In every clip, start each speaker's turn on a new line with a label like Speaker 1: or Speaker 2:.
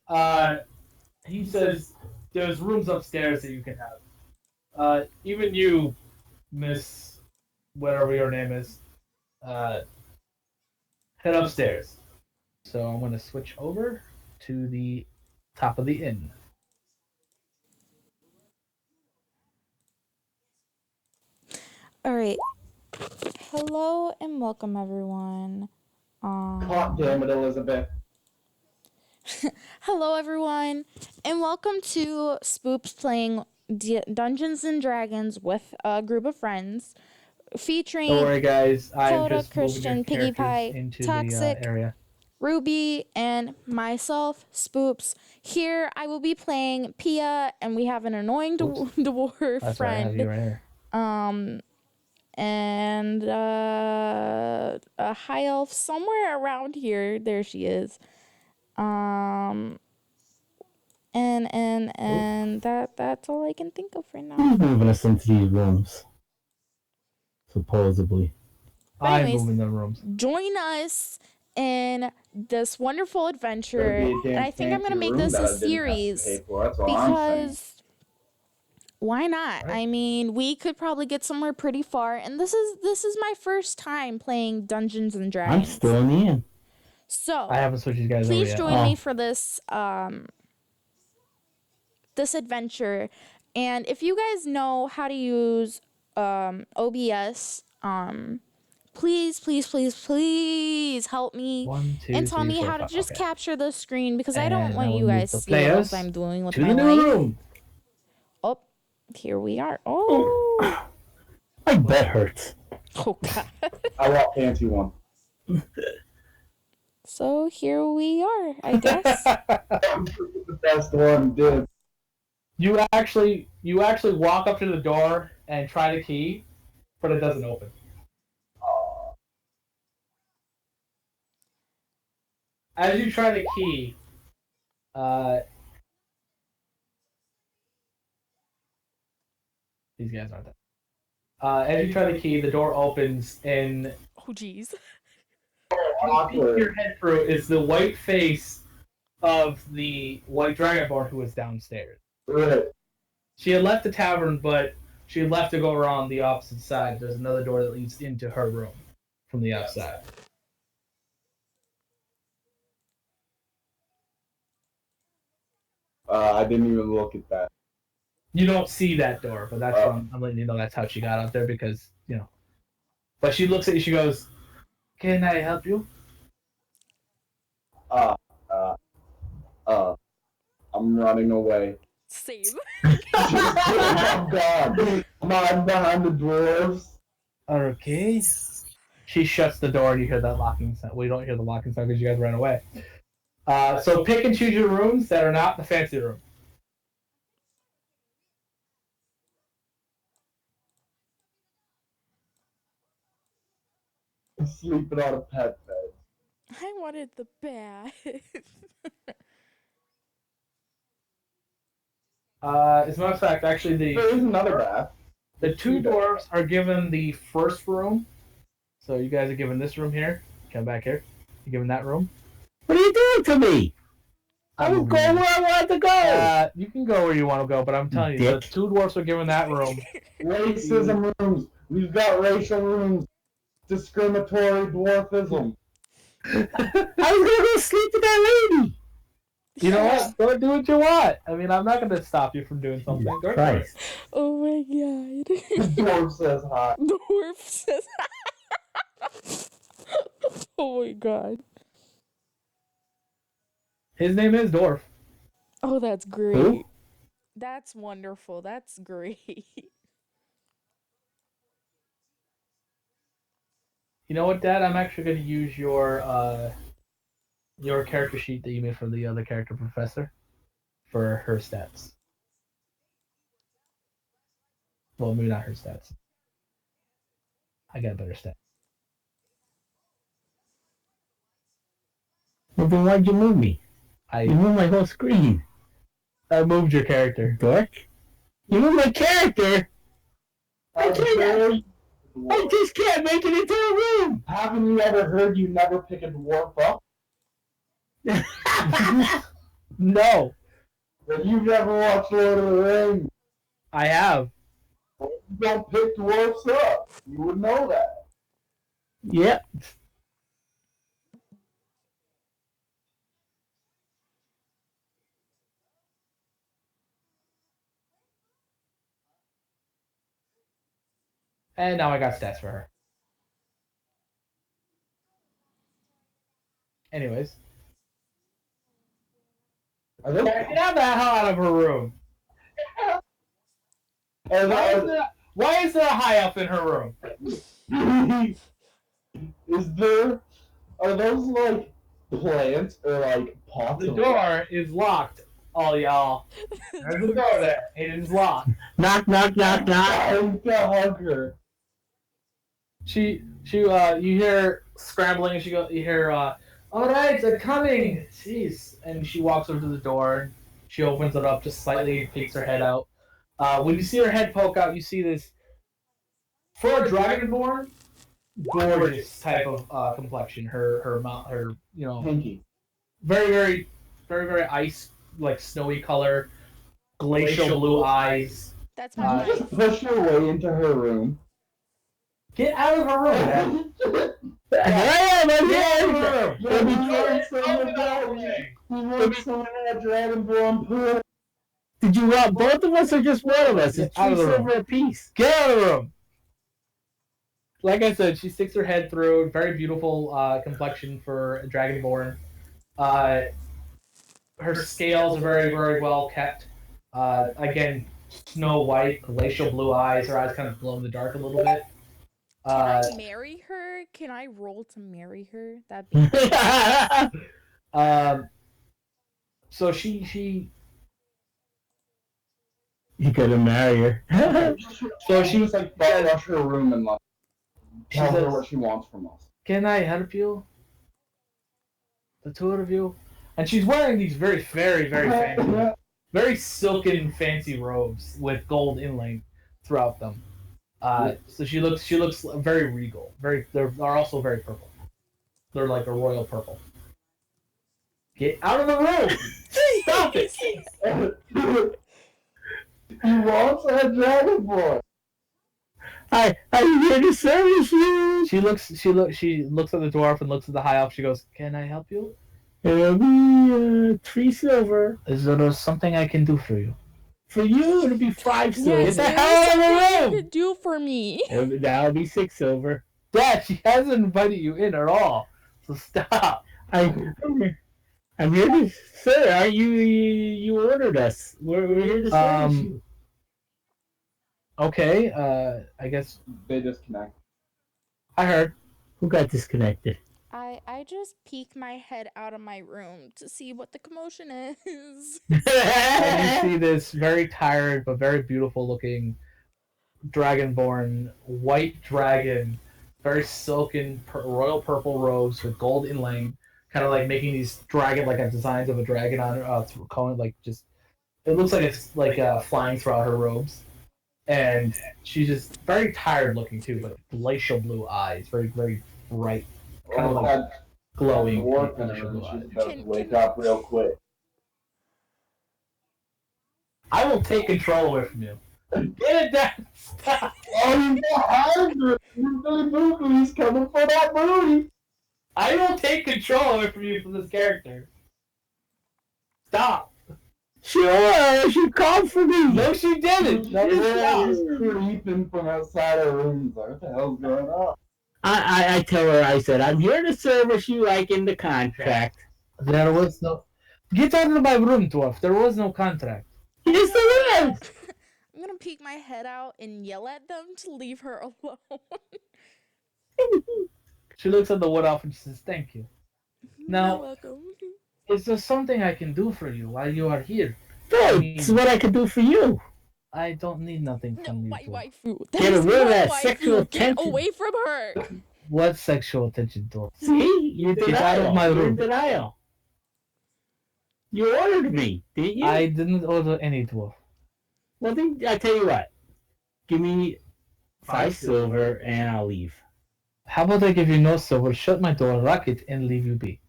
Speaker 1: Uh, he says there's rooms upstairs that you can have. Even you, Miss, whatever your name is, uh, head upstairs. So I'm gonna switch over to the top of the inn.
Speaker 2: All right. Hello and welcome, everyone.
Speaker 3: God damn it, Elizabeth.
Speaker 2: Hello, everyone, and welcome to Spoops playing Dungeons and Dragons with a group of friends, featuring
Speaker 1: Don't worry, guys. I'm
Speaker 2: Coda,
Speaker 1: just moving your
Speaker 2: Christian, Piggy
Speaker 1: characters
Speaker 2: Pie,
Speaker 1: into the
Speaker 2: Toxic,
Speaker 1: area.
Speaker 2: Ruby, and myself, Spoops. Here, I will be playing Pia, and we have an annoying dwarf
Speaker 1: That's right. I have you
Speaker 2: friend.
Speaker 1: right here.
Speaker 2: And a high elf somewhere around here. There she is. And that's all I can think of right now.
Speaker 3: Who's moving us into these rooms? Supposedly.
Speaker 2: But
Speaker 1: I'm
Speaker 2: anyways,
Speaker 1: moving the rooms.
Speaker 2: join us in this wonderful adventure.
Speaker 3: Gotta be a damn
Speaker 2: And I think I'm gonna
Speaker 3: fancy
Speaker 2: make
Speaker 3: room
Speaker 2: this
Speaker 3: that
Speaker 2: a
Speaker 3: I didn't have to
Speaker 2: series
Speaker 3: pay for. That's all I'm saying.
Speaker 2: because why not?
Speaker 1: Right.
Speaker 2: I mean, we could probably get somewhere pretty far, and this is my first time playing Dungeons and
Speaker 3: I'm
Speaker 2: Dragons.
Speaker 3: still in the inn.
Speaker 2: So
Speaker 1: I haven't switched you guys over
Speaker 2: please
Speaker 1: yet.
Speaker 2: join me for this this adventure. And if you guys know how to use OBS, please help me
Speaker 1: 1, 2,
Speaker 2: and tell
Speaker 1: 3,
Speaker 2: me
Speaker 1: 4,
Speaker 2: how to
Speaker 1: 5.
Speaker 2: just
Speaker 1: Okay.
Speaker 2: capture the screen because I don't
Speaker 1: And
Speaker 2: want
Speaker 1: now
Speaker 2: you
Speaker 1: we'll
Speaker 2: guys
Speaker 1: move
Speaker 2: to
Speaker 1: the
Speaker 2: see what else
Speaker 1: players
Speaker 2: I'm doing with
Speaker 1: to
Speaker 2: my
Speaker 1: the new
Speaker 2: life.
Speaker 1: room.
Speaker 2: Oh, here we are. Oh,
Speaker 3: My butt hurts.
Speaker 2: oh God.
Speaker 3: I want fancy one.
Speaker 2: So here we are, I guess.
Speaker 3: The best one, dude.
Speaker 1: You actually walk up to the door and try the key, but it doesn't open. As you try the key, these guys aren't that. As you try the key, the door opens, and
Speaker 2: Oh, jeez.
Speaker 1: peeking your head through is the white face of the white dragonborn who was downstairs.
Speaker 3: Right.
Speaker 1: She had left the tavern, but she had left to go around the opposite side. There's another door that leads into her room from the outside.
Speaker 3: I didn't even look at that.
Speaker 1: You don't see that door, but that's I'm letting you know that's how she got out there because, you know. But she looks at you, she goes, "Can I help you?"
Speaker 3: I'm running away.
Speaker 2: Same.
Speaker 3: I'm gone. I'm behind the dwarves.
Speaker 1: Okay. She shuts the door and you hear that locking sound. Well, you don't hear the locking sound because you guys ran away. So pick and choose your rooms that are not the fancy room.
Speaker 3: I'm sleeping on a pet bed.
Speaker 2: I wanted the bat.
Speaker 1: As a matter of fact, actually,
Speaker 3: There is another bath.
Speaker 1: the two dwarves are given the first room. So you guys are given this room here. Come back here. You're given that room.
Speaker 3: What are you doing to me? I was going where I wanted to go.
Speaker 1: You can go where you want to go, but I'm telling you, the two dwarfs are given that room.
Speaker 3: Racism rooms. We've got racial rooms. Discriminatory dwarfism. I was gonna go sleep with that lady.
Speaker 1: You know what? Go do what you want. I mean, I'm not going to stop you from doing something. Go for it.
Speaker 2: Oh my God.
Speaker 3: The dwarf says hi.
Speaker 2: Dwarf says. Oh my God.
Speaker 1: His name is Dwarf.
Speaker 2: Oh, that's great.
Speaker 3: Who?
Speaker 2: That's wonderful. That's great.
Speaker 1: You know what, Dad? I'm actually going to use your character sheet that you made for the other character, Professor, for her stats. Well, maybe not her stats. I got a better stat.
Speaker 3: Well, then why'd you move me? You moved my whole screen.
Speaker 1: I moved your character.
Speaker 3: Dork? You moved my character? I just can't make it into a room. Haven't you ever heard you never pick a dwarf up?
Speaker 1: No,
Speaker 3: But you've never watched Lord of the Rings.
Speaker 1: I have.
Speaker 3: You don't pick dwarfs up. You would know that.
Speaker 1: Yep. And now I got stats for her. Anyways. Get out the hell out of her room. Why is there a high elf in her room?
Speaker 3: Are those like plants or like pots?
Speaker 1: The door is locked. All y'all. There's a door there. It is locked.
Speaker 4: Knock, knock, knock, knock.
Speaker 3: Time to hug her.
Speaker 1: You hear scrambling. You hear, all right, they're coming. Jeez. And she walks over to the door. She opens it up just slightly, peeks her head out. When you see her head poke out, you see this, for a dragonborn, gorgeous type of complexion. Her
Speaker 3: Pinky.
Speaker 1: very, very, very, very ice, like snowy color, glacial blue eyes.
Speaker 2: That's
Speaker 3: You
Speaker 2: my
Speaker 3: just
Speaker 2: wife.
Speaker 3: push your way into her room.
Speaker 1: Get out of her room!
Speaker 4: I'm
Speaker 1: Get
Speaker 3: Let me
Speaker 1: here!
Speaker 3: try some of that. You want some of that dragonborn poo?
Speaker 4: Did you want both of us or just one of us? It's
Speaker 1: Out of
Speaker 4: three
Speaker 1: the room.
Speaker 4: silver apiece.
Speaker 1: Get out of the room! Like I said, she sticks her head through. Very beautiful complexion for a dragonborn. Her scales are very, very well kept. Again, snow white, glacial blue eyes. Her eyes kind of glow in the dark a little bit.
Speaker 2: Can I marry her? Can I roll to marry her? That'd be
Speaker 1: So she
Speaker 4: You gotta marry her.
Speaker 3: So she was like, rush her room and like tell her
Speaker 1: says,
Speaker 3: what she wants from us.
Speaker 1: "Can I help you? The two of you?" And she's wearing these very, very, very fancy, very silken, fancy robes with gold inlay throughout them. So she looks very regal. They're also very purple. They're like a royal purple. Get out of the room! Stop it!
Speaker 3: He wants a dragonborn.
Speaker 4: I'm here to service you.
Speaker 1: She looks at the dwarf and looks at the high elf. She goes, "Can I help you?
Speaker 4: It'll be 3 silver.
Speaker 1: Is there something I can do for you?"
Speaker 4: For you, it'll be 5 silver.
Speaker 2: Yes,
Speaker 1: the
Speaker 2: there
Speaker 1: hell
Speaker 2: is
Speaker 1: out of the
Speaker 2: something you
Speaker 1: room!
Speaker 2: could do for me.
Speaker 4: That'll be 6 silver.
Speaker 1: Dad, she hasn't invited you in at all. So stop.
Speaker 4: I'm here to, sir. Are you ordered us? We're here to service you.
Speaker 1: Okay, I guess
Speaker 3: They disconnect.
Speaker 1: I heard.
Speaker 4: Who got disconnected?
Speaker 2: I just peek my head out of my room to see what the commotion is.
Speaker 1: And you see this very tired but very beautiful looking dragonborn white dragon, very silken royal purple robes with gold inlaying, kind of like making these dragon like designs of a dragon on calling like just it looks like it's like flying throughout her robes, and she's just very tired looking too, but glacial blue eyes, very very bright, kind of like glowing
Speaker 3: Dwarf in
Speaker 1: glacial
Speaker 3: her
Speaker 1: blue
Speaker 3: room.
Speaker 1: eyes.
Speaker 3: She's about to wake up real quick.
Speaker 1: I will take control away from you. Get it down! Stop!
Speaker 3: Oh, he's behind her. He's really booty. He's coming for that booty.
Speaker 1: I will take control away from you from this character. Stop!
Speaker 4: Sure, she called for me.
Speaker 1: No, she didn't. No,
Speaker 3: Yeah, he's
Speaker 1: stop.
Speaker 3: creeping from outside her room. He's like, what the hell's going on?
Speaker 4: I tell her, I said, I'm here to service you like in the contract.
Speaker 1: There was no. Get out of my room, dwarf. There was no contract.
Speaker 4: Yes, there is.
Speaker 2: I'm gonna peek my head out and yell at them to leave her alone.
Speaker 1: She looks at the wood elf and she says, "Thank you. Now-
Speaker 2: You're welcome.
Speaker 1: Is there something I can do for you while you are here?
Speaker 4: That's what I could do for you.
Speaker 1: I don't need nothing
Speaker 2: No,
Speaker 1: from you.
Speaker 2: my
Speaker 1: dwarf.
Speaker 2: waifu.
Speaker 4: Get
Speaker 2: That's
Speaker 4: rid of
Speaker 2: my
Speaker 4: that
Speaker 2: waifu.
Speaker 4: sexual
Speaker 2: Get
Speaker 4: attention.
Speaker 2: away from her.
Speaker 1: What sexual attention, dwarf?
Speaker 4: See? You're
Speaker 1: Get out of
Speaker 4: denial.
Speaker 1: my
Speaker 4: You're in
Speaker 1: room.
Speaker 4: denial. You ordered me, didn't you?
Speaker 1: I didn't order any dwarf.
Speaker 4: Well, then, I tell you what. Give me 5 silver and I'll leave.
Speaker 1: How about I give you no silver, shut my door, lock it, and leave you be?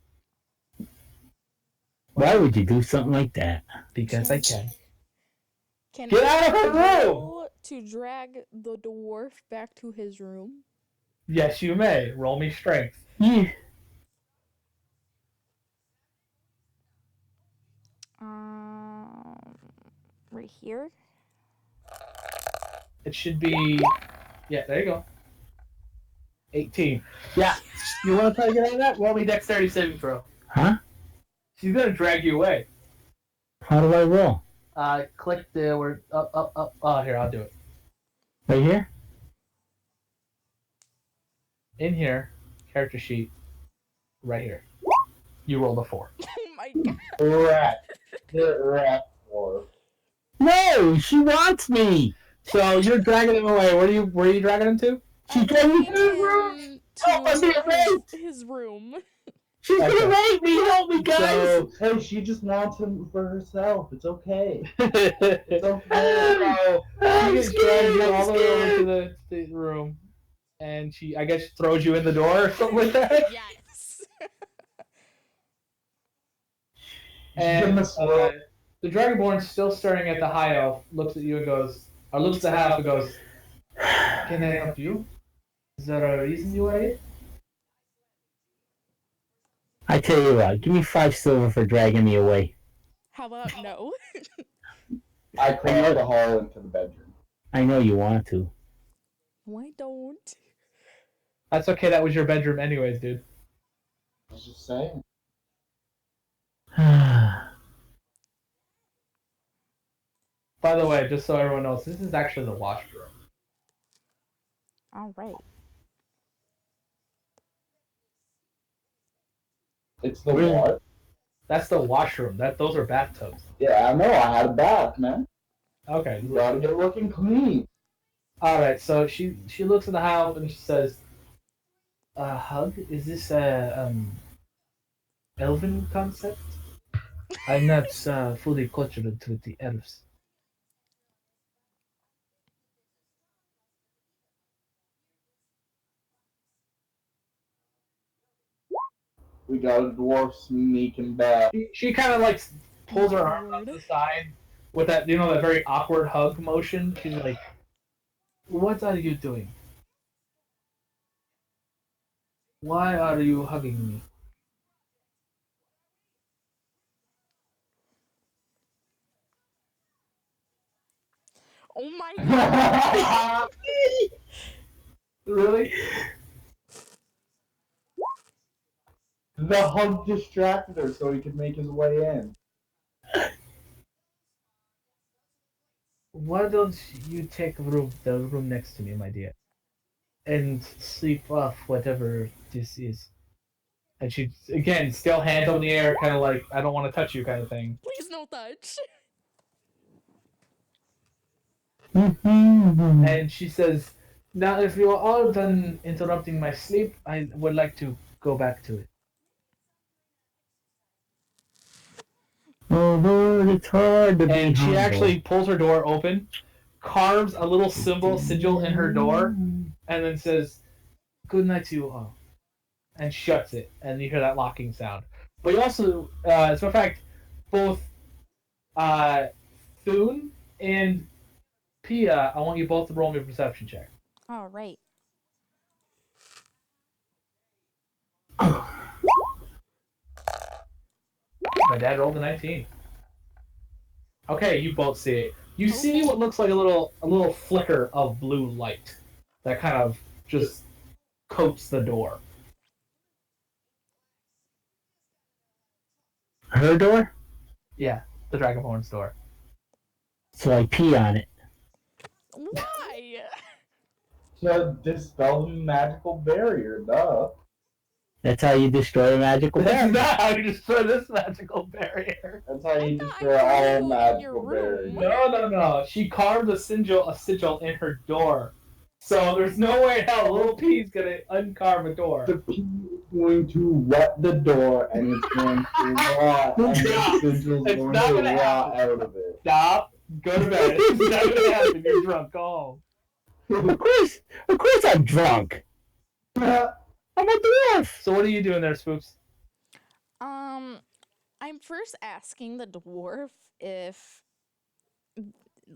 Speaker 4: Why would you do something like that?
Speaker 1: Because I can.
Speaker 2: Can
Speaker 1: Get
Speaker 2: I
Speaker 1: out of her room!
Speaker 2: roll to drag the dwarf back to his room?
Speaker 1: Yes, you may. Roll me strength.
Speaker 4: Yeah.
Speaker 2: Right here.
Speaker 1: It should be. Yeah, there you go. 18. Yeah. You want to try to get out of that? Roll me dexterity saving throw.
Speaker 4: Huh?
Speaker 1: She's gonna drag you away.
Speaker 4: How do I roll?
Speaker 1: Click the word up. Oh, here, I'll do it.
Speaker 4: Right here?
Speaker 1: In here, character sheet, right here. You rolled a 4.
Speaker 2: Oh my god.
Speaker 3: Rat. Get rat for.
Speaker 4: No, she wants me.
Speaker 1: So you're dragging him away. Where are you dragging him to?
Speaker 4: She's
Speaker 2: I'm
Speaker 4: dragging me
Speaker 2: taking him to his room.
Speaker 4: She's
Speaker 1: Okay.
Speaker 4: gonna rape me. Help me, guys.
Speaker 1: So,
Speaker 3: Hey, she just wants him for herself. It's okay.
Speaker 1: so
Speaker 3: It's okay.
Speaker 1: she
Speaker 4: I'm
Speaker 1: gets dragged
Speaker 4: scared.
Speaker 1: all the way over to the room, and she, I guess, throws you in the door or something like that.
Speaker 2: Yes.
Speaker 1: And the Dragonborn, still staring at the high elf, looks at you and goes, or looks at the half and goes, "Can I help you? Is there a reason you are here?"
Speaker 4: I tell you what, give me 5 silver for dragging me away.
Speaker 2: How about no?
Speaker 3: I clear the hall into the bedroom.
Speaker 4: I know you want to.
Speaker 2: Why don't?
Speaker 1: That's okay. That was your bedroom, anyways, dude.
Speaker 3: I was just saying.
Speaker 1: By the way, just so everyone knows, this is actually the washroom.
Speaker 2: All right.
Speaker 3: It's the what?
Speaker 1: That's the washroom. Those are bathtubs.
Speaker 3: Yeah, I know. I had a bath, man.
Speaker 1: Okay.
Speaker 3: You gotta get looking clean.
Speaker 1: All right. So she looks at the house and she says, "Hug? Is this a elven concept? I'm not fully cultured to the elves."
Speaker 3: We got a dwarf sneaking back.
Speaker 1: She kind of like pulls her arm up to the side with that, that very awkward hug motion. She's like, "What are you doing? Why are you hugging me?"
Speaker 2: Oh my god.
Speaker 1: Really?
Speaker 3: The hug distracted her so he could make his way in.
Speaker 1: Why don't you take the room next to me, my dear, and sleep off whatever this is? And she, again, still hands on the air, kind of like, "I don't want to touch you," kind of thing.
Speaker 2: Please no touch.
Speaker 1: And she says, "Now, if you are all done interrupting my sleep, I would like to go back to it."
Speaker 4: Oh Lord, it's hard to be
Speaker 1: And she
Speaker 4: humble.
Speaker 1: actually pulls her door open, carves a little sigil in her door, and then says, "Good night to you all," and shuts it. And you hear that locking sound. But you also, as a matter of fact, both Thune and Pia, I want you both to roll me a perception check.
Speaker 2: All right.
Speaker 1: My dad rolled a 19. Okay, you both see it. You see what looks like a little flicker of blue light that kind of just coats the door.
Speaker 4: Her door?
Speaker 1: Yeah, the Dragonborn's door.
Speaker 4: So I pee on it.
Speaker 2: Why?
Speaker 3: To dispel the magical barrier, duh.
Speaker 4: That's how you destroy a magical
Speaker 1: That's
Speaker 4: barrier.
Speaker 1: not how you destroy this magical barrier.
Speaker 3: That's how you
Speaker 2: thought
Speaker 3: destroy
Speaker 2: I
Speaker 3: all
Speaker 2: knew
Speaker 3: magical
Speaker 2: your room.
Speaker 3: barriers.
Speaker 1: No. She carved a sigil in her door. So there's no way in hell little P's gonna uncarve a door.
Speaker 3: The pea is going to wet the door and it's going to rot, and the sigil's
Speaker 1: It's
Speaker 3: going
Speaker 1: not
Speaker 3: to
Speaker 1: gonna
Speaker 3: rot
Speaker 1: happen.
Speaker 3: out of it.
Speaker 1: Stop. Go to bed. It's not gonna happen. You're drunk. Go home.
Speaker 4: Of course I'm drunk. I'm a dwarf.
Speaker 1: So what are you doing there, Spoops?
Speaker 2: I'm first asking the dwarf if,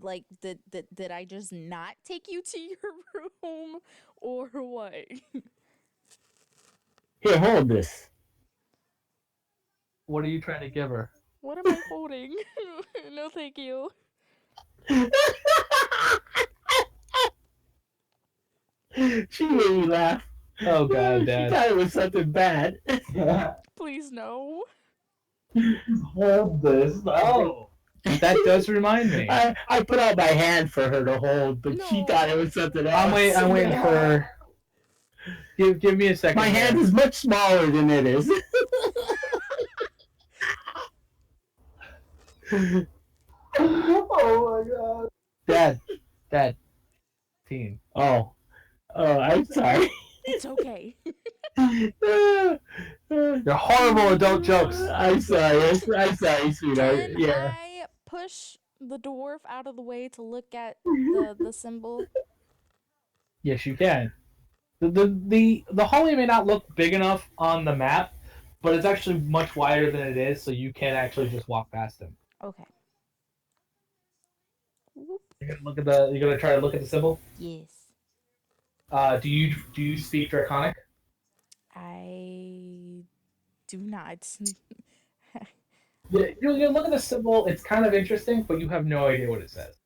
Speaker 2: like, did I just not take you to your room or what?
Speaker 4: Here, hold this.
Speaker 1: What are you trying to give her?
Speaker 2: What am I holding? No, thank you.
Speaker 4: She made me laugh.
Speaker 1: Oh God,
Speaker 4: She
Speaker 1: Dad.
Speaker 4: thought it was something bad.
Speaker 2: Please no.
Speaker 3: Hold this.
Speaker 1: Oh, that does remind me.
Speaker 4: I put out my hand for her to hold, but she
Speaker 2: No.
Speaker 4: thought it was something else.
Speaker 1: I'm waiting for. Give me a second.
Speaker 4: My hand
Speaker 1: here.
Speaker 4: is much smaller than it is.
Speaker 3: Oh my god.
Speaker 1: Dad, teen.
Speaker 4: Oh, I'm sorry.
Speaker 2: It's okay.
Speaker 1: They're horrible adult jokes.
Speaker 4: I'm sorry, sweetheart.
Speaker 2: Can
Speaker 4: Yeah.
Speaker 2: I push the dwarf out of the way to look at the symbol?
Speaker 1: Yes, you can. The hallway may not look big enough on the map, but it's actually much wider than it is, so you can actually just walk past him.
Speaker 2: Okay. Whoop.
Speaker 1: You're gonna try to look at the symbol.
Speaker 2: Yes.
Speaker 1: Do you speak Draconic?
Speaker 2: I do not.
Speaker 1: Yeah, you look at the symbol. It's kind of interesting, but you have no idea what it says.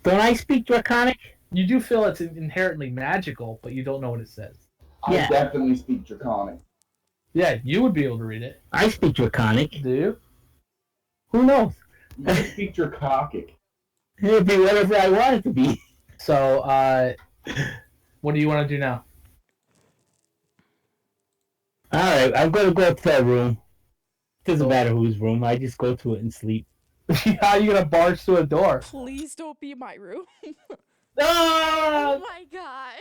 Speaker 4: Don't I speak Draconic?
Speaker 1: You do feel it's inherently magical, but you don't know what it says.
Speaker 4: Yeah.
Speaker 3: I definitely speak Draconic.
Speaker 1: Yeah, you would be able to read it.
Speaker 4: I speak Draconic.
Speaker 1: Do you?
Speaker 4: Who knows?
Speaker 3: You speak Draconic.
Speaker 4: It'll be whatever I want it to be.
Speaker 1: So, what do you want to do now?
Speaker 4: Alright, I'm gonna go to that room. Doesn't matter whose room, I just go to it and sleep.
Speaker 1: How are you gonna barge through a door?
Speaker 2: Please don't be my room.
Speaker 1: No!
Speaker 2: Oh my god.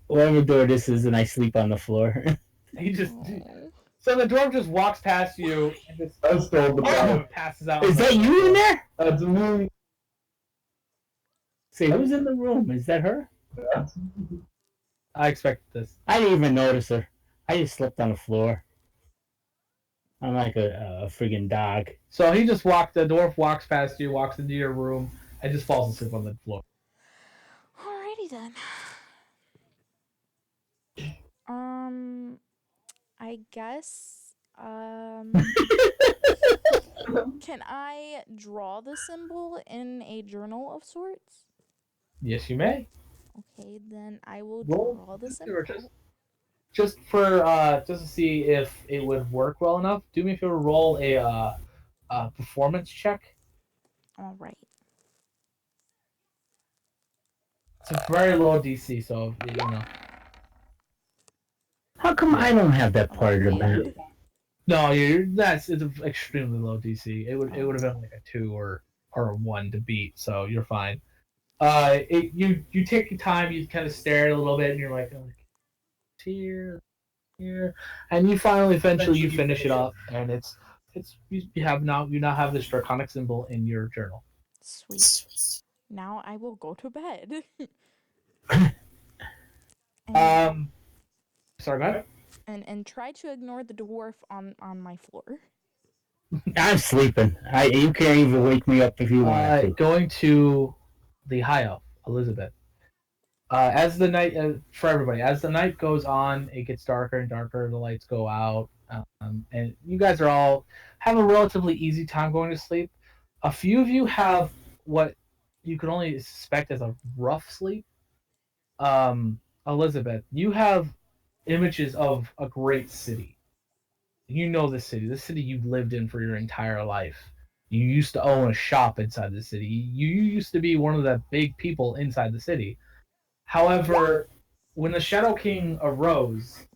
Speaker 4: Whatever door this is, and I sleep on the floor.
Speaker 1: He just.
Speaker 2: Oh.
Speaker 1: So the dwarf just walks past you and just
Speaker 3: I stole the ball.
Speaker 1: passes out.
Speaker 4: Is that you in there?
Speaker 3: That's me.
Speaker 4: Say, who's in the room? Is that her?
Speaker 1: I expected this.
Speaker 4: I didn't even notice her. I just slept on the floor. I'm like a friggin' dog.
Speaker 1: So he just the dwarf walks past you, walks into your room, and just falls asleep on the floor.
Speaker 2: Alrighty then. I guess, can I draw the symbol in a journal of sorts?
Speaker 1: Yes, you may.
Speaker 2: Okay, then I will
Speaker 1: Roll
Speaker 2: draw the
Speaker 1: Sure,
Speaker 2: symbol.
Speaker 1: just to see if it would work well enough. Do me a favor, roll a performance check.
Speaker 2: Alright.
Speaker 1: It's a very low DC, so you know.
Speaker 4: How come I don't have that part of the map?
Speaker 1: No, it's an extremely low DC. It would have been like a 2 or a 1 to beat, so you're fine. You take your time, you kind of stare a little bit, and you're like here, and you eventually you finish it up, and it's you now have this draconic symbol in your journal.
Speaker 2: Sweet. Now I will go to bed.
Speaker 1: Sorry, go ahead.
Speaker 2: And try to ignore the dwarf on my floor.
Speaker 4: I'm sleeping. You can't even wake me up if you want to.
Speaker 1: Going to the high elf, Elizabeth. As the night for everybody, as the night goes on, it gets darker and darker. The lights go out, and you guys are all have a relatively easy time going to sleep. A few of you have what you could only suspect as a rough sleep. Elizabeth, you have images of a great city. You know the city you've lived in for your entire life. You used to own a shop inside the city. You used to be one of the big people inside the city. However, when the Shadow King arose,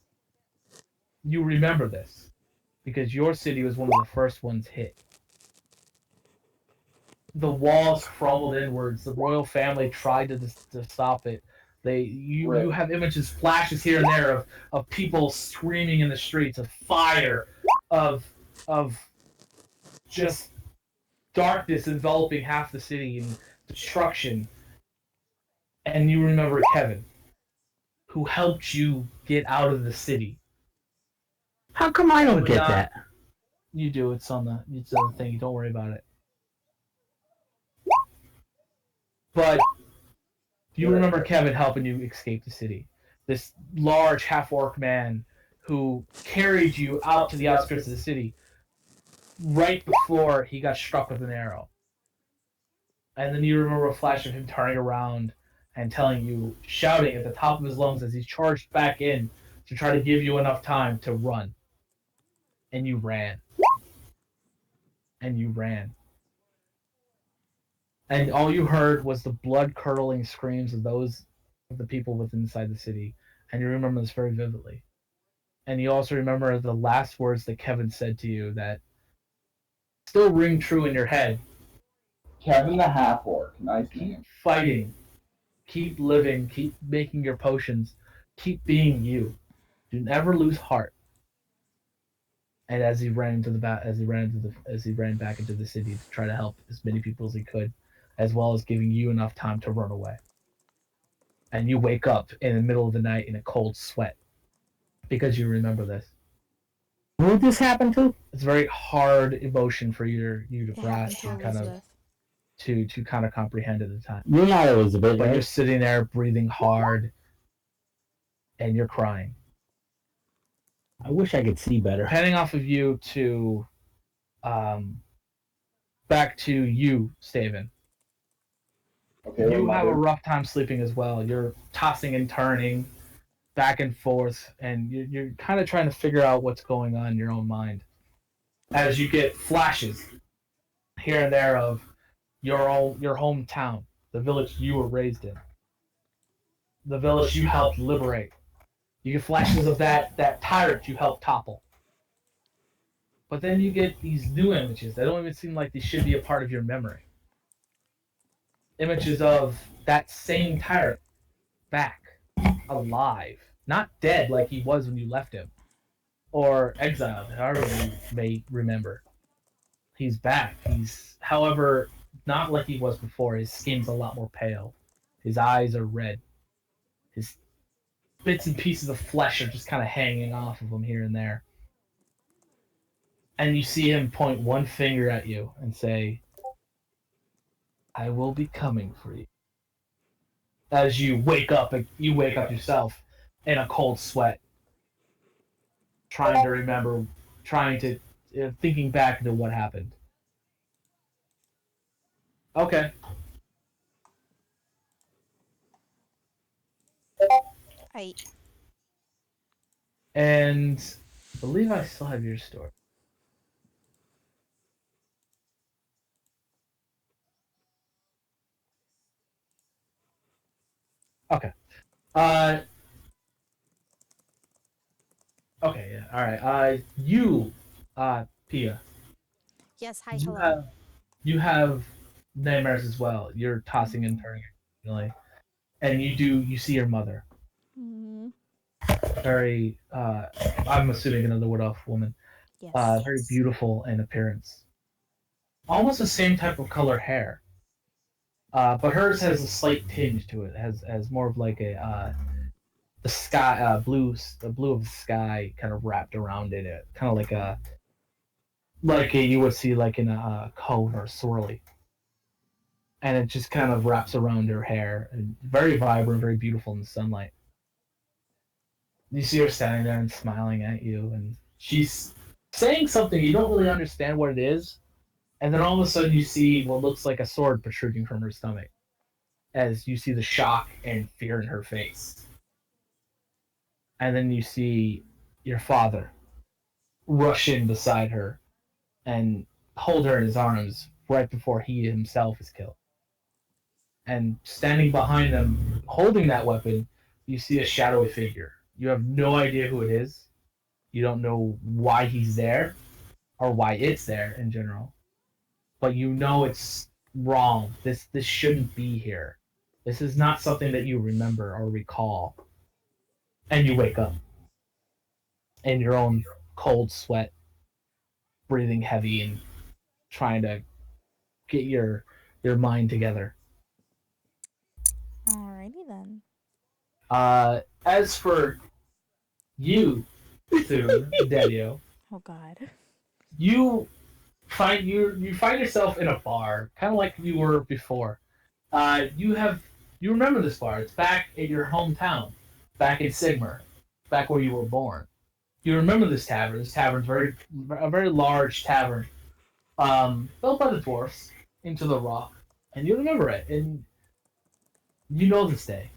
Speaker 1: you remember this because your city was one of the first ones hit. The walls crumbled inwards. The royal family tried to stop it. You have images, flashes here and there of people screaming in the streets, of fire, of just darkness enveloping half the city and destruction. And you remember Kevin, who helped you get out of the city.
Speaker 4: How come I don't get that?
Speaker 1: You do. It's on the thing. Don't worry about it. But you remember Kevin helping you escape the city. This large half-orc man who carried you out to the outskirts of the city right before he got struck with an arrow. And then you remember a flash of him turning around and telling you, shouting at the top of his lungs as he charged back in to try to give you enough time to run. And you ran. And you ran. And all you heard was the blood-curdling screams of the people within inside the city. And you remember this very vividly. And you also remember the last words that Kevin said to you that still ring true in your head.
Speaker 3: Kevin the half-orc. Nice name.
Speaker 1: Fighting. Keep living. Keep making your potions. Keep being you. Do never lose heart. And as he ran back into the city to try to help as many people as he could, as well as giving you enough time to run away. And you wake up in the middle of the night in a cold sweat because you remember this.
Speaker 4: Who did this happen to?
Speaker 1: It's a very hard emotion for you to
Speaker 2: It happened
Speaker 1: grasp
Speaker 2: to
Speaker 1: and kind of
Speaker 2: Elizabeth.
Speaker 1: to kind of comprehend at the time.
Speaker 4: You're not Elizabeth,
Speaker 1: But you're
Speaker 4: right?
Speaker 1: sitting there breathing hard and you're crying.
Speaker 4: I wish I could see better.
Speaker 1: Heading off of you to back to you, Staven.
Speaker 3: Okay,
Speaker 1: You have a
Speaker 3: mother.
Speaker 1: rough time sleeping as well. You're tossing and turning back and forth, and you're kind of trying to figure out what's going on in your own mind as you get flashes here and there of your hometown, the village you were raised in, the village you helped liberate. You get flashes of that tyrant you helped topple. But then you get these new images that don't even seem like they should be a part of your memory. Images of that same tyrant back, alive, not dead like he was when you left him, or exiled, however you may remember. He's back. He's, however, not like he was before. His skin's a lot more pale. His eyes are red. His bits and pieces of flesh are just kind of hanging off of him here and there. And you see him point one finger at you and say, I will be coming for you. As you wake up yourself in a cold sweat, trying to remember, thinking back to what happened. Okay. And I believe I still have your story. Okay. Okay, yeah. All right. Pia.
Speaker 2: Yes, hi, hello.
Speaker 1: You have nightmares as well. You're tossing and turning, really. And you see your mother.
Speaker 2: Mm,
Speaker 1: Very, I'm assuming another wood elf woman.
Speaker 2: yes.
Speaker 1: Very beautiful in appearance. Almost the same type of color hair. But hers has a slight tinge to it. It has more of like the sky, the blue of the sky kind of wrapped around in it. Kind of like you would see like in a cone or a swirly. And it just kind of wraps around her hair. And very vibrant, very beautiful in the sunlight. You see her standing there and smiling at you, and she's saying something you don't really understand what it is, and then all of a sudden you see what looks like a sword protruding from her stomach, as you see the shock and fear in her face. And then you see your father rush in beside her and hold her in his arms right before he himself is killed. And standing behind them, holding that weapon, you see a shadowy figure. You have no idea who it is. You don't know why he's there or why it's there in general. But you know it's wrong. This shouldn't be here. This is not something that you remember or recall. And you wake up in your own cold sweat, breathing heavy and trying to get your mind together.
Speaker 2: Alrighty then.
Speaker 1: As for you, Daddy-o,
Speaker 2: Oh God.
Speaker 1: you find yourself in a bar, kind of like you were before. You remember this bar? It's back in your hometown, back in Sigmar, back where you were born. You remember this tavern? This tavern's a very large tavern, built by the dwarfs into the rock, and you remember it, and you know this day.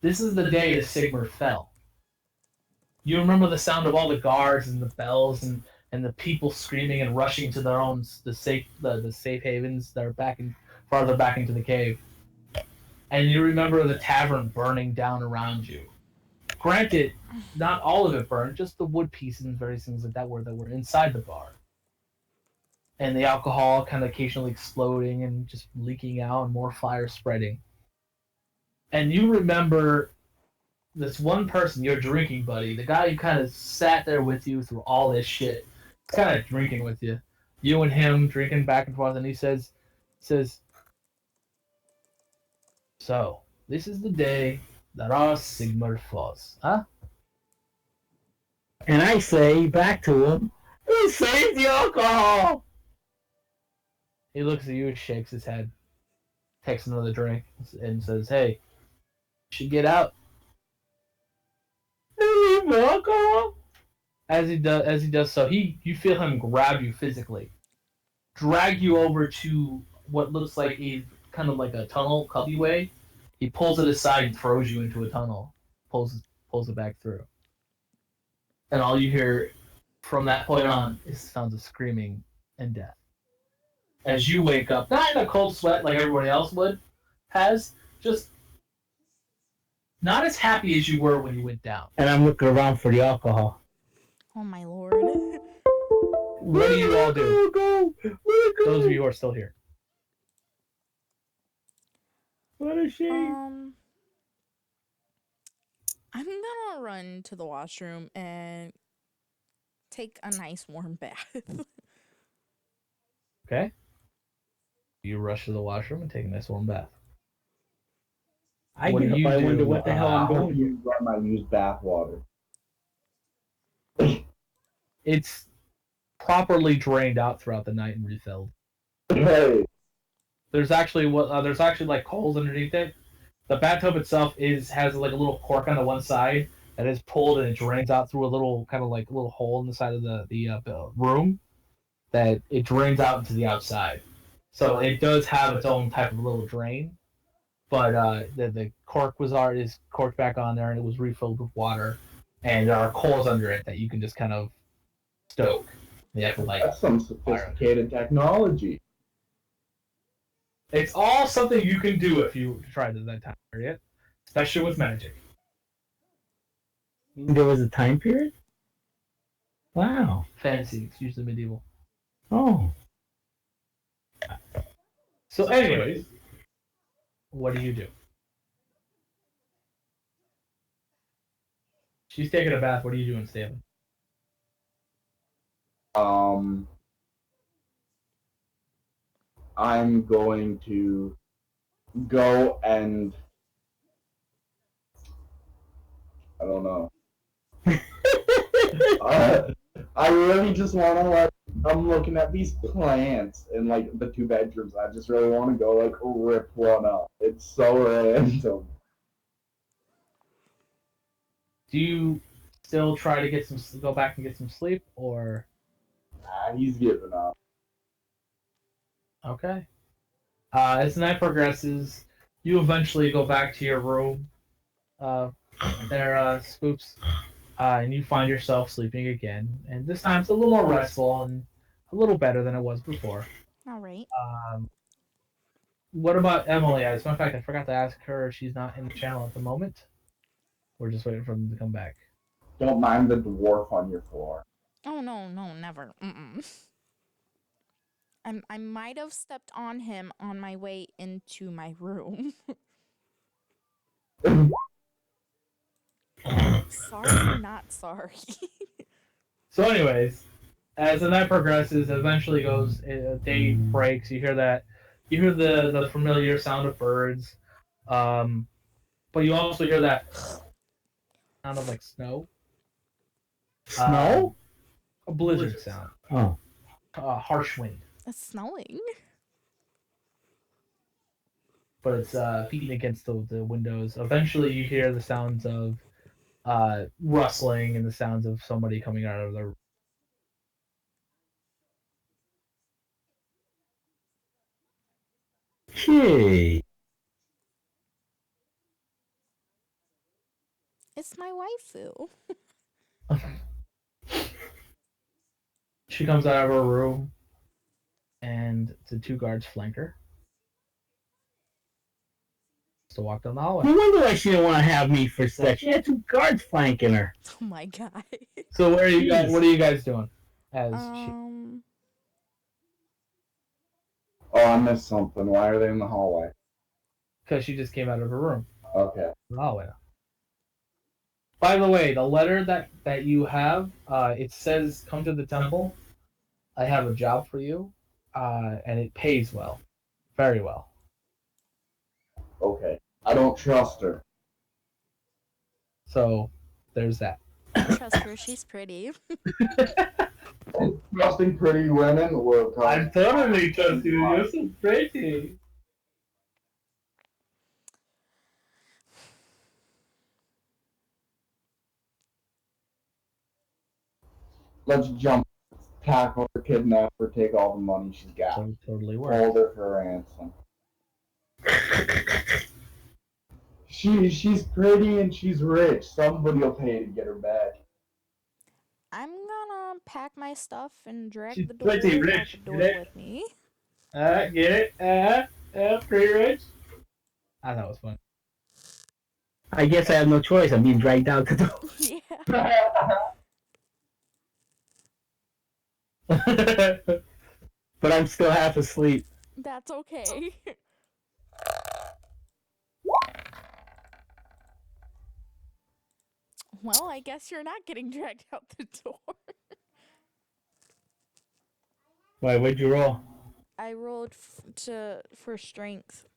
Speaker 1: This is the day that Sigmar fell. You remember the sound of all the guards and the bells and the people screaming and rushing to their own the safe havens that are farther back into the cave. And you remember the tavern burning down around you. Granted, not all of it burned, just the wood pieces and various things like that were inside the bar. And the alcohol kind of occasionally exploding and just leaking out and more fire spreading. And you remember this one person, your drinking buddy, the guy who kind of sat there with you through all this shit, kind of drinking with you. You and him drinking back and forth, and he says, so, this is the day that our Sigmar falls, huh?
Speaker 4: And I say back to him, "Who saved the alcohol?"
Speaker 1: He looks at you, shakes his head, takes another drink, and says, hey, you should get out.
Speaker 4: Alcohol?
Speaker 1: As he does so, you feel him grab you physically, drag you over to what looks like kind of like a tunnel cubbyway. He pulls it aside and throws you into a tunnel, pulls it back through, and all you hear from that point on is sounds of screaming and death. As you wake up, not in a cold sweat like everybody else just not as happy as you were when you went down.
Speaker 4: And I'm looking around for the alcohol.
Speaker 2: Oh my lord.
Speaker 1: What do you all do? Those of you who are still here.
Speaker 4: What a shame.
Speaker 2: I'm gonna run to the washroom and take a nice warm bath.
Speaker 1: Okay. You rush to the washroom and take a nice warm bath.
Speaker 4: I
Speaker 1: What do you
Speaker 4: wonder
Speaker 1: do?
Speaker 4: what the hell I'm doing.
Speaker 3: I use bath water.
Speaker 1: It's properly drained out throughout the night and refilled.
Speaker 3: Hey.
Speaker 1: There's actually like holes underneath it. The bathtub itself has like a little cork on the one side that is pulled and it drains out through a little kind of like a little hole in the side of the room that it drains out into the outside. So it does have its own type of little drain, but the cork is corked back on there and it was refilled with water, and there are coals under it that you can just kind of stoke. You have to light.
Speaker 3: That's some sophisticated technology.
Speaker 1: It's all something you can do if you try that time period, especially with magic.
Speaker 4: There was a time period? Wow.
Speaker 1: Fantasy, it's usually medieval.
Speaker 4: Oh.
Speaker 1: So anyways, what do you do? She's taking a bath. What are you doing, Stephen?
Speaker 3: I'm going to go and I don't know. I really just want to I'm looking at these plants in like the 2 bedrooms. I just really want to go like rip one up. It's so random.
Speaker 1: Do you still try to go back and get some sleep, or?
Speaker 3: Nah, he's giving up.
Speaker 1: Okay. As the night progresses, you eventually go back to your room. Spoops, and you find yourself sleeping again. And this time it's a little more restful and a little better than it was before.
Speaker 2: All right.
Speaker 1: What about Emily? As a matter of fact, I forgot to ask her if she's not in the channel at the moment. We're just waiting for them to come back.
Speaker 3: Don't mind the dwarf on your floor.
Speaker 2: Oh no, never. I might have stepped on him on my way into my room. Sorry, not sorry.
Speaker 1: So anyways, as the night progresses, eventually day breaks. You hear the familiar sound of birds, but you also hear that sound of like snow.
Speaker 4: Snow?
Speaker 1: A blizzard sound.
Speaker 4: Oh.
Speaker 1: harsh wind,
Speaker 2: It's snowing.
Speaker 1: but it's beating against the windows. Eventually, you hear the sounds of rustling and the sounds of somebody coming out of the.
Speaker 4: Okay.
Speaker 2: It's my waifu.
Speaker 1: She comes out of her room, and the two guards flank her. To walk down the hallway.
Speaker 4: No wonder why she didn't want to have me for sex. She had two guards flanking her.
Speaker 2: Oh my god.
Speaker 1: So where are you guys?
Speaker 4: Jeez.
Speaker 1: What are you guys doing? As
Speaker 3: Oh, I missed something. Why are they in the hallway?
Speaker 1: because she just came out of her room.
Speaker 3: Okay.
Speaker 1: The hallway. By the way, the letter that you have, it says, "Come to the temple. I have a job for you, and it pays well, very well."
Speaker 3: Okay. I don't trust her.
Speaker 1: So there's that.
Speaker 2: Trust her, she's pretty.
Speaker 3: Trusting pretty women will come.
Speaker 1: totally trust you. You're so pretty.
Speaker 3: Let's jump, tackle her, kidnap her, take all the money she's got.
Speaker 1: So totally works.
Speaker 3: Hold her for ransom. She's pretty and she's rich. Somebody will pay to get her back.
Speaker 2: I'm gonna pack my stuff and drag
Speaker 1: She's
Speaker 2: the door
Speaker 1: pretty
Speaker 2: out
Speaker 1: rich,
Speaker 2: the door
Speaker 1: get it?
Speaker 2: with me.
Speaker 1: Get it? Pretty rich. I thought it was fun.
Speaker 4: I guess I have no choice. I'm being dragged out the door.
Speaker 2: Yeah,
Speaker 4: But I'm still half asleep.
Speaker 2: that's okay. Well, I guess you're not getting dragged out the door.
Speaker 4: Wait, what'd you roll?
Speaker 2: I rolled for strength.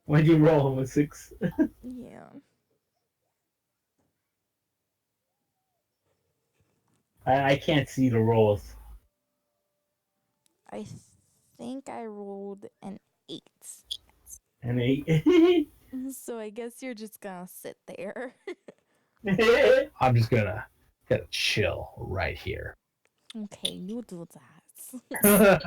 Speaker 4: What'd you roll? A 6?
Speaker 2: Yeah.
Speaker 4: I can't see the rolls.
Speaker 2: I think I rolled an 8.
Speaker 4: An 8?
Speaker 2: So I guess you're just gonna sit there.
Speaker 1: I'm just gonna chill right here.
Speaker 2: Okay, you do that.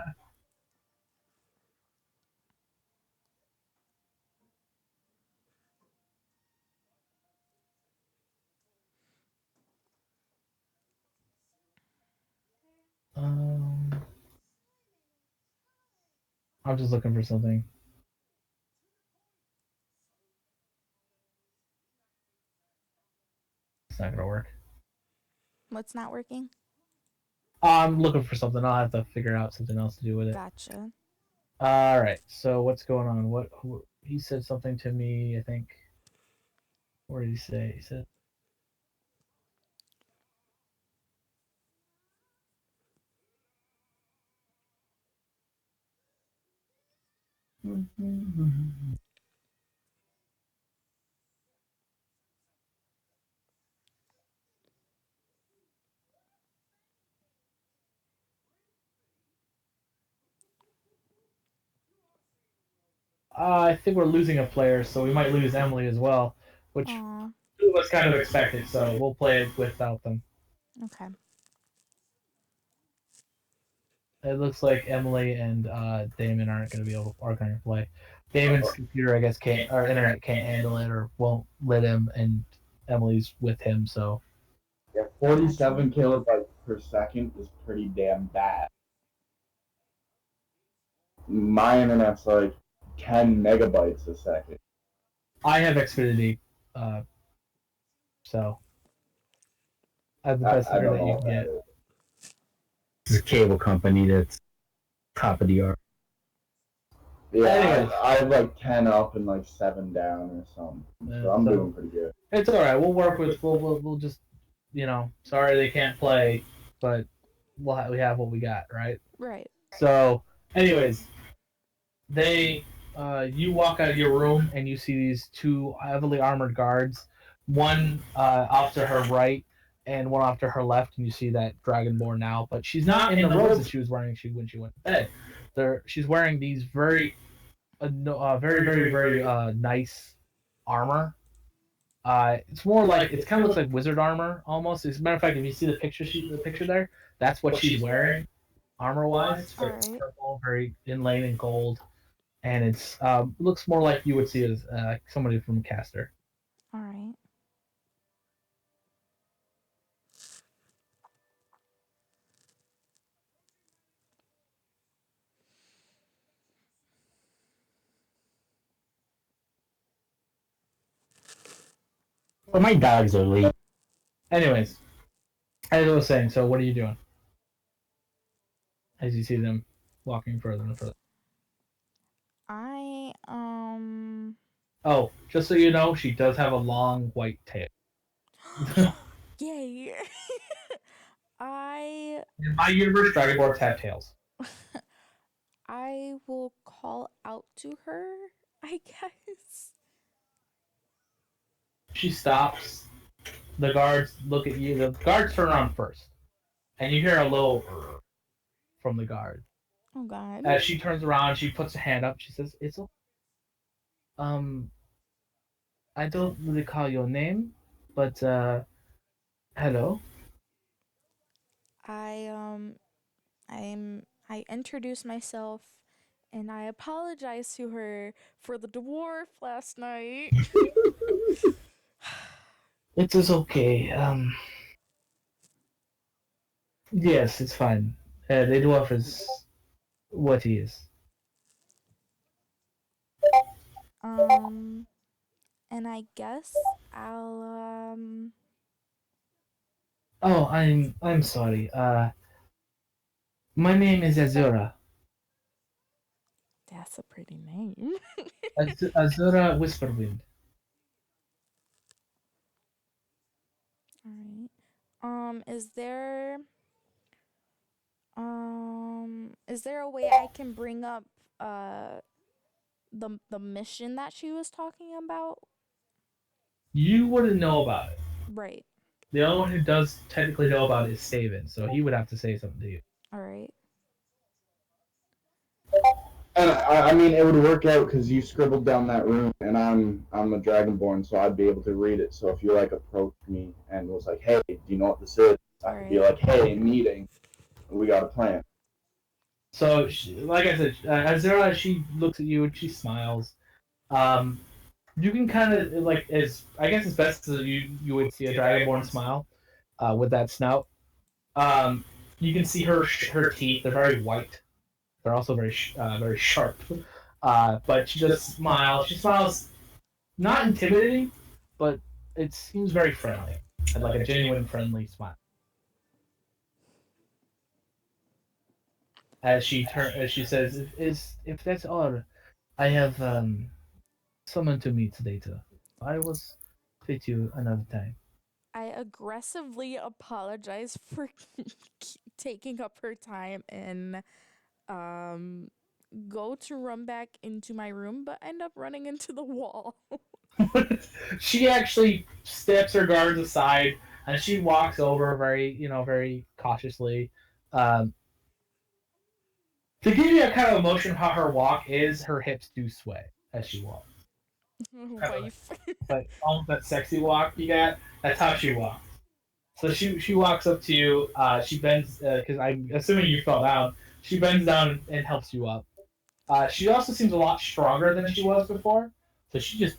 Speaker 1: I'm just looking for something. It's not gonna work.
Speaker 2: What's not working?
Speaker 1: I'm looking for something. I'll have to figure out something else to do with it.
Speaker 2: Gotcha.
Speaker 1: All right. So what's going on? He said something to me. I think. What did he say? He said. I think we're losing a player, so we might lose Emily as well, which
Speaker 2: Aw,
Speaker 1: two of us kind of expected. So we'll play it without them.
Speaker 2: okay.
Speaker 1: It looks like Emily and Damon aren't going to play. Damon's computer, I guess, can't, or internet can't handle it, or won't let him, and Emily's with him, so.
Speaker 3: Yeah, 47 kilobytes per second is pretty damn bad. My internet's like 10 megabytes a second.
Speaker 1: I have Xfinity, so. I have the best
Speaker 3: I don't
Speaker 1: internet
Speaker 3: know
Speaker 1: you
Speaker 3: what
Speaker 1: can
Speaker 3: that
Speaker 1: get.
Speaker 3: is.
Speaker 4: It's a cable company that's top of the art.
Speaker 3: Yeah,
Speaker 1: Anyways.
Speaker 3: I have like 10 up and like 7 down or something. So I'm doing pretty good.
Speaker 1: It's all right. We'll work with. We'll just, sorry they can't play, but we have what we got, right?
Speaker 2: Right.
Speaker 1: So, anyways, you walk out of your room and you see these two heavily armored guards. One off to her right and one off to her left, and you see that dragonborn now. But she's not in the robes that she was wearing when she went to bed. She's wearing these very nice armor. It's more like it kind of looks like wizard armor almost. As a matter of fact, if you see the picture there, that's what she's wearing, armor-wise. It's very purple, very inlaid in gold, and it's looks more like you would see as somebody from Caster.
Speaker 2: All right.
Speaker 4: Well, my dogs are late.
Speaker 1: Anyways, as I was saying, so what are you doing? As you see them walking further and further. Oh, just so you know, she does have a long white tail.
Speaker 2: Yay.
Speaker 1: In my universe, dragonborns have tails.
Speaker 2: I will call out to her, I guess.
Speaker 1: She stops. The guards look at you. The guards turn around first, and you hear a little from the guard.
Speaker 2: Oh God.
Speaker 1: As she turns around, she puts a hand up. She says, "It's I don't really call your name, but hello."
Speaker 2: I introduce myself and I apologize to her for the dwarf last night.
Speaker 1: It is okay. Yes, it's fine. The dwarf is what he is.
Speaker 2: And I guess I'll
Speaker 1: Oh, I'm sorry. My name is Azura.
Speaker 2: That's a pretty name.
Speaker 1: Azura Whisperwind.
Speaker 2: All right. Is there a way I can bring up the mission that she was talking about?
Speaker 1: You wouldn't know about it.
Speaker 2: Right.
Speaker 1: The only one who does technically know about it is Steven, so he would have to say something to you.
Speaker 2: All right.
Speaker 3: And I mean, it would work out because you scribbled down that rune, and I'm a dragonborn, so I'd be able to read it. So if you like approached me and was like, "Hey, do you know what this is?" I could be like, "Hey, meeting. We got a plan."
Speaker 1: So, like I said, Azura, she looks at you and she smiles. You can kind of like I guess as best as you would see a dragonborn smile, with that snout. You can see her teeth; they're very white. They're also very sharp. But she just smiles. She smiles, not intimidating, but it seems very friendly, and like a genuine friendly smile. As she says, if that's all, I have someone to meet later. I will fit you another time.
Speaker 2: I aggressively apologize for taking up her time and go to run back into my room, but end up running into the wall.
Speaker 1: She actually steps her guards aside and she walks over very cautiously. To give you a kind of emotion of how her walk is, her hips do sway as she walks.
Speaker 2: Wife.
Speaker 1: But almost that sexy walk you got, that's how she walks. So she walks up to you. She bends because I'm assuming you fell down. She bends down and helps you up. She also seems a lot stronger than she was before. So she just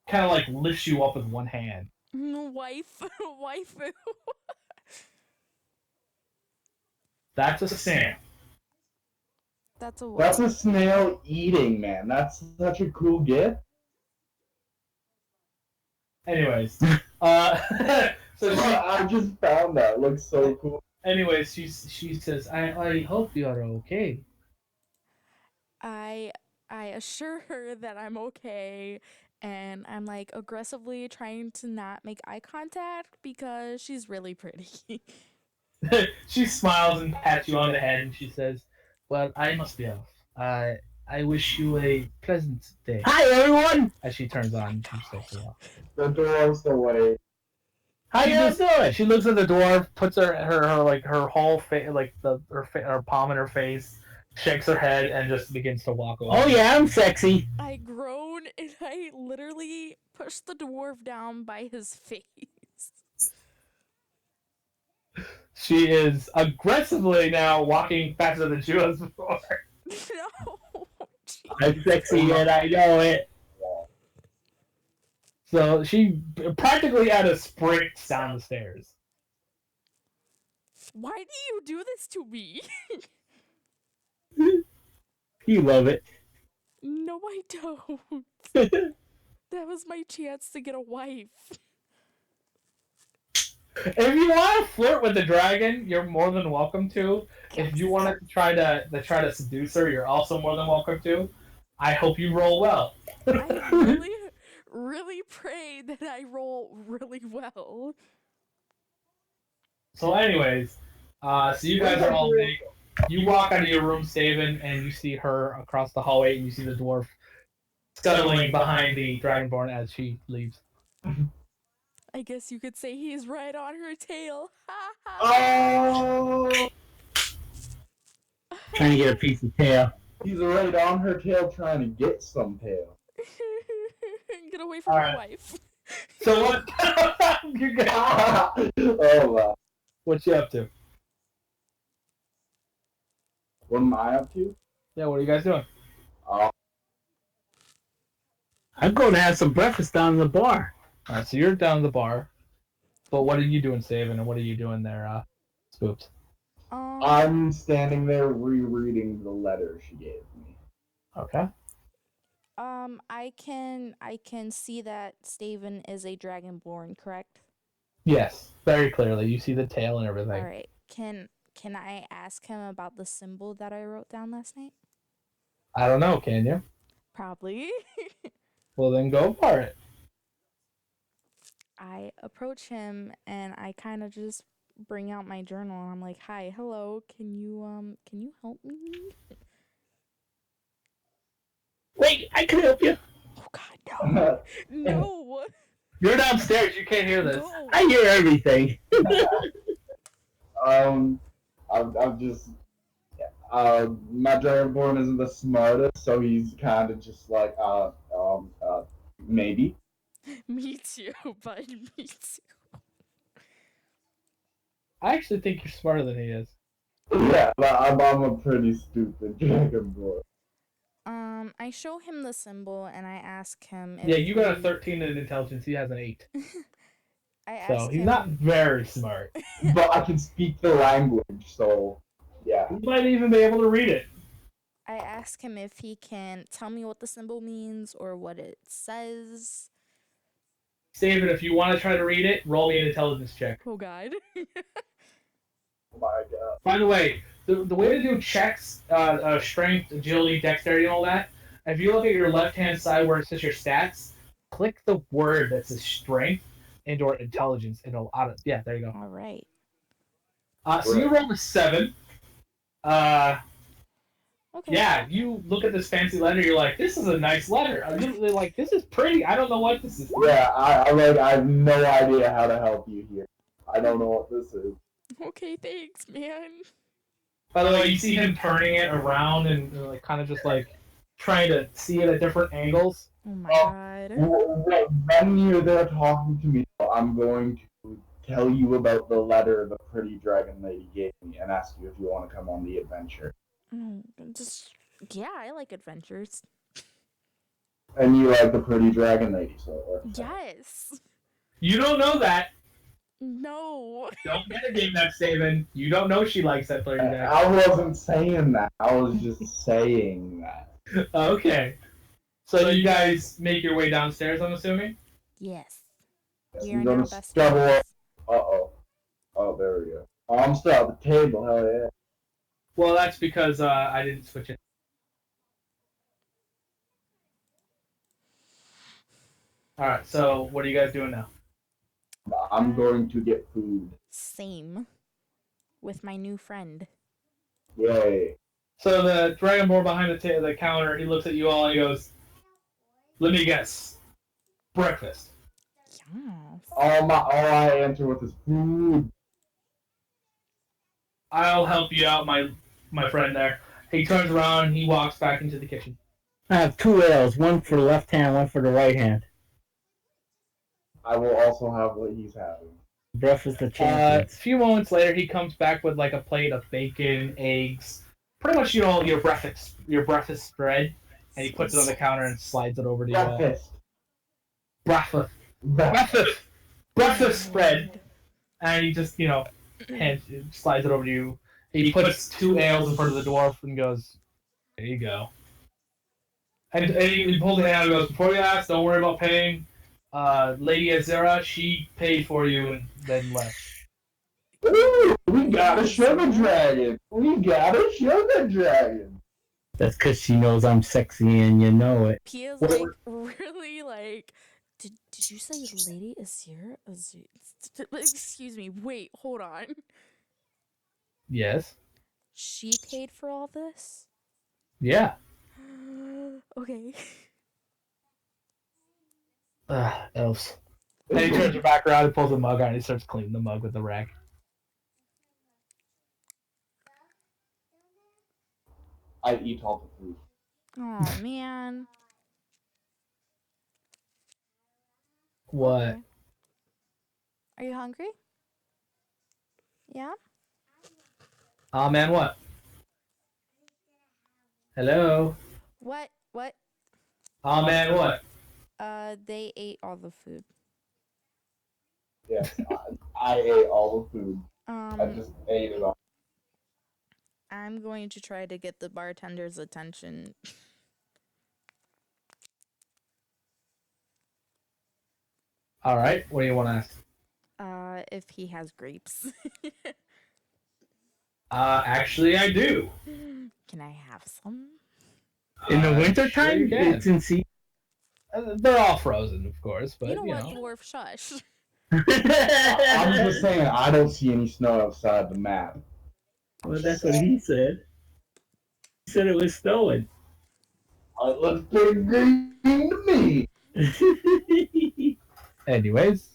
Speaker 1: kind of like lifts you up with one hand.
Speaker 2: Wife.
Speaker 1: That's a snail.
Speaker 2: That's a what?
Speaker 3: That's a snail eating, man. That's such a cool gift.
Speaker 1: Anyways, so
Speaker 3: I just found that. It looks so cool.
Speaker 1: Anyways, she says, I hope you are okay.
Speaker 2: I assure her that I'm okay, and I'm like aggressively trying to not make eye contact because she's really pretty.
Speaker 1: She smiles and pats you on the head, and she says, "Well, I must be off. I wish you a pleasant day."
Speaker 4: Hi, everyone!
Speaker 1: As she turns on, she starts to walk.
Speaker 3: The door's the way.
Speaker 4: How
Speaker 1: She
Speaker 4: y'all
Speaker 1: just-
Speaker 4: doing?
Speaker 1: She looks at the dwarf, puts her whole face, like her palm in her face, shakes her head, and just begins to walk away.
Speaker 4: Oh yeah, I'm sexy.
Speaker 2: I groan and I literally push the dwarf down by his face.
Speaker 1: She is aggressively now walking faster than she was before.
Speaker 2: No.
Speaker 4: I'm sexy and I know it.
Speaker 1: So she practically at a sprint down the stairs.
Speaker 2: Why do you do this to me?
Speaker 4: You love it.
Speaker 2: No, I don't. That was my chance to get a wife.
Speaker 1: If you want to flirt with the dragon, you're more than welcome to. If you want to try to seduce her, you're also more than welcome to. I hope you roll well.
Speaker 2: I really, really pray that I roll really well.
Speaker 1: So, anyways, so you guys are all big. You walk out of your room, Staven, and you see her across the hallway, and you see the dwarf scuttling behind the dragonborn as she leaves.
Speaker 2: I guess you could say he's right on her tail.
Speaker 3: Oh,
Speaker 4: Trying to get a piece of tail.
Speaker 3: he's right on her tail trying to get some tail.
Speaker 2: Get away from my
Speaker 1: Alright.
Speaker 2: wife.
Speaker 1: So what? You got,
Speaker 3: Oh, wow.
Speaker 1: what you up to?
Speaker 3: What am I up to?
Speaker 1: Yeah, what are you guys doing?
Speaker 4: I'm going to have some breakfast down in the bar.
Speaker 1: All right, so you're down at the bar, but what are you doing, Staven, and what are you doing there, Spoops?
Speaker 3: I'm standing there rereading the letter she gave me.
Speaker 1: Okay.
Speaker 2: I can see that Staven is a dragonborn, correct?
Speaker 1: Yes, very clearly. You see the tail and everything.
Speaker 2: All right. Can I ask him about the symbol that I wrote down last night?
Speaker 1: I don't know, can you?
Speaker 2: Probably.
Speaker 1: Well, then go for it.
Speaker 2: I approach him and I kind of just bring out my journal and I'm like, "Hi, hello. Can you help me?"
Speaker 4: Wait, I can help you.
Speaker 2: Oh God, no, no.
Speaker 1: You're downstairs. You can't hear this.
Speaker 2: Go.
Speaker 4: I hear everything.
Speaker 3: I'm just. My dragonborn isn't the smartest, so he's kind of just like, maybe.
Speaker 2: Me too, bud. Me too.
Speaker 1: I actually think you're smarter than he is.
Speaker 3: Yeah, but I'm a pretty stupid dragonborn.
Speaker 2: I show him the symbol and I ask him. If
Speaker 1: Yeah, you got a
Speaker 2: he-
Speaker 1: 13 in intelligence. He has an 8.
Speaker 2: I ask
Speaker 1: So he's
Speaker 2: him.
Speaker 1: not very smart.
Speaker 3: But I can speak the language, so yeah.
Speaker 1: He might even be able to read it.
Speaker 2: I ask him if he can tell me what the symbol means or what it says.
Speaker 1: Staven, if you want to try to read it, roll me an intelligence check.
Speaker 2: Oh God.
Speaker 3: Oh my god.
Speaker 1: By the way, the way to do checks, strength, agility, dexterity, and all that, if you look at your left-hand side where it says your stats, click the word that says strength and/or intelligence. It'll yeah, there you go.
Speaker 2: All right.
Speaker 1: So you rolled a 7.
Speaker 2: Okay.
Speaker 1: Yeah, you look at this fancy letter, you're like, this is a nice letter. I'm literally like, this is pretty. I don't know what this is.
Speaker 3: Yeah, I have no idea how to help you here. I don't know what this is.
Speaker 2: Okay, thanks, man.
Speaker 1: By the way, you see him turning it around and like kind of just like trying to see it at different angles.
Speaker 2: Oh my
Speaker 3: Oh.
Speaker 2: God.
Speaker 3: When you're there talking to me, I'm going to tell you about the letter the pretty dragon lady gave me and ask you if you want to come on the adventure.
Speaker 2: Yeah, I like adventures.
Speaker 3: And you like the pretty dragon lady, so
Speaker 2: Yes.
Speaker 1: You don't know that.
Speaker 2: No.
Speaker 1: Don't get a game that, Staven. You don't know she likes that 30 days.
Speaker 3: I wasn't saying that. I was just saying that.
Speaker 1: Okay. So you guys make your way downstairs, I'm assuming?
Speaker 2: Yes.
Speaker 3: Yes,
Speaker 2: We
Speaker 3: I'm
Speaker 2: are
Speaker 3: gonna
Speaker 2: now best
Speaker 3: stumble up.
Speaker 2: friends.
Speaker 3: Uh-oh. Oh, there we go. Oh, I'm still at the table. Hell yeah.
Speaker 1: Well, that's because I didn't switch it. Alright, so what are you guys doing now?
Speaker 3: I'm going to get food.
Speaker 2: Same. With my new friend.
Speaker 3: Yay.
Speaker 1: So the dragonborn behind the counter, he looks at you all and he goes, let me guess. Breakfast.
Speaker 3: All I answer with is food.
Speaker 1: I'll help you out, my friend there. He turns around and he walks back into the kitchen.
Speaker 4: I have 2 ales, one for the left hand, one for the right hand.
Speaker 3: I will also have what he's having.
Speaker 4: Breakfast of
Speaker 1: A
Speaker 4: champions.
Speaker 1: few moments later, he comes back with like a plate of bacon, eggs, pretty much your breakfast spread, and he puts it on the counter and slides it over to you. Breakfast spread, and he just slides it over to you. He puts 2 ales in front of the dwarf and goes, "There you go." And he pulls a hand and goes, "Before you ask, don't worry about paying. Lady Azera, she paid for you and then left."
Speaker 3: Ooh, we got a sugar dragon.
Speaker 4: That's because she knows I'm sexy and you know it.
Speaker 2: Pia's like really like. Did you say Lady Azir? Excuse me. Wait, hold on.
Speaker 1: Yes.
Speaker 2: She paid for all this?
Speaker 1: Yeah.
Speaker 2: Okay.
Speaker 1: Elves. And he turns her back around and pulls the mug out and he starts cleaning the mug with the rag.
Speaker 3: I eat all the food.
Speaker 2: Oh man.
Speaker 1: What?
Speaker 2: Okay. Are you hungry? Yeah?
Speaker 1: Aw, man, what? Hello?
Speaker 2: What?
Speaker 1: Aw, man, what?
Speaker 2: They ate all the food.
Speaker 3: Yes, I ate all the food. I just ate it all.
Speaker 2: I'm going to try to get the bartender's attention.
Speaker 1: Alright, what do you want to ask?
Speaker 2: If he has grapes.
Speaker 1: Actually, I do.
Speaker 2: Can I have some?
Speaker 4: In the wintertime,
Speaker 1: sure you can.
Speaker 4: it's in season.
Speaker 1: They're all frozen, of course, but
Speaker 2: You know what, dwarf? Shush.
Speaker 3: I'm just saying, I don't see any snow outside the map.
Speaker 4: Well, that's what he said. He said it was snowing.
Speaker 3: It looks pretty green to me.
Speaker 1: Anyways.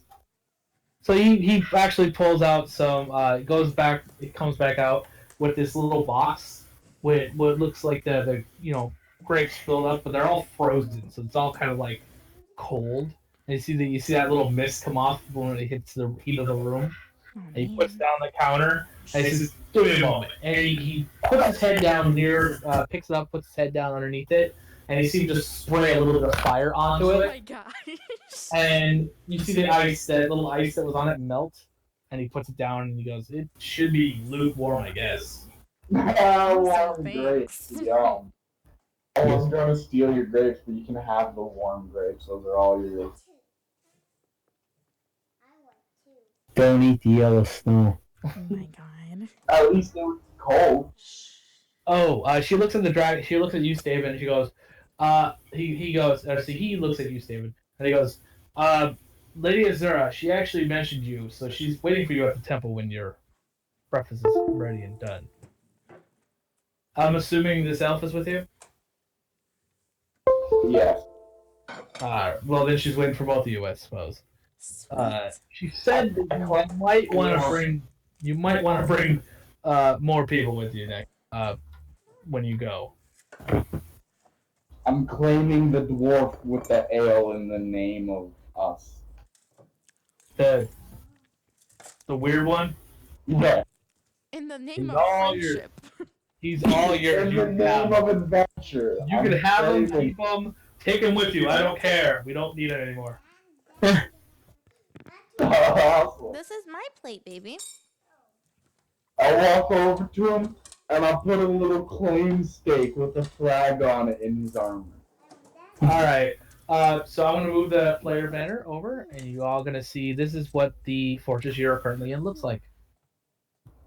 Speaker 1: So he actually pulls out some, it comes back out with this little box with what looks like the grapes filled up, but they're all frozen, so it's all kind of like cold. And you see that little mist come off when it hits the heat of the room.
Speaker 2: Oh,
Speaker 1: And he puts down the counter and he says, "Give me a moment." And he puts his head down picks it up, puts his head down underneath it, and you see him just spray a little bit of fire onto
Speaker 2: oh
Speaker 1: it.
Speaker 2: my gosh.
Speaker 1: And you see the ice, that little ice that was on it, melt. And he puts it down and he goes, "It should be lukewarm, I guess."
Speaker 3: Warm
Speaker 2: Thanks.
Speaker 3: grapes, yum. I was going to steal your grapes, but you can have the warm grapes. Those are all yours.
Speaker 4: Don't eat the yellow snow.
Speaker 2: Oh my god.
Speaker 3: At least it was cold.
Speaker 1: Oh, she looks at the dragon. She looks at you, David, and she goes, he goes, he looks at you, David, and he goes, Lady Azura, she actually mentioned you, so she's waiting for you at the temple when your breakfast is ready and done. I'm assuming this elf is with you?
Speaker 3: Yes.
Speaker 1: Well then she's waiting for both of you, I suppose.
Speaker 2: Sweet.
Speaker 1: She said that you might want to bring more people with you next when you go.
Speaker 3: I'm claiming the dwarf with the ale in the name of us.
Speaker 1: The weird one?
Speaker 3: Yeah.
Speaker 2: In the name
Speaker 1: He's
Speaker 2: of
Speaker 1: all
Speaker 2: friendship.
Speaker 1: He's all yours.
Speaker 3: In
Speaker 1: You
Speaker 3: the
Speaker 1: can
Speaker 3: name
Speaker 1: have
Speaker 3: of adventure.
Speaker 1: You can have him, keep him, take him with you. I don't care. We don't need it anymore.
Speaker 3: Awesome.
Speaker 2: This is my plate, baby.
Speaker 3: I walk over to him and I put a little claim stake with a flag on it in his armor.
Speaker 1: Alright. So I'm going to move the player banner over, and you all going to see this is what the fortress you're currently in looks like.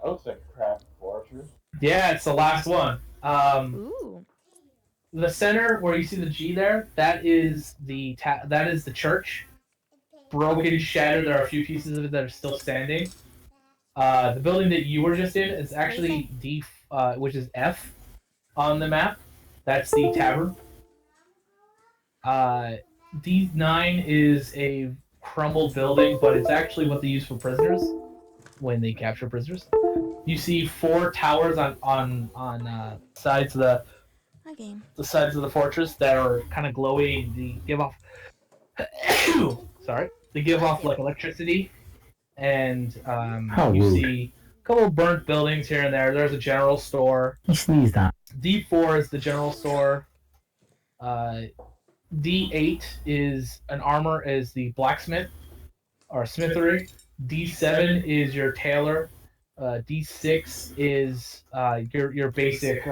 Speaker 3: That looks like a crappy fortress.
Speaker 1: Yeah, it's the last one.
Speaker 2: Ooh.
Speaker 1: The center where you see the G there, that is the church. Broken, shattered. There are a few pieces of it that are still standing. The building that you were just in is actually D, which is F on the map. That's the tavern. D9 is a crumbled building, but it's actually what they use for prisoners when they capture prisoners. You see 4 towers on sides of the sides of the fortress that are kind of glowy. They give off they give off like electricity, and
Speaker 4: How
Speaker 1: you
Speaker 4: rude.
Speaker 1: see a couple of burnt buildings here and there. There's a general store.
Speaker 4: He sneezed on.
Speaker 1: D4 is the general store. D8 is the blacksmith or smithery. D7 is your tailor. D6 is your basic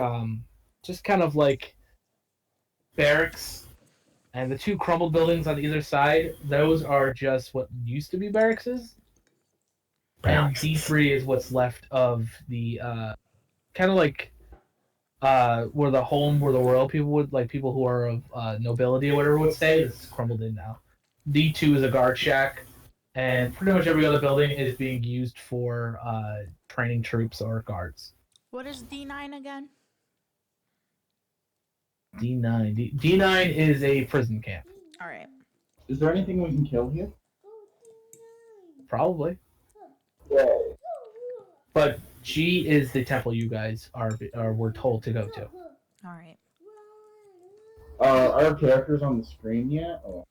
Speaker 1: just kind of like barracks. And the 2 crumbled buildings on either side, those are just what used to be barracks. And D3 is what's left of the kind of like where the royal people would, like people who are of nobility or whatever would stay. It's crumbled in now. D2 is a guard shack, and pretty much every other building is being used for training troops or guards.
Speaker 2: What is D9 again?
Speaker 1: D9 is a prison camp.
Speaker 2: All right.
Speaker 3: Is there anything we can kill here?
Speaker 1: Probably.
Speaker 3: Yay.
Speaker 1: But G is the temple you guys were told to go to.
Speaker 2: All right.
Speaker 3: Are our characters on the screen yet? Or?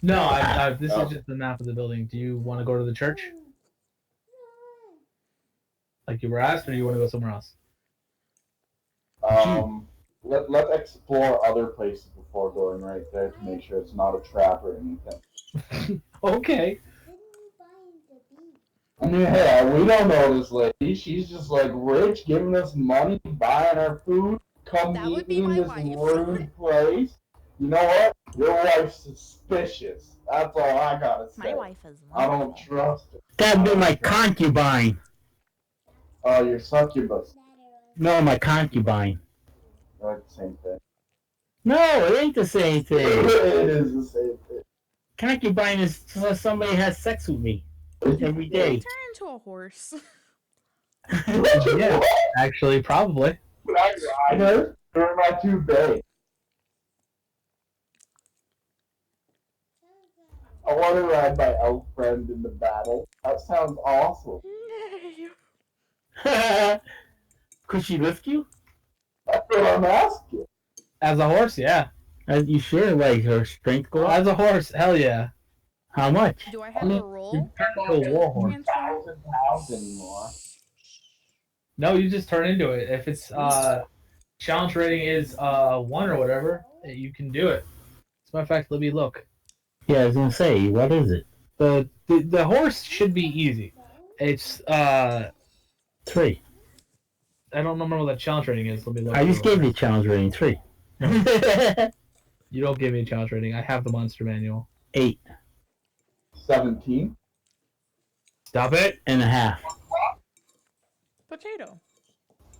Speaker 1: No, this is just the map of the building. Do you want to go to the church? Like you were asked, or do you want to go somewhere else?
Speaker 3: Let's explore other places before going right there to make sure it's not a trap or anything.
Speaker 1: Okay.
Speaker 3: I mean, hey, we don't know this lady. She's just like rich, giving us money, buying our food, come
Speaker 2: That would
Speaker 3: eat
Speaker 2: be
Speaker 3: in
Speaker 2: my
Speaker 3: this
Speaker 2: wife.
Speaker 3: rude place. You know what? Your wife's suspicious. That's all I gotta say.
Speaker 2: My wife is
Speaker 3: I don't
Speaker 2: wonderful.
Speaker 3: trust her.
Speaker 4: That'd be my concubine.
Speaker 3: Oh, your succubus.
Speaker 4: No, my concubine.
Speaker 3: They're like the same thing.
Speaker 4: No, it ain't the same thing.
Speaker 3: It is the same thing.
Speaker 4: Concubine is somebody has sex with me every day.
Speaker 2: Turn into a horse.
Speaker 1: Yeah, actually, probably.
Speaker 3: Can I ride her? Or am I too big? I want to ride my elf friend in the battle. That sounds awesome.
Speaker 4: Could she lift you?
Speaker 3: That's what I'm asking.
Speaker 1: As a horse, yeah.
Speaker 4: You sure? Like her strength go up?
Speaker 1: As a horse, hell yeah.
Speaker 4: How much?
Speaker 2: Do I have a roll?
Speaker 1: Turn into a war horse.
Speaker 2: Transfer?
Speaker 3: 1,000 pounds anymore.
Speaker 1: No, you just turn into it. If it's challenge rating is 1 or whatever, you can do it. As a matter of fact, let me look.
Speaker 4: Yeah, I was gonna say, what is it?
Speaker 1: The horse should be easy. It's
Speaker 4: 3.
Speaker 1: I don't remember what that challenge rating is. Let me look.
Speaker 4: I just gave you a challenge rating 3.
Speaker 1: You don't give me a challenge rating. I have the monster manual.
Speaker 4: 8
Speaker 3: 17.
Speaker 1: Stop it.
Speaker 4: and a half.
Speaker 2: Potato.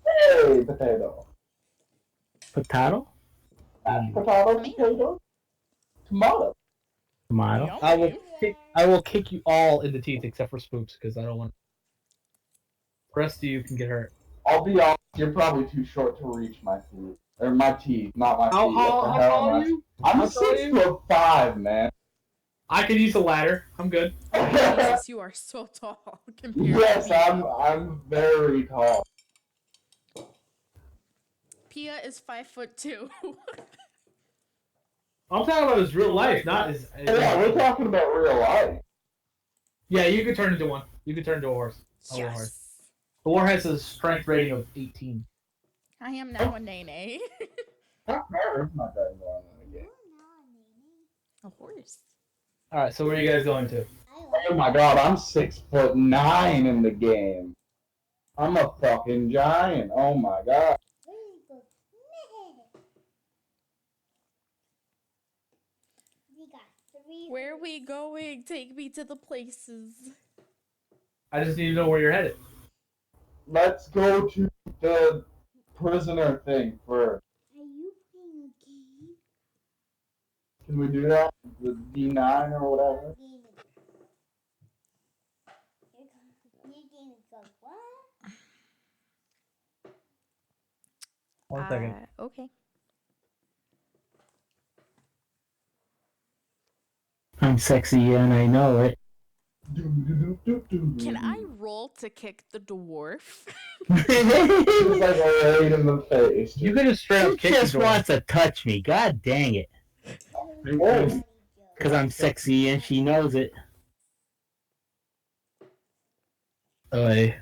Speaker 3: Hey, potato.
Speaker 4: Potato?
Speaker 3: Mashed potato, potato. Tomato.
Speaker 4: Tomato?
Speaker 1: I will kick you all in the teeth except for Spoops because I don't want. The rest of you can get hurt.
Speaker 3: I'll be honest, you're probably too short to reach my food. Or my teeth, not my
Speaker 1: How
Speaker 3: feet. What the
Speaker 1: tall
Speaker 3: hell am
Speaker 1: are
Speaker 3: I?
Speaker 1: you?
Speaker 3: I'm
Speaker 1: How tall are
Speaker 3: 6'5", man.
Speaker 1: I could use a ladder. I'm good.
Speaker 2: Jesus, you are so tall compared
Speaker 3: Yes,
Speaker 2: to me.
Speaker 3: I'm very tall.
Speaker 2: Pia is 5'2".
Speaker 1: I'm talking about his real life, not his.
Speaker 3: Yeah, we're talking about real life.
Speaker 1: Yeah, you could turn into one. You could turn into a horse. A war horse.
Speaker 2: Yes.
Speaker 1: The war has a strength rating of 18.
Speaker 2: I am now a nene.
Speaker 3: Not better. Not that long in the game.
Speaker 2: A horse.
Speaker 1: All right, so where are you guys going to?
Speaker 3: Oh my god, I'm 6'9" in the game. I'm a fucking giant. Oh my god.
Speaker 2: Where are we going? Take me to the places.
Speaker 1: I just need to know where you're headed.
Speaker 3: Let's go to the prisoner thing first.
Speaker 5: Are you playing a game?
Speaker 3: Can we do that? The D9 or whatever?
Speaker 5: You're gonna go what?
Speaker 1: One second.
Speaker 2: Okay.
Speaker 4: I'm sexy and I know it.
Speaker 2: Can I roll to kick the dwarf?
Speaker 3: Just like right in the face.
Speaker 1: You could just straight
Speaker 4: Who
Speaker 1: up kick
Speaker 4: just
Speaker 1: the door.
Speaker 4: wants to touch me? God dang it.
Speaker 3: Oh.
Speaker 4: Because I'm sexy and she knows it.
Speaker 1: Oy.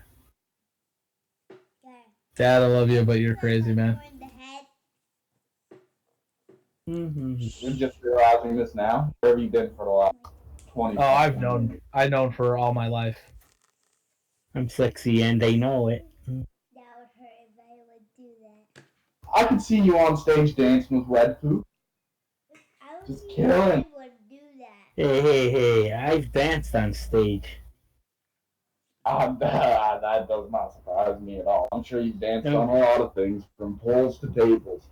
Speaker 1: Dad, I love you, but you're crazy, man.
Speaker 3: You're just realizing this now? Where have you been for the last 20
Speaker 1: Oh, I've known for all my life.
Speaker 4: I'm sexy and they know it.
Speaker 5: That would hurt if I would do that.
Speaker 3: I could see you on stage dancing with Red Poop.
Speaker 5: I would
Speaker 3: Just
Speaker 5: see
Speaker 3: killing.
Speaker 5: I would do that.
Speaker 4: Hey, I've danced on stage.
Speaker 3: That does not surprise me at all. I'm sure you've danced on a lot of things, from poles to tables.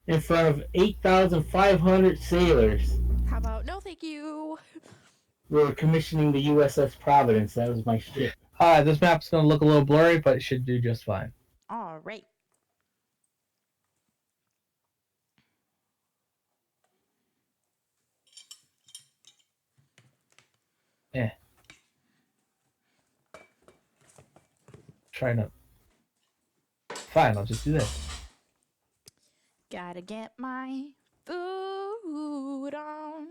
Speaker 4: In front of 8,500 sailors.
Speaker 2: How about no thank you?
Speaker 4: We were commissioning the USS Providence. That was my ship.
Speaker 1: Hi, this map's gonna look a little blurry, but it should do just fine.
Speaker 2: All right.
Speaker 1: Trying to. Fine, I'll just do this.
Speaker 2: Gotta get my food on.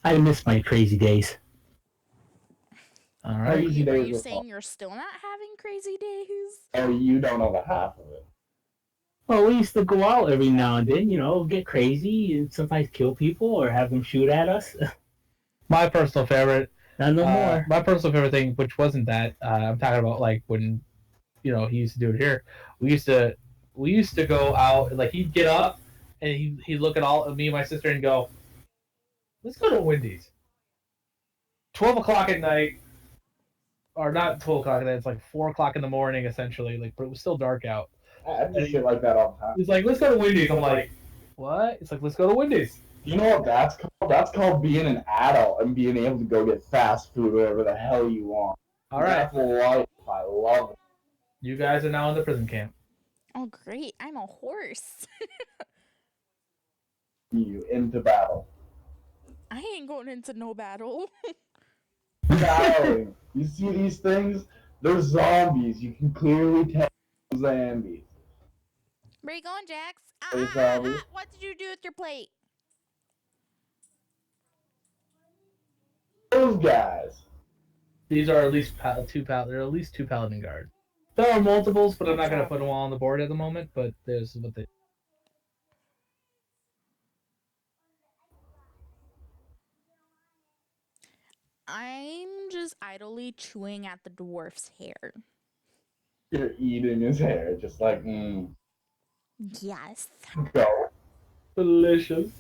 Speaker 4: I miss my crazy days.
Speaker 1: All
Speaker 2: Are
Speaker 1: right.
Speaker 3: Crazy
Speaker 2: you, are
Speaker 3: days
Speaker 2: you
Speaker 3: were
Speaker 2: saying
Speaker 3: fun.
Speaker 2: you're still not having crazy days?
Speaker 3: Oh, you don't know the half of it.
Speaker 4: Well, we used to go out every now and then, get crazy and sometimes kill people or have them shoot at us.
Speaker 1: My personal favorite.
Speaker 4: Not no more.
Speaker 1: My personal favorite thing, which wasn't that. I'm talking about like when, he used to do it here. We used to go out, like he'd get up and he'd look at all of me and my sister and go, "Let's go to Wendy's." 12 o'clock at night, or not 12 o'clock at night. It's like 4 o'clock in the morning, essentially. Like, but it was still dark out.
Speaker 3: I do shit like that all the time.
Speaker 1: He's like, "Let's go to Wendy's." I'm like, "What?" It's like, "Let's go to Wendy's."
Speaker 3: You know what that's called? That's called being an adult and being able to go get fast food wherever the hell you want.
Speaker 1: All right,
Speaker 3: That's life. I love it.
Speaker 1: you guys are now in the prison camp.
Speaker 2: Oh, great. I'm a horse.
Speaker 3: You into battle.
Speaker 2: I ain't going into no battle.
Speaker 3: Battling. You see these things? They're zombies. You can clearly tell zombies.
Speaker 2: Where you going, Jax?
Speaker 3: Hey, zombie.
Speaker 2: What did you do with your plate?
Speaker 3: Those guys.
Speaker 1: These are at least There are at least two paladin guards. There are multiples, but I'm not gonna put them all on the board at the moment. But there's what they.
Speaker 2: I'm just idly chewing at the dwarf's hair.
Speaker 3: You're eating his hair, just like,
Speaker 2: Yes.
Speaker 3: go.
Speaker 1: Delicious.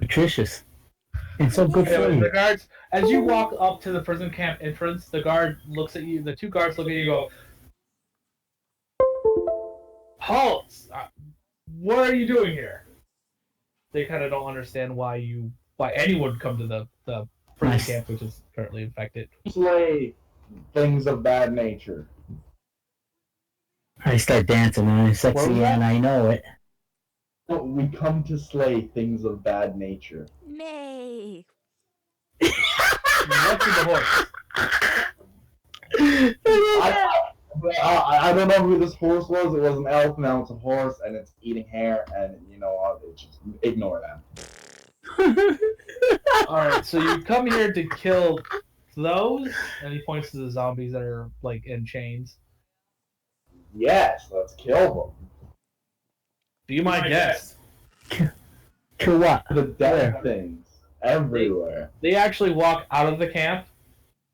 Speaker 4: Nutritious. And so good for
Speaker 1: Anyway,
Speaker 4: you.
Speaker 1: the guards, as you walk up to the prison camp entrance, the guard looks at you. The two guards look at you and go, "Halt! What are you doing here?" They kind of don't understand why anyone would come to the prison
Speaker 4: Nice.
Speaker 1: camp, which is currently infected.
Speaker 3: Slay things of bad nature.
Speaker 4: I start dancing and I'm
Speaker 1: What was
Speaker 4: sexy
Speaker 1: that?
Speaker 4: and I know it.
Speaker 3: We come to slay things of bad nature.
Speaker 2: Nay.
Speaker 1: What's in the horse?
Speaker 3: I don't know who this horse was. It was an elf, now it's a horse, and it's eating hair, and you know what? Just ignore them.
Speaker 1: All right, so you come here to kill those, and he points to the zombies that are like in chains.
Speaker 3: Yes, let's kill
Speaker 1: Be my guest.
Speaker 4: To what?
Speaker 3: them. The dead things everywhere.
Speaker 1: They actually walk out of the camp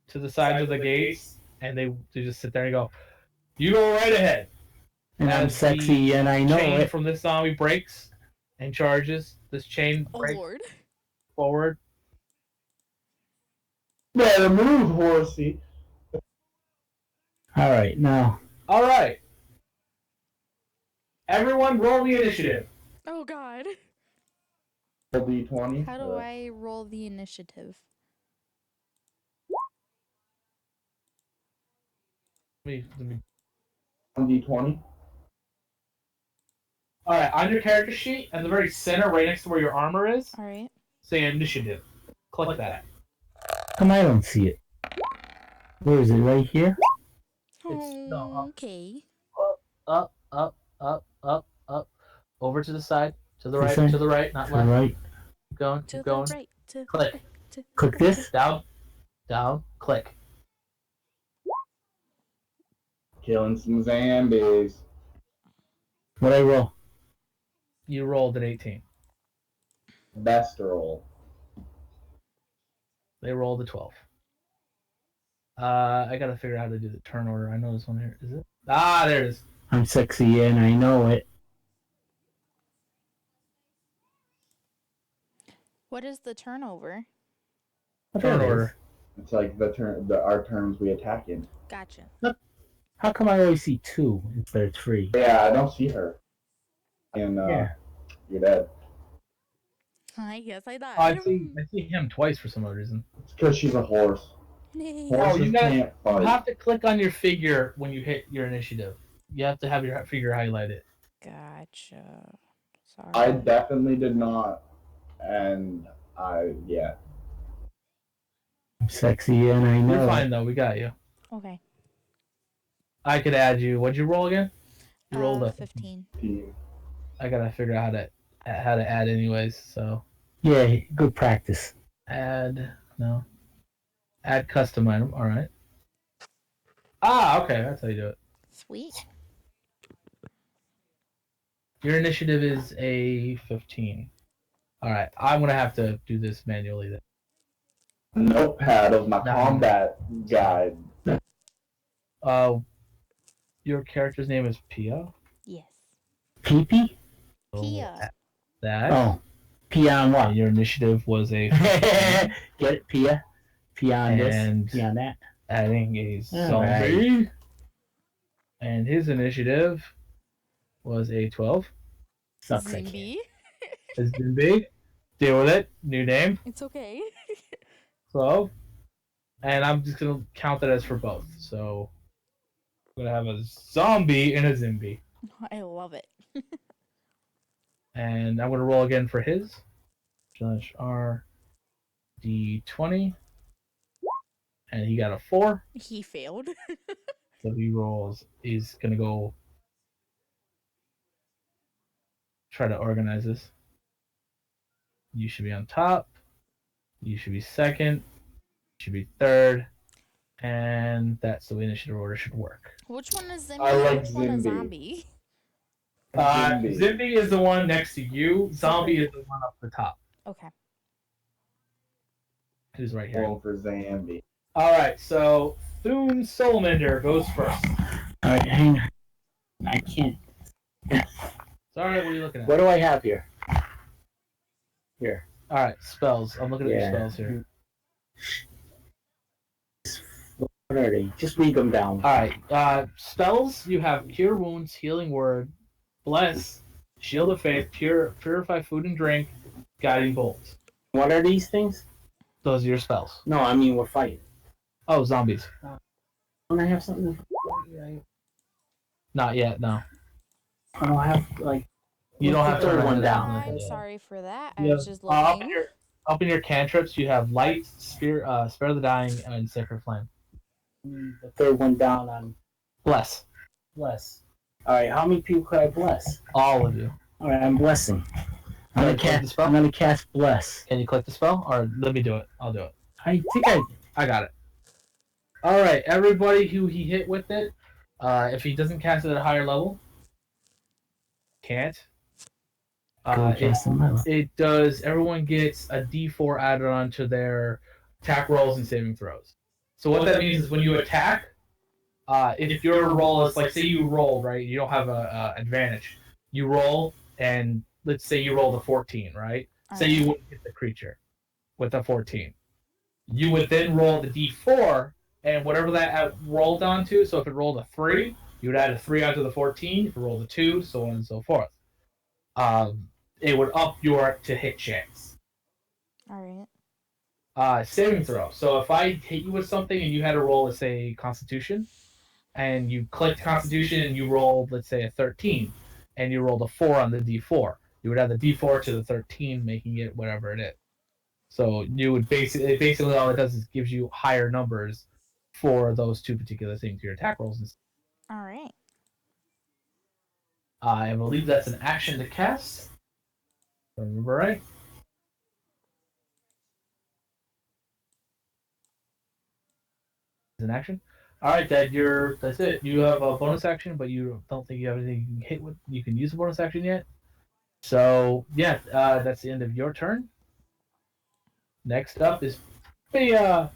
Speaker 1: to the sides of the gates, and they just sit there and go, "You go right ahead."
Speaker 4: And I'm
Speaker 1: As
Speaker 4: sexy and I know
Speaker 1: chain
Speaker 4: it.
Speaker 1: from this zombie breaks and charges. This chain
Speaker 2: Oh,
Speaker 1: breaks
Speaker 2: Lord.
Speaker 1: forward.
Speaker 3: Better move, horsey.
Speaker 4: Alright, now.
Speaker 1: All right. Everyone roll the initiative.
Speaker 2: Oh, God.
Speaker 3: D20.
Speaker 2: How do I roll the initiative?
Speaker 1: Let me.
Speaker 3: D20.
Speaker 1: All right, on your character sheet, at the very center, right next to where your armor is,
Speaker 2: All right.
Speaker 1: say initiative. Click that.
Speaker 4: Come, I don't see it. Where is it? Right here?
Speaker 1: No,
Speaker 2: Okay.
Speaker 1: up. Over to the side, to the
Speaker 4: This
Speaker 1: right,
Speaker 4: side?
Speaker 1: to the right, not
Speaker 4: To the
Speaker 1: left.
Speaker 4: right.
Speaker 1: Keep going,
Speaker 2: To
Speaker 1: keep
Speaker 2: the
Speaker 1: going.
Speaker 2: right. To
Speaker 1: Click.
Speaker 2: the right. To
Speaker 4: Click this.
Speaker 1: Down, click.
Speaker 3: Killing some zombies.
Speaker 4: What I roll?
Speaker 1: You rolled an 18.
Speaker 3: Best roll.
Speaker 1: They rolled a 12. I gotta figure out how to do the turn order. I know this one here. Is it? Ah, there it is.
Speaker 4: I'm sexy and I know it.
Speaker 2: What is the turnover?
Speaker 1: Turn
Speaker 4: There it is.
Speaker 1: order.
Speaker 3: It's like our turns we attack in.
Speaker 2: Gotcha.
Speaker 4: How come I always see 2 instead of 3?
Speaker 3: Yeah, I don't see her. And
Speaker 4: Yeah.
Speaker 3: you're dead.
Speaker 2: I guess I died.
Speaker 1: I see him twice for some odd reason.
Speaker 3: It's because she's a horse.
Speaker 2: Nay.
Speaker 3: Horses
Speaker 1: you gotta-
Speaker 3: can't
Speaker 1: You
Speaker 3: fight.
Speaker 1: have to click on your figure when you hit your initiative. You have to have your figure highlighted.
Speaker 2: Gotcha. Sorry.
Speaker 3: I definitely did not. And yeah.
Speaker 4: I'm sexy and I know
Speaker 1: You're
Speaker 4: it.
Speaker 1: fine though. We got you.
Speaker 2: Okay.
Speaker 1: I could add you. What'd you roll again? You rolled a
Speaker 2: 15.
Speaker 3: Team.
Speaker 1: I gotta figure out how to add anyways. So
Speaker 4: Yeah, good practice.
Speaker 1: add custom item. All right. Ah, okay. That's how you do it.
Speaker 2: Sweet.
Speaker 1: Your initiative is a 15. All right. I'm gonna have to do this manually then.
Speaker 3: Notepad of my
Speaker 1: No.
Speaker 3: combat guide.
Speaker 1: Your character's name is Pia.
Speaker 2: Yes.
Speaker 4: Pee-pee?
Speaker 1: So
Speaker 2: Pia.
Speaker 1: That.
Speaker 4: Oh. Pee on what?
Speaker 1: And your initiative was a
Speaker 4: Get it, Pia? Pee on
Speaker 1: And-
Speaker 4: this, pee on that.
Speaker 1: adding a zombie.
Speaker 4: Alright.
Speaker 1: And his initiative was a 12.
Speaker 4: Sucks, I can't.
Speaker 2: Zimby.
Speaker 1: It's been big. Deal with it. New name.
Speaker 2: It's okay.
Speaker 1: 12. And I'm just gonna count that as for both. So I'm gonna have a zombie and a zimby.
Speaker 2: I love it.
Speaker 1: And I'm gonna roll again for his. Slash R D20. And he got a 4.
Speaker 2: He failed.
Speaker 1: So he rolls. He's gonna go try to organize this. You should be on top. You should be second. You should be third. And that's the way initiative order should work.
Speaker 2: Which one is Zimby?
Speaker 3: I like
Speaker 2: Which one is
Speaker 3: Zimby.
Speaker 2: Zombie?
Speaker 3: Zimby.
Speaker 1: Zimby is the one next to you. Zombie is the one up the top.
Speaker 2: Okay.
Speaker 1: Who's right here?
Speaker 3: Rolling for Zambi.
Speaker 1: All right, so Thune Soulmender goes first.
Speaker 4: Alright, hang on. I can't.
Speaker 1: Sorry, what are you looking at?
Speaker 4: What do I have here? Here.
Speaker 1: All right, spells. I'm looking at your
Speaker 4: Yeah.
Speaker 1: spells here.
Speaker 4: What are they? Just read them down.
Speaker 1: All right, spells. You have Cure Wounds, Healing Word, Bless, Shield of Faith, Purify Food and Drink, Guiding Bolt.
Speaker 4: What are these things?
Speaker 1: Those are your spells.
Speaker 4: No, I mean we're fighting.
Speaker 1: Oh, zombies.
Speaker 4: Don't I have something?
Speaker 1: Not yet. No.
Speaker 4: I don't have like.
Speaker 1: You don't have to
Speaker 4: Third
Speaker 1: write
Speaker 4: one
Speaker 1: it
Speaker 4: down.
Speaker 2: I'm sorry for that. I
Speaker 1: Yeah.
Speaker 2: was just
Speaker 1: Up
Speaker 2: looking.
Speaker 1: in your cantrips, you have Light, Spare the Dying, and Sacred Flame.
Speaker 4: The third one down on
Speaker 1: Bless.
Speaker 4: bless. All right, how many people could I bless?
Speaker 1: All of you.
Speaker 4: All right, I'm blessing. I'm
Speaker 1: Alright,
Speaker 4: gonna
Speaker 1: click the
Speaker 4: cast.
Speaker 1: spell?
Speaker 4: I'm gonna cast bless.
Speaker 1: Can you click the spell? Or let me do it. I'll do it.
Speaker 4: I think
Speaker 1: I got it. All right, everybody who he hit with it, if he doesn't cast it at a higher level, can't. It does. Everyone gets a D4 added on to their attack rolls and saving throws. So what that means is when you attack, if your roll is like, say you rolled, right? You don't have a advantage. You roll, and let's say you rolled a 14, right? Say you wouldn't hit the creature with a 14. You would then roll the D4, and whatever that rolled onto. So if it rolled a 3, you would add a 3 onto the 14. If it rolled a 2, so on and so forth. It would up your to hit chance.
Speaker 2: All right.
Speaker 1: Saving throw. So if I hit you with something and you had to roll, let's say, Constitution, and you clicked Constitution and you rolled, let's say, a 13, and you rolled a 4 on the d4. You would add the d4 to the 13, making it whatever it is. So you would basically all it does is gives you higher numbers for those two particular things, your attack rolls.
Speaker 2: All right.
Speaker 1: I believe that's an action to cast. Remember right? It's an action. All right, Dad. That's it. You have a bonus action, but you don't think you have anything you can hit with. You can use a bonus action yet. So yeah, that's the end of your turn. Next up is you're up.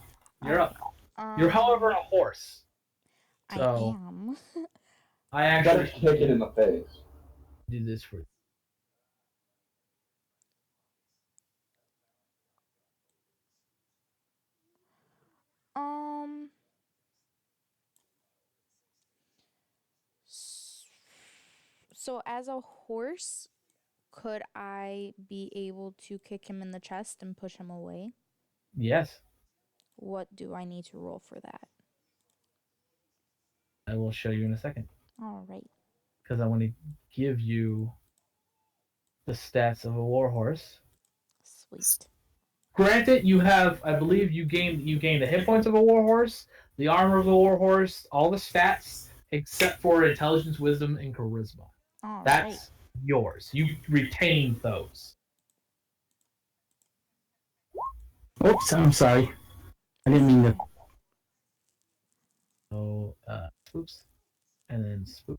Speaker 1: You're however a horse. So
Speaker 2: I am.
Speaker 1: I
Speaker 3: You gotta
Speaker 1: actually
Speaker 3: kick it in the face.
Speaker 1: do this for you.
Speaker 2: Um. So as a horse, could I be able to kick him in the chest and push him away?
Speaker 1: Yes,
Speaker 2: What do I need to roll for that?
Speaker 1: I will show you in a second
Speaker 2: All right.
Speaker 1: because I want to give you the stats of a warhorse.
Speaker 2: Sweet.
Speaker 1: Granted, you have, I believe, you gained the hit points of a warhorse, the armor of a warhorse, all the stats except for intelligence, wisdom, and charisma.
Speaker 2: All
Speaker 1: That's
Speaker 2: right.
Speaker 1: yours. You retained those.
Speaker 4: Oops, I'm sorry. I didn't mean to.
Speaker 1: So, Spoops, and then Spoop,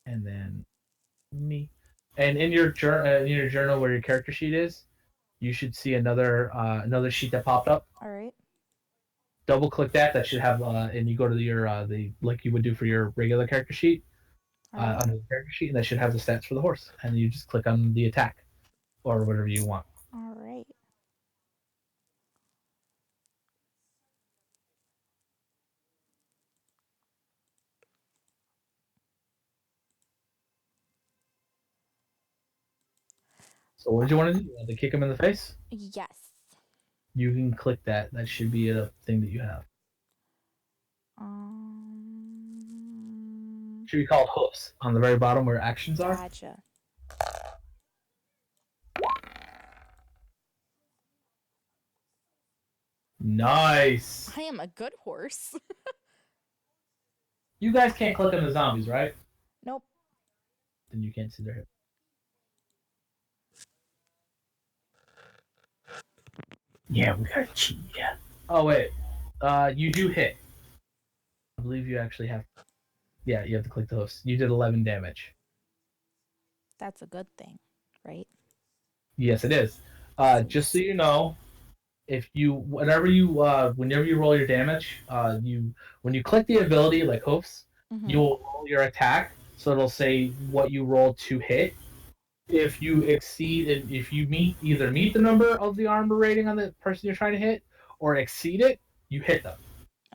Speaker 1: and then me. And in your journal where your character sheet is, you should see another sheet that popped up.
Speaker 2: All right.
Speaker 1: Double click that. That should have and you go to your the like you would do for your regular character sheet
Speaker 2: All right.
Speaker 1: under the character sheet, and that should have the stats for the horse. And you just click on the attack or whatever you want.
Speaker 2: All right.
Speaker 1: So what did you want to do? You want to kick him in the face?
Speaker 2: Yes.
Speaker 1: You can click that. That should be a thing that you have. Should be called hoofs on the very bottom where actions are.
Speaker 2: Gotcha.
Speaker 1: Nice.
Speaker 2: I am a good horse.
Speaker 1: You guys can't click on the zombies, right?
Speaker 2: Nope.
Speaker 1: Then you can't see their hip.
Speaker 4: Yeah, we gotta cheat. Yeah.
Speaker 1: Oh wait, you do hit. I believe you actually have. Yeah, you have to click the hoofs. You did 11 damage.
Speaker 2: That's a good thing, right?
Speaker 1: Yes, it is. Just so you know, whenever you roll your damage, when you click the ability like hoofs,
Speaker 2: Mm-hmm.
Speaker 1: you will roll your attack. So it'll say what you roll to hit. If you exceed, if you either meet the number of the armor rating on the person you're trying to hit, or exceed it, you hit them.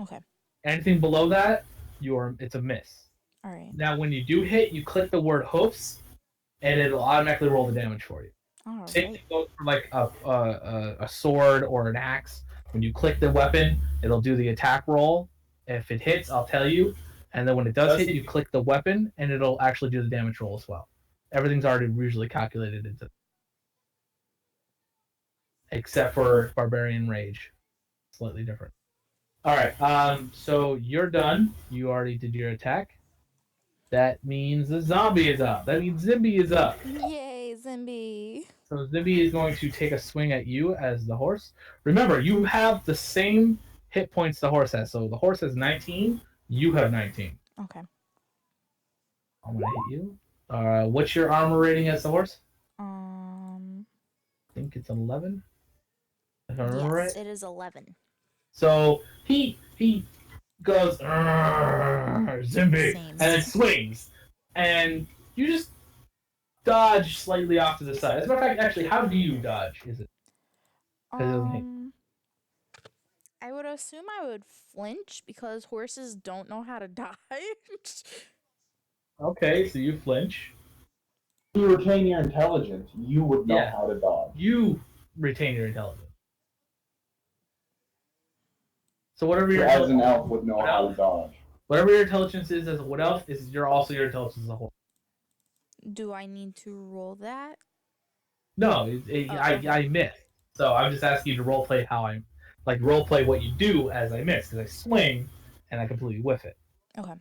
Speaker 2: Okay.
Speaker 1: Anything below that, it's a miss.
Speaker 2: All right.
Speaker 1: Now, when you do hit, you click the word hoofs, and it'll automatically roll the damage for you.
Speaker 2: All
Speaker 1: Same
Speaker 2: right.
Speaker 1: thing goes for like a sword or an axe. When you click the weapon, it'll do the attack roll. If it hits, I'll tell you. And then when it does hit, you click the weapon, and it'll actually do the damage roll as well. Everything's already usually calculated into, except for Barbarian Rage, slightly different. All right. So you're done. You already did your attack. That means the zombie is up. That means Zimby is up.
Speaker 2: Yay, Zimby.
Speaker 1: So Zimby is going to take a swing at you as the horse. Remember, you have the same hit points the horse has. So the horse has 19. You have 19.
Speaker 2: Okay.
Speaker 1: I'm gonna hit you. What's your armor rating as the horse? I think it's 11. If I remember
Speaker 2: Yes,
Speaker 1: right.
Speaker 2: it is 11.
Speaker 1: So he goes Zimby
Speaker 2: Same.
Speaker 1: and then swings, and you just dodge slightly off to the side. As a matter of fact, actually, how do you dodge? Is it? It doesn't hit.
Speaker 2: I would assume I would flinch because horses don't know how to dodge.
Speaker 1: Okay, so you flinch.
Speaker 3: If you retain your intelligence, you would know
Speaker 1: Yeah.
Speaker 3: how to dodge.
Speaker 1: You retain your intelligence. So whatever
Speaker 3: So
Speaker 1: your
Speaker 3: as an elf would know
Speaker 1: What
Speaker 3: how
Speaker 1: elf?
Speaker 3: to dodge.
Speaker 1: whatever your intelligence is as a wood elf is your also your intelligence as a horse.
Speaker 2: Do I need to roll that?
Speaker 1: No,
Speaker 2: okay.
Speaker 1: I missed. So I'm just asking you to roleplay how I'm like roleplay what you do as I miss because I swing and I completely whiff it.
Speaker 2: Okay.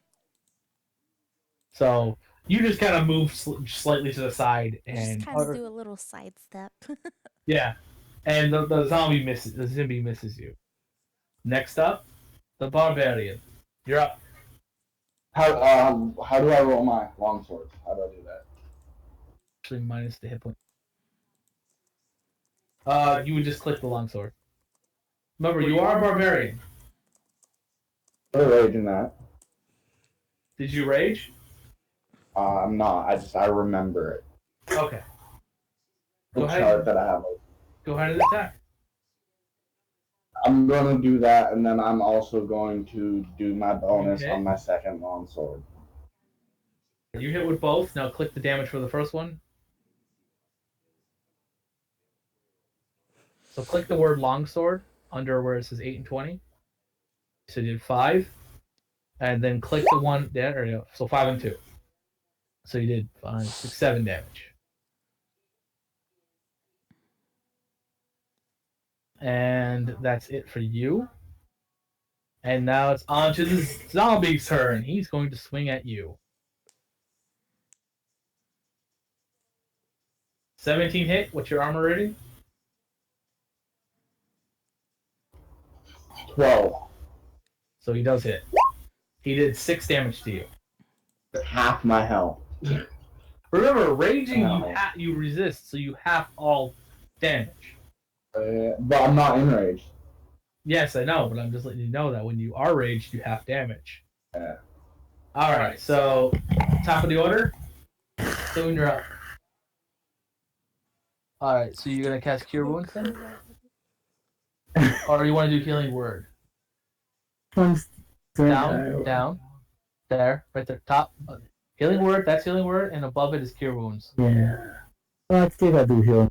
Speaker 1: So you just kind of move slightly to the side and
Speaker 2: Just kind of do a little sidestep.
Speaker 1: yeah, and the zombie misses. The zombie misses you. Next up, the barbarian. You're up.
Speaker 3: How do I roll my longsword? How do I do that?
Speaker 1: Actually, minus the hit point. You would just click the longsword. Remember, you are a barbarian.
Speaker 3: I'm raging that.
Speaker 1: Did you rage?
Speaker 3: I'm not. I remember it.
Speaker 1: Okay.
Speaker 3: The
Speaker 1: Go ahead.
Speaker 3: chart that I have.
Speaker 1: Go ahead and attack.
Speaker 3: I'm gonna do that, and then I'm also going to do my bonus
Speaker 1: Okay.
Speaker 3: on my second longsword.
Speaker 1: You hit with both. Now click the damage for the first one. So click the word longsword under where it says 8 and 20. So you did 5. And then click the one there. You go. So 5 and 2. So you did 5, 6, 7 damage. And that's it for you. And now it's on to the zombie's turn. He's going to swing at you. 17 hit. What's your armor rating?
Speaker 3: 12.
Speaker 1: So he does hit. He did 6 damage to you.
Speaker 3: Half my health.
Speaker 1: Remember, raging
Speaker 3: Wow.
Speaker 1: you resist, so you half all damage.
Speaker 3: But I'm not enraged.
Speaker 1: Yes, I know, but I'm just letting you know that when you are raged, you half damage.
Speaker 3: Yeah.
Speaker 1: Alright, so top of the order. So when you're up. Alright, so you're gonna cast Cure Wounds then? Or you want to do Healing Word? Down, down. There, right there, top. Healing Word, that's Healing Word, and above it is Cure Wounds.
Speaker 4: Yeah. Well, I think I do heal.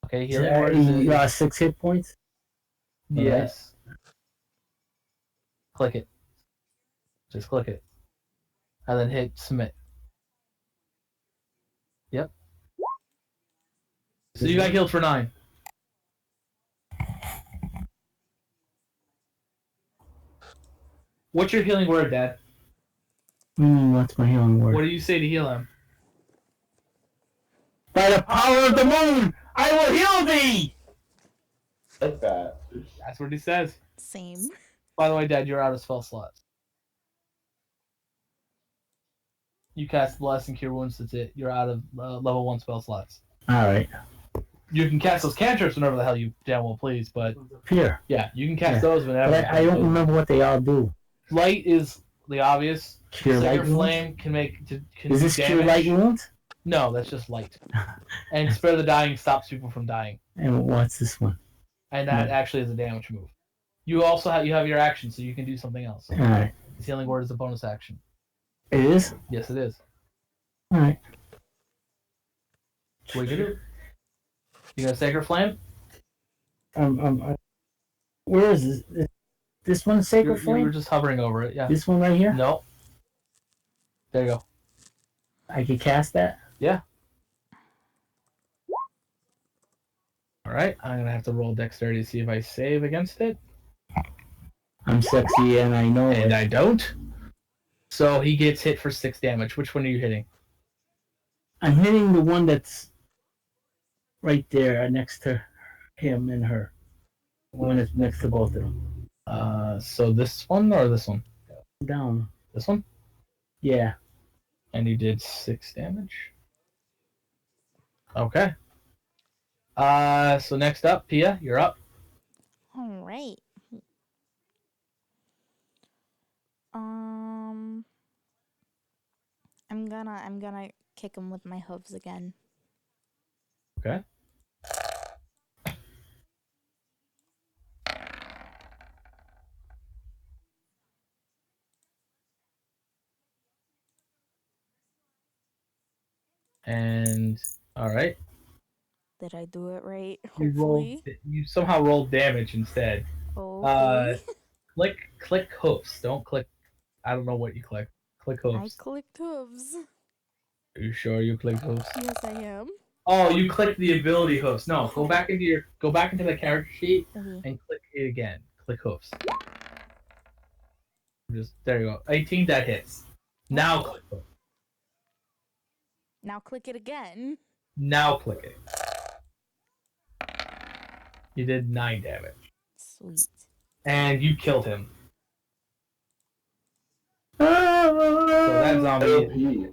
Speaker 1: Okay, Healing Word is...
Speaker 4: You got 6 hit points?
Speaker 1: Yes. Click it. Just click it. And then hit Submit. Yep. So you got healed for 9. What's your healing word, Dad?
Speaker 4: What's my healing word?
Speaker 1: What do you say to heal him?
Speaker 4: By the power of the moon, I will heal thee!
Speaker 3: Like that.
Speaker 1: That's what he says.
Speaker 2: Same.
Speaker 1: By the way, Dad, you're out of spell slots. You cast Bless and Cure Wounds, that's it. You're out of level 1 spell slots.
Speaker 4: Alright.
Speaker 1: You can cast those cantrips whenever the hell you damn well please, but...
Speaker 4: Here.
Speaker 1: Yeah, you can cast those whenever.
Speaker 4: But I don't remember what they all do.
Speaker 1: Light is the obvious.
Speaker 4: Cure light
Speaker 1: Sacred Flame can make...
Speaker 4: Is this
Speaker 1: do
Speaker 4: cure
Speaker 1: damage.
Speaker 4: light wounds?
Speaker 1: No, that's just light. And Spare the Dying stops people from dying.
Speaker 4: And what's this one?
Speaker 1: And that actually is a damage move. You also have your action, so you can do something else.
Speaker 4: Alright.
Speaker 1: His Healing Word is a bonus action.
Speaker 4: It is?
Speaker 1: Yes, it is.
Speaker 4: Alright.
Speaker 1: What are you gonna do? You got a Sacred Flame?
Speaker 4: Where is this? This one Sacred
Speaker 1: You
Speaker 4: Flame?
Speaker 1: were just hovering over it, yeah.
Speaker 4: This one right here?
Speaker 1: No. There you go.
Speaker 4: I can cast that?
Speaker 1: Yeah. Alright, I'm gonna have to roll dexterity to see if I save against it.
Speaker 4: I'm sexy and I know
Speaker 1: And
Speaker 4: it.
Speaker 1: I don't. So he gets hit for 6 damage. Which one are you hitting?
Speaker 4: I'm hitting the one that's right there next to him and her. The one that's next to both of them.
Speaker 1: So this one or this one?
Speaker 4: Down.
Speaker 1: This one?
Speaker 4: Yeah.
Speaker 1: And he did 6 damage. Okay. So next up, Pia, you're up.
Speaker 2: All right. I'm gonna kick him with my hooves again.
Speaker 1: Okay. And all right.
Speaker 2: Did I do it right?
Speaker 1: You
Speaker 2: Hopefully.
Speaker 1: you somehow rolled damage instead.
Speaker 2: Okay.
Speaker 1: Click hoofs. Don't click. I don't know what you click. Click
Speaker 2: I
Speaker 1: hoofs.
Speaker 2: clicked hooves.
Speaker 1: Are you sure you clicked hoofs?
Speaker 2: Yes, I am.
Speaker 1: Oh, you clicked the ability hoofs. No, go back into the character sheet
Speaker 2: Okay.
Speaker 1: and click it again. Click hoofs. Just there you go. 18, that hits. Now click hoofs.
Speaker 2: Now click it again.
Speaker 1: Now click it. You did 9 damage.
Speaker 2: Sweet.
Speaker 1: And you killed him. So that zombie.
Speaker 3: LP.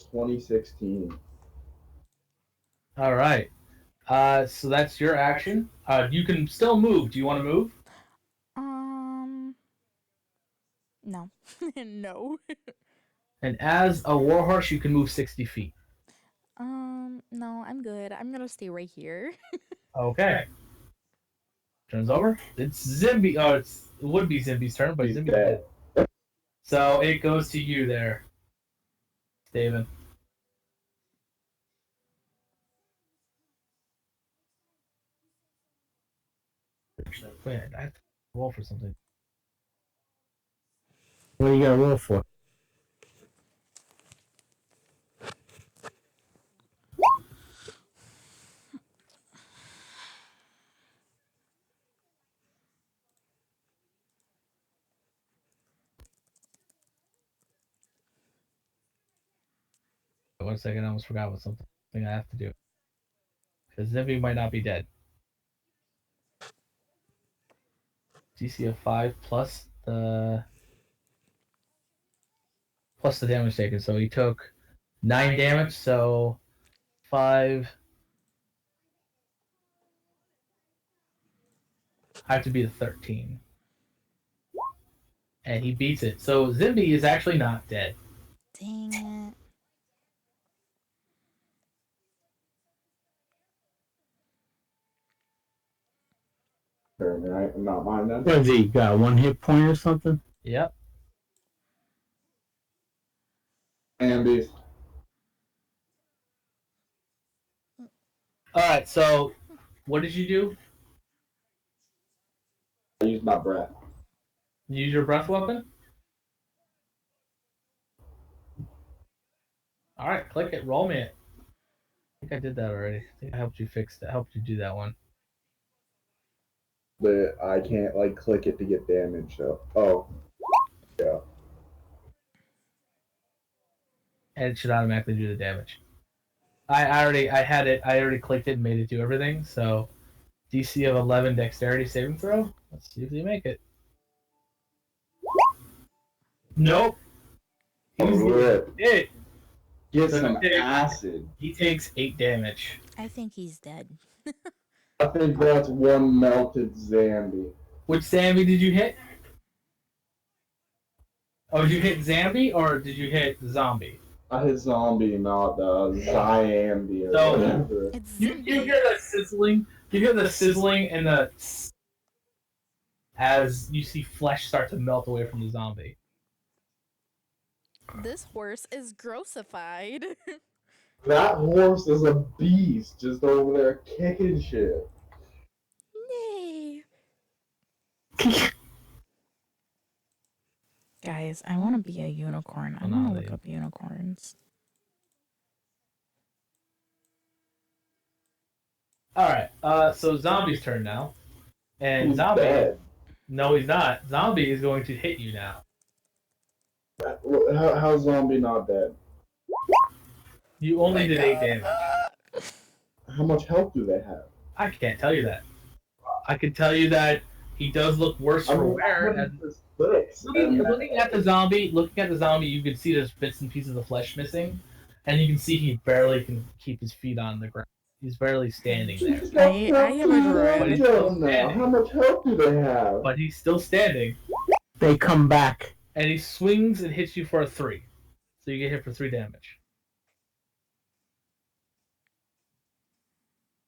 Speaker 3: 2016.
Speaker 1: Alright. So that's your action. You can still move. Do you want to move?
Speaker 2: No. No.
Speaker 1: And as a warhorse, you can move 60 feet.
Speaker 2: No, I'm good. I'm gonna stay right here.
Speaker 1: Okay. Turns over. It's Zimby. Oh, it would be Zimby's turn, but
Speaker 3: He's
Speaker 1: Zimby's
Speaker 3: dead.
Speaker 1: dead. So it goes to you there, Steven. Wait, I have to roll for something.
Speaker 4: What do you got to roll for?
Speaker 1: One second, I almost forgot what something I have to do. Because Zimby might not be dead. DC of 5 plus the damage taken. So he took 9 damage, so 5. I have to be the 13. And he beats it. So Zimby is actually not dead.
Speaker 2: Dang it.
Speaker 3: Turn, right? Not mine then.
Speaker 4: What has he got? 1 hit point or something?
Speaker 1: Yep.
Speaker 3: Ambies.
Speaker 1: Alright, so what did you do?
Speaker 3: I used my breath.
Speaker 1: You use your breath weapon? Alright, click it. Roll me it. I think I did that already. I think I helped you fix that. Helped you do that one.
Speaker 3: But I can't like click it to get damage. So yeah.
Speaker 1: And it should automatically do the damage. I already clicked it and made it do everything, so DC of 11 dexterity saving throw. Let's see if you make it. Nope.
Speaker 3: Rip.
Speaker 1: It.
Speaker 3: Get
Speaker 1: So
Speaker 3: some
Speaker 1: he-
Speaker 3: acid.
Speaker 1: He takes 8 damage.
Speaker 2: I think he's dead.
Speaker 3: I think that's one melted Zambi.
Speaker 1: Which Zambi did you hit? Oh, did you hit Zambi or did you hit Zombie?
Speaker 3: I hit zombie, not Zyambi or
Speaker 1: So-
Speaker 3: whatever.
Speaker 2: It's
Speaker 1: You hear the sizzling. You hear the sizzling and the as you see flesh start to melt away from the zombie.
Speaker 2: This horse is grossified.
Speaker 3: That horse is a beast, just over there kicking shit.
Speaker 2: Yay. Guys, I want to be a unicorn. I want to look up unicorns.
Speaker 3: Oh,
Speaker 1: Alright, so Zombie's turn now. And
Speaker 3: He's
Speaker 1: Zombie...
Speaker 3: dead.
Speaker 1: No, he's not. Zombie is going to hit you now.
Speaker 3: How's zombie not dead?
Speaker 1: You only did 8 damage.
Speaker 3: How much health do they have?
Speaker 1: I can't tell you that. I can tell you that he does look worse for wear. Looking at the zombie, you can see there's bits and pieces of flesh missing, and you can see he barely can keep his feet on the ground. He's barely standing there.
Speaker 2: I have a
Speaker 1: But he's
Speaker 2: dread.
Speaker 1: still
Speaker 3: now.
Speaker 1: standing.
Speaker 3: How much health do they have?
Speaker 1: But he's still standing,
Speaker 4: They come back.
Speaker 1: and he swings and hits you for a 3. So you get hit for 3 damage.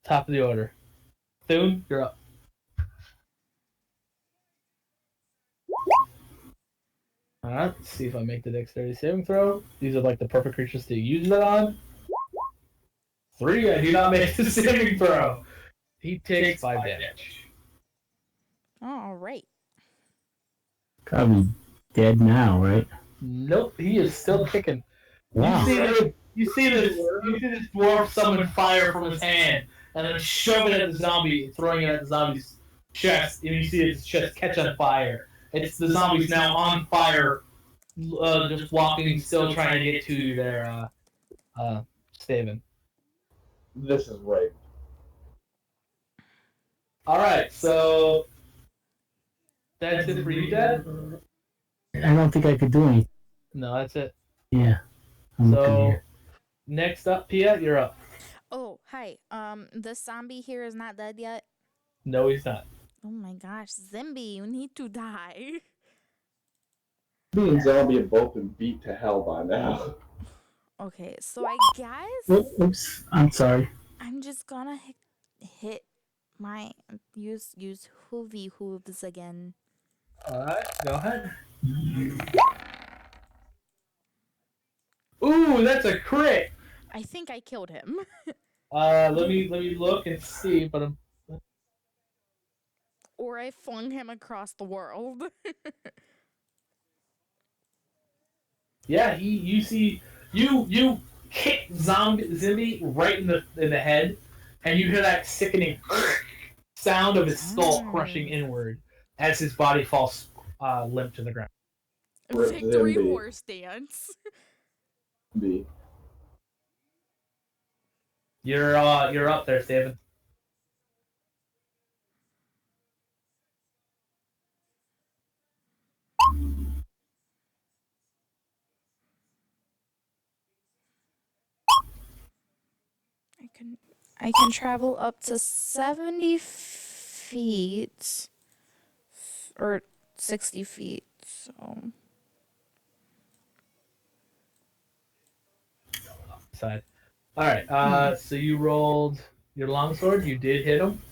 Speaker 1: Top of the order. Thune, you're up. Alright, let's see if I make the dexterity saving throw. These are like the perfect creatures to use it on. 3, I do not make the saving throw. He takes 5 damage.
Speaker 2: All right.
Speaker 4: Gotta be dead now, right?
Speaker 1: Nope, he is still kicking.
Speaker 4: Wow.
Speaker 1: You see this dwarf summon fire from his hand and then shove it at the zombie, throwing it at the zombie's chest, and you see his chest catch on fire. It's the zombie's now on fire, just walking, still trying to get to you there, Steven.
Speaker 3: This is right.
Speaker 1: Alright, so that's it for you, Dad?
Speaker 4: I don't think I could do anything.
Speaker 1: No, that's it.
Speaker 4: Yeah. I'm looking
Speaker 1: So
Speaker 4: here.
Speaker 1: next up, Pia, you're up.
Speaker 2: Oh, hi. The zombie here is not dead yet.
Speaker 1: No, he's not.
Speaker 2: Oh my gosh, Zimby, you need to die.
Speaker 3: Me and Zombie have both been beat to hell by now.
Speaker 2: Okay, so I guess
Speaker 4: Oops. I'm sorry.
Speaker 2: I'm just gonna hit my use hoovy hooves again.
Speaker 1: Alright, go ahead. Ooh, that's a crit!
Speaker 2: I think I killed him.
Speaker 1: Let me look and see, but
Speaker 2: Or I flung him across the world.
Speaker 1: yeah, you see you kick Zimby right in the head, and you hear that sickening sound of his skull crushing inward as his body falls limp to the ground.
Speaker 2: Victory
Speaker 3: Zimby.
Speaker 2: horse dance.
Speaker 3: B.
Speaker 1: You're up there, Steven.
Speaker 2: I can travel up to 70 feet or 60 feet. So
Speaker 1: Side. Alright, so you rolled your longsword, you did hit him,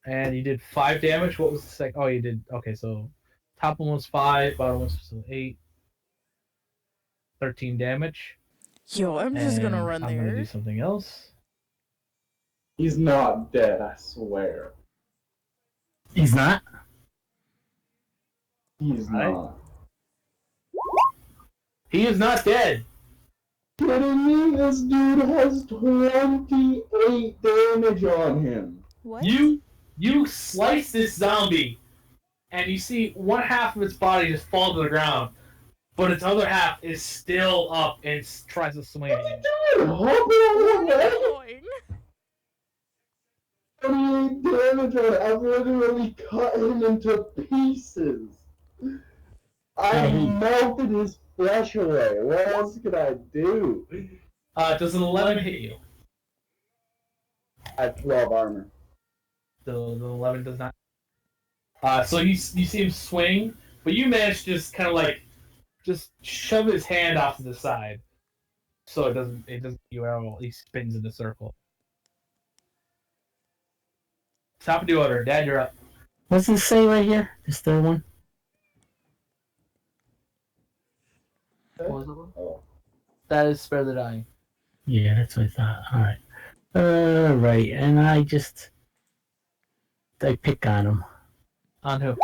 Speaker 1: and you did 5 damage. What was the second? Oh, you did. Okay, so top one was 5, bottom was 8. 13 damage.
Speaker 2: yo, I'm just gonna
Speaker 1: And
Speaker 2: run
Speaker 1: I'm gonna do
Speaker 2: there.
Speaker 1: something else.
Speaker 3: He's not dead, I swear.
Speaker 4: He's not?
Speaker 3: He's
Speaker 1: Right.
Speaker 3: not.
Speaker 1: He is not dead.
Speaker 3: Kidding me? This dude has 28 damage on him.
Speaker 2: What?
Speaker 1: You slice this zombie, and you see one half of its body just fall to the ground, but its other half is still up and tries to swing at you.
Speaker 3: Dude, hopping on the leg.
Speaker 2: Going.
Speaker 3: 28 damage on it. I've literally cut him into pieces. I melted his flesh away. What else could I do?
Speaker 1: Does an 11 hit you?
Speaker 3: I have 12 armor.
Speaker 1: The 11 does not. So you see him swing, but you manage to just kind of like just shove his hand off to the side, so it doesn't you at all. He spins in a circle. Top of the order, Dad, you're up.
Speaker 4: What's it say right here? This third one?
Speaker 3: Oh.
Speaker 1: That is spare the dying.
Speaker 4: Yeah, that's what I thought. Alright. Right. And I pick on him.
Speaker 1: On who?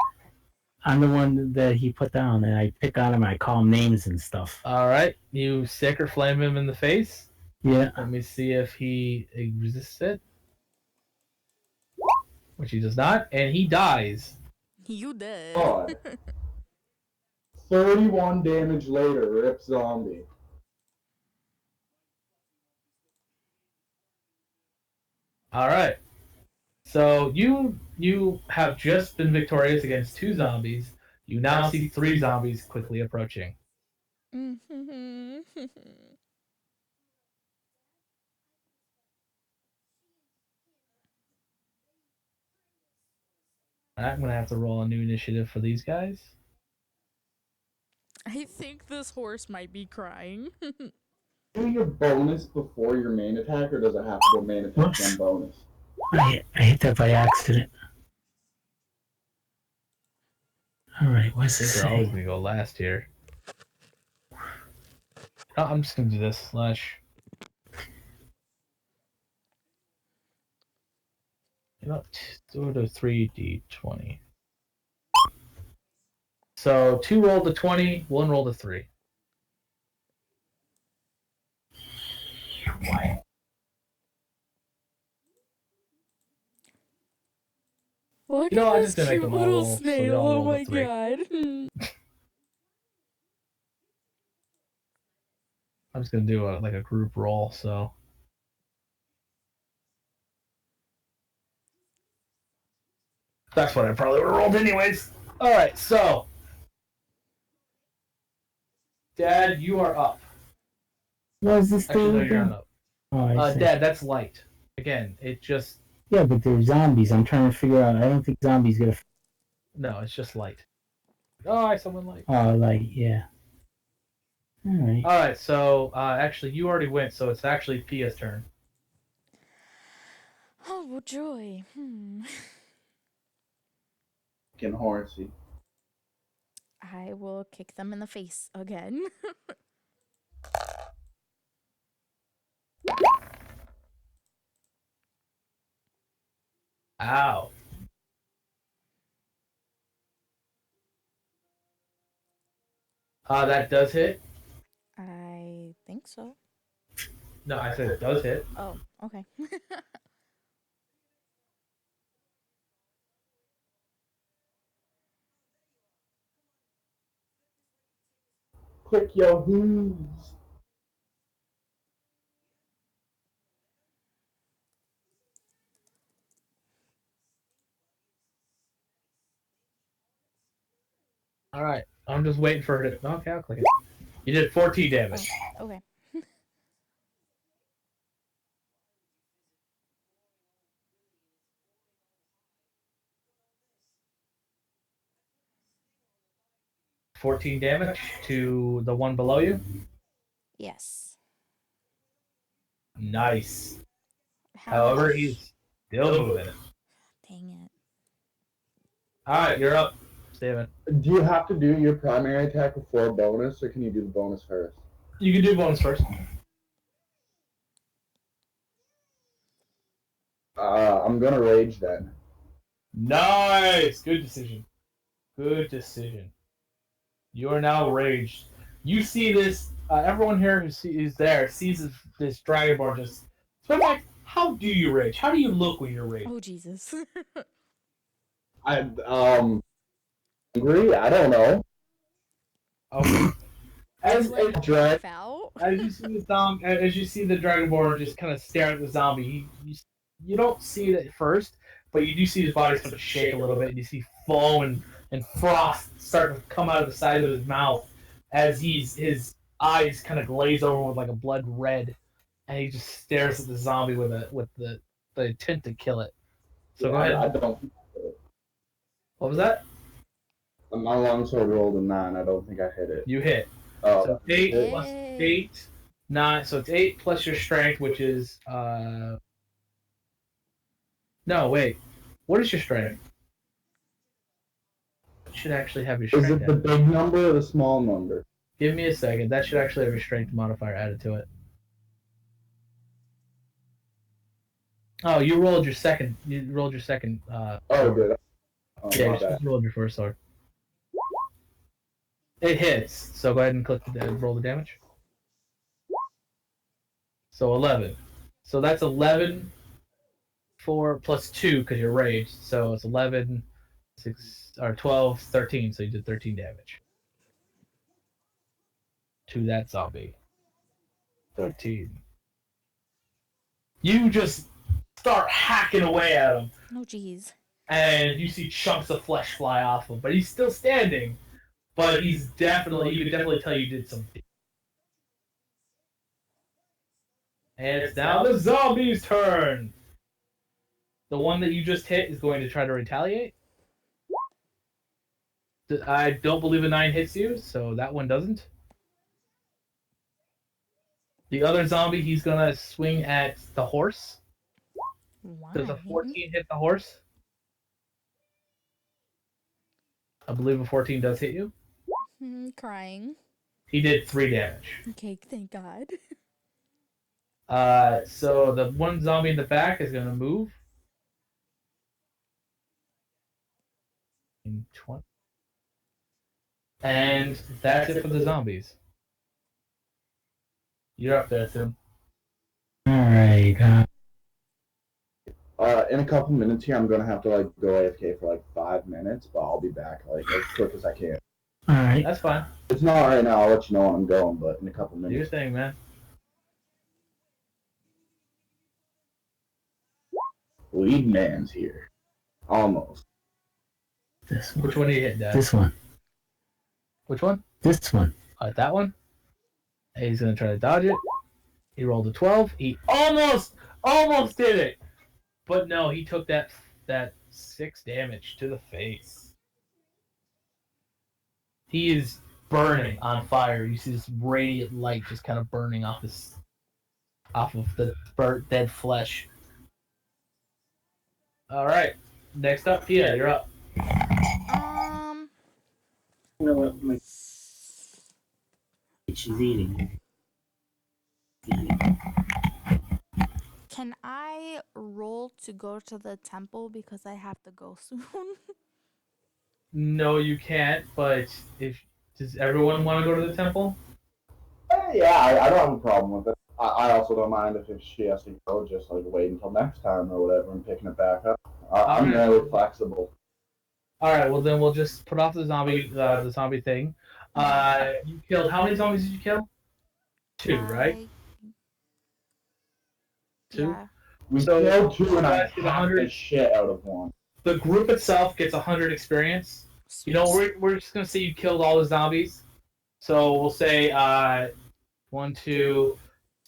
Speaker 4: I'm the one that he put down, and I pick on him, and I call him names and stuff.
Speaker 1: All right, you Sacred Flame him in the face.
Speaker 4: Yeah.
Speaker 1: Let me see if he resists it, which he does not, and he dies.
Speaker 2: You did.
Speaker 3: God. 31 damage later, rip zombie.
Speaker 1: All right. So you have just been victorious against 2 zombies. You now see 3 zombies quickly approaching. I'm gonna have to roll a new initiative for these guys.
Speaker 2: I think this horse might be crying.
Speaker 3: Do your bonus before your main attack, or does it have to go main attack
Speaker 4: Whoops.
Speaker 3: then bonus?
Speaker 4: I hit that by accident. Alright,
Speaker 1: I
Speaker 4: what's
Speaker 1: think
Speaker 4: this
Speaker 1: they're always
Speaker 4: say?
Speaker 1: gonna go last here. Oh, I'm just gonna do this slash. You know, do it a 3d20. So 2 rolled a 20, 1 rolled a 3.
Speaker 2: Look
Speaker 1: You know,
Speaker 2: at
Speaker 1: I'm
Speaker 2: this
Speaker 1: just gonna make
Speaker 2: cute
Speaker 1: them all
Speaker 2: little
Speaker 1: roll, so they
Speaker 2: snail.
Speaker 1: all
Speaker 2: Oh
Speaker 1: roll
Speaker 2: my
Speaker 1: a 3.
Speaker 2: god.
Speaker 1: I'm just gonna do like a group roll, so. That's what I probably would have rolled anyways. Alright, so. Dad, you are up.
Speaker 4: What is this
Speaker 1: Actually,
Speaker 4: thing
Speaker 1: no, you're
Speaker 4: again?
Speaker 1: not up.
Speaker 4: Oh, I see.
Speaker 1: Dad, that's light. Again, it just.
Speaker 4: Yeah, but they're zombies. I'm trying to figure out. I don't think zombies get a.
Speaker 1: No, it's just light. Oh, I someone light.
Speaker 4: Oh, like, yeah. Alright.
Speaker 1: Alright, so actually, you already went, so it's actually Pia's turn.
Speaker 2: Oh, joy.
Speaker 3: Fucking horsey.
Speaker 2: I will kick them in the face again.
Speaker 1: Ow. That does hit.
Speaker 2: I think so.
Speaker 1: No, I said it does hit.
Speaker 2: Oh, okay.
Speaker 3: Click your heels.
Speaker 1: Alright, I'm just waiting for her to. Okay, I'll click it. You did 14 damage.
Speaker 2: Oh, okay.
Speaker 1: 14 damage to the one below you.
Speaker 2: Yes.
Speaker 1: Nice.
Speaker 2: How
Speaker 1: However,
Speaker 2: much?
Speaker 1: he's still moving.
Speaker 2: Dang it.
Speaker 1: Alright, you're up, Steven.
Speaker 3: Do you have to do your primary attack before bonus, or can you do the bonus first?
Speaker 1: You can do bonus first.
Speaker 3: I'm gonna rage then.
Speaker 1: Nice! Good decision. Good decision. You are now raged. You see this, everyone here who's there sees this dragonborn just. So, like, how do you rage? How do you look when you're raged?
Speaker 2: Oh, Jesus.
Speaker 3: Angry? I don't know.
Speaker 1: Okay. As
Speaker 2: Out.
Speaker 1: you see as you see the dragonborn just kind of stare at the zombie, you don't see it at first, but you do see his body start to shake a little bit, and you see foam and frost start to come out of the side of his mouth as his eyes kind of glaze over with like a blood red, and he just stares at the zombie with the intent to kill it. So go ahead.
Speaker 3: I don't.
Speaker 1: What was that?
Speaker 3: My longsword rolled a 9. I don't think I hit it.
Speaker 1: You hit.
Speaker 3: Oh,
Speaker 1: So 8
Speaker 2: Hey.
Speaker 1: plus 8, 9. So it's 8 plus your strength, which is No, wait. What is your strength? It should actually have your
Speaker 3: is
Speaker 1: strength.
Speaker 3: it the big number or the small number?
Speaker 1: Give me a second. That should actually have your strength modifier added to it. Oh, you rolled your second. You rolled your second.
Speaker 3: Oh,
Speaker 1: sword.
Speaker 3: good. Oh,
Speaker 1: Yeah,
Speaker 3: my
Speaker 1: you
Speaker 3: bad.
Speaker 1: just rolled your first sword. It hits. So go ahead and click roll the damage. So 11. So that's 11 4 plus 2 because you're raged. So it's 11, 6, or 12, 13. So you did 13 damage to that zombie. 13. You just start hacking away at him,
Speaker 2: Oh, jeez.
Speaker 1: and you see chunks of flesh fly off him, but he's still standing. But he's definitely, you can definitely tell you did something. And it's now the zombie's turn. The one that you just hit is going to try to retaliate. I don't believe a 9 hits you, so that one doesn't. The other zombie, he's gonna swing at the horse.
Speaker 2: Why?
Speaker 1: Does a 14 hit the horse? I believe a 14 does hit you.
Speaker 2: Crying.
Speaker 1: He did 3 damage.
Speaker 2: Okay, thank God.
Speaker 1: So the one zombie in the back is gonna move. In 20. And that's it for the zombies. You're up there, Tim.
Speaker 4: Alright.
Speaker 3: in a couple minutes here, I'm gonna have to like go AFK for like 5 minutes, but I'll be back like as quick as I can.
Speaker 4: All right.
Speaker 1: That's fine.
Speaker 3: It's not right now. I'll let you know when I'm going, but in a couple
Speaker 1: Do your
Speaker 3: minutes.
Speaker 1: thing, man.
Speaker 3: Lead man's here. Almost.
Speaker 4: This one.
Speaker 1: Which one are you hitting, Dad?
Speaker 4: This one.
Speaker 1: Which one?
Speaker 4: This one.
Speaker 1: That one. And he's gonna try to dodge it. He rolled a 12. He almost did it, but no, he took that 6 damage to the face. He is burning on fire. You see this radiant light just kind of burning off of the burnt dead flesh. All right, next up, Pia, you're up.
Speaker 4: You know what? She's eating.
Speaker 2: Can I roll to go to the temple because I have to go soon?
Speaker 1: No, you can't. But does everyone want to go to the temple?
Speaker 3: Yeah, I don't have a problem with it. I also don't mind if she has to go, just like wait until next time or whatever and picking it back up. I'm really flexible.
Speaker 1: All right, well then we'll just put off the zombie thing. You killed how many zombies did you kill? 2, right? 2.
Speaker 2: Yeah.
Speaker 3: We
Speaker 1: So,
Speaker 3: killed 2 and I
Speaker 1: guys get
Speaker 3: hacked
Speaker 1: 100.
Speaker 3: the shit out of one.
Speaker 1: The group itself gets 100 experience. You know, we're just gonna say you killed all the zombies. So we'll say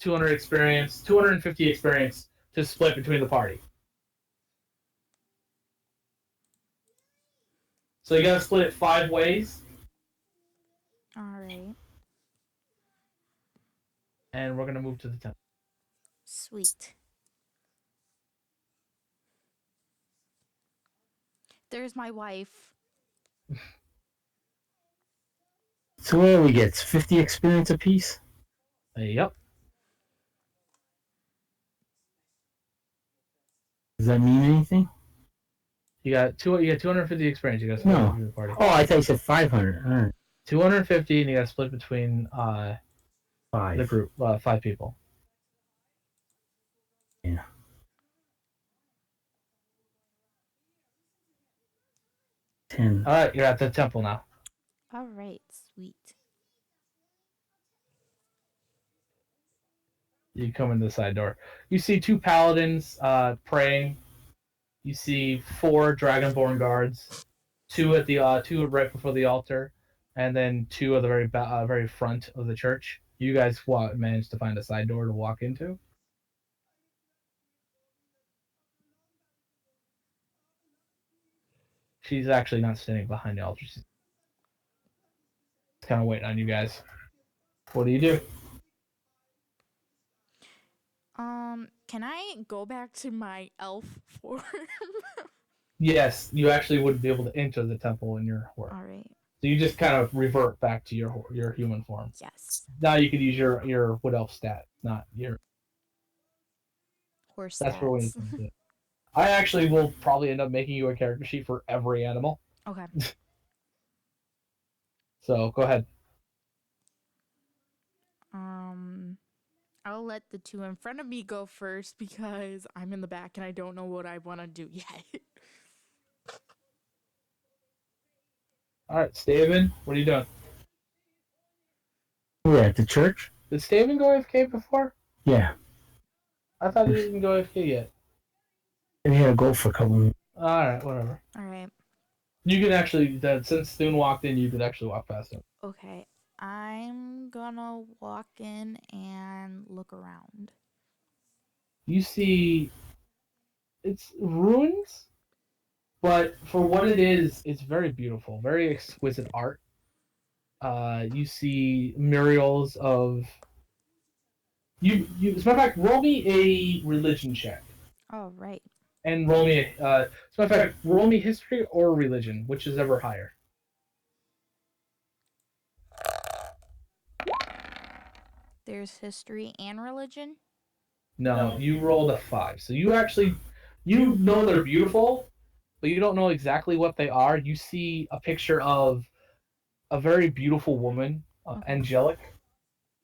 Speaker 1: 200 experience, 250 experience to split between the party. So you gotta split it 5 ways,
Speaker 2: All right.
Speaker 1: and we're gonna move to the temple.
Speaker 2: Sweet. There's my wife.
Speaker 4: So what do we get? 50 experience apiece?
Speaker 1: Yep.
Speaker 4: Does that mean anything?
Speaker 1: You got 250 experience. You gotta split
Speaker 4: No.
Speaker 1: between the party.
Speaker 4: Oh, I thought you said 500. All right.
Speaker 1: 250, and you gotta split between the
Speaker 4: 5.
Speaker 1: group, 5 people.
Speaker 4: Yeah. Ten.
Speaker 1: All right, you're at the temple now.
Speaker 2: All right. Sweet.
Speaker 1: You come in the side door. You see 2 paladins praying. You see 4 dragonborn guards, 2 at the 2 right before the altar, and then 2 at the very front of the church. You guys managed to find a side door to walk into. She's actually not standing behind the altar. She's kind of waiting on you guys. What do you do?
Speaker 2: Can I go back to my elf form?
Speaker 1: Yes, you actually wouldn't be able to enter the temple in your form.
Speaker 2: All right.
Speaker 1: So you just kind of revert back to your human form.
Speaker 2: Yes.
Speaker 1: Now you can use your wood elf stat, not your
Speaker 2: Horse
Speaker 1: That's for when you
Speaker 2: stats.
Speaker 1: can do it. I actually will probably end up making you a character sheet for every animal.
Speaker 2: Okay.
Speaker 1: So go ahead.
Speaker 2: I'll let the 2 in front of me go first because I'm in the back and I don't know what I want to do yet.
Speaker 1: All right, Staven, what are you doing?
Speaker 4: Yeah, at the church?
Speaker 1: Did Staven go AFK before?
Speaker 4: Yeah.
Speaker 1: I thought he didn't go AFK yet.
Speaker 4: We had to go for a couple minutes.
Speaker 1: All right, whatever.
Speaker 2: All right.
Speaker 1: You can actually, since Thune walked in, you could actually walk past him.
Speaker 2: Okay. I'm gonna walk in and look around.
Speaker 1: You see, it's ruins, but for what it is, it's very beautiful, very exquisite art. You see murals of. You. As a matter of fact, roll me a religion check,
Speaker 2: All right.
Speaker 1: and roll me. As a matter of fact, roll me history or religion, which is ever higher.
Speaker 2: There's history and religion.
Speaker 1: No, you rolled a 5. So you actually, you know they're beautiful, but you don't know exactly what they are. You see a picture of a very beautiful woman, angelic.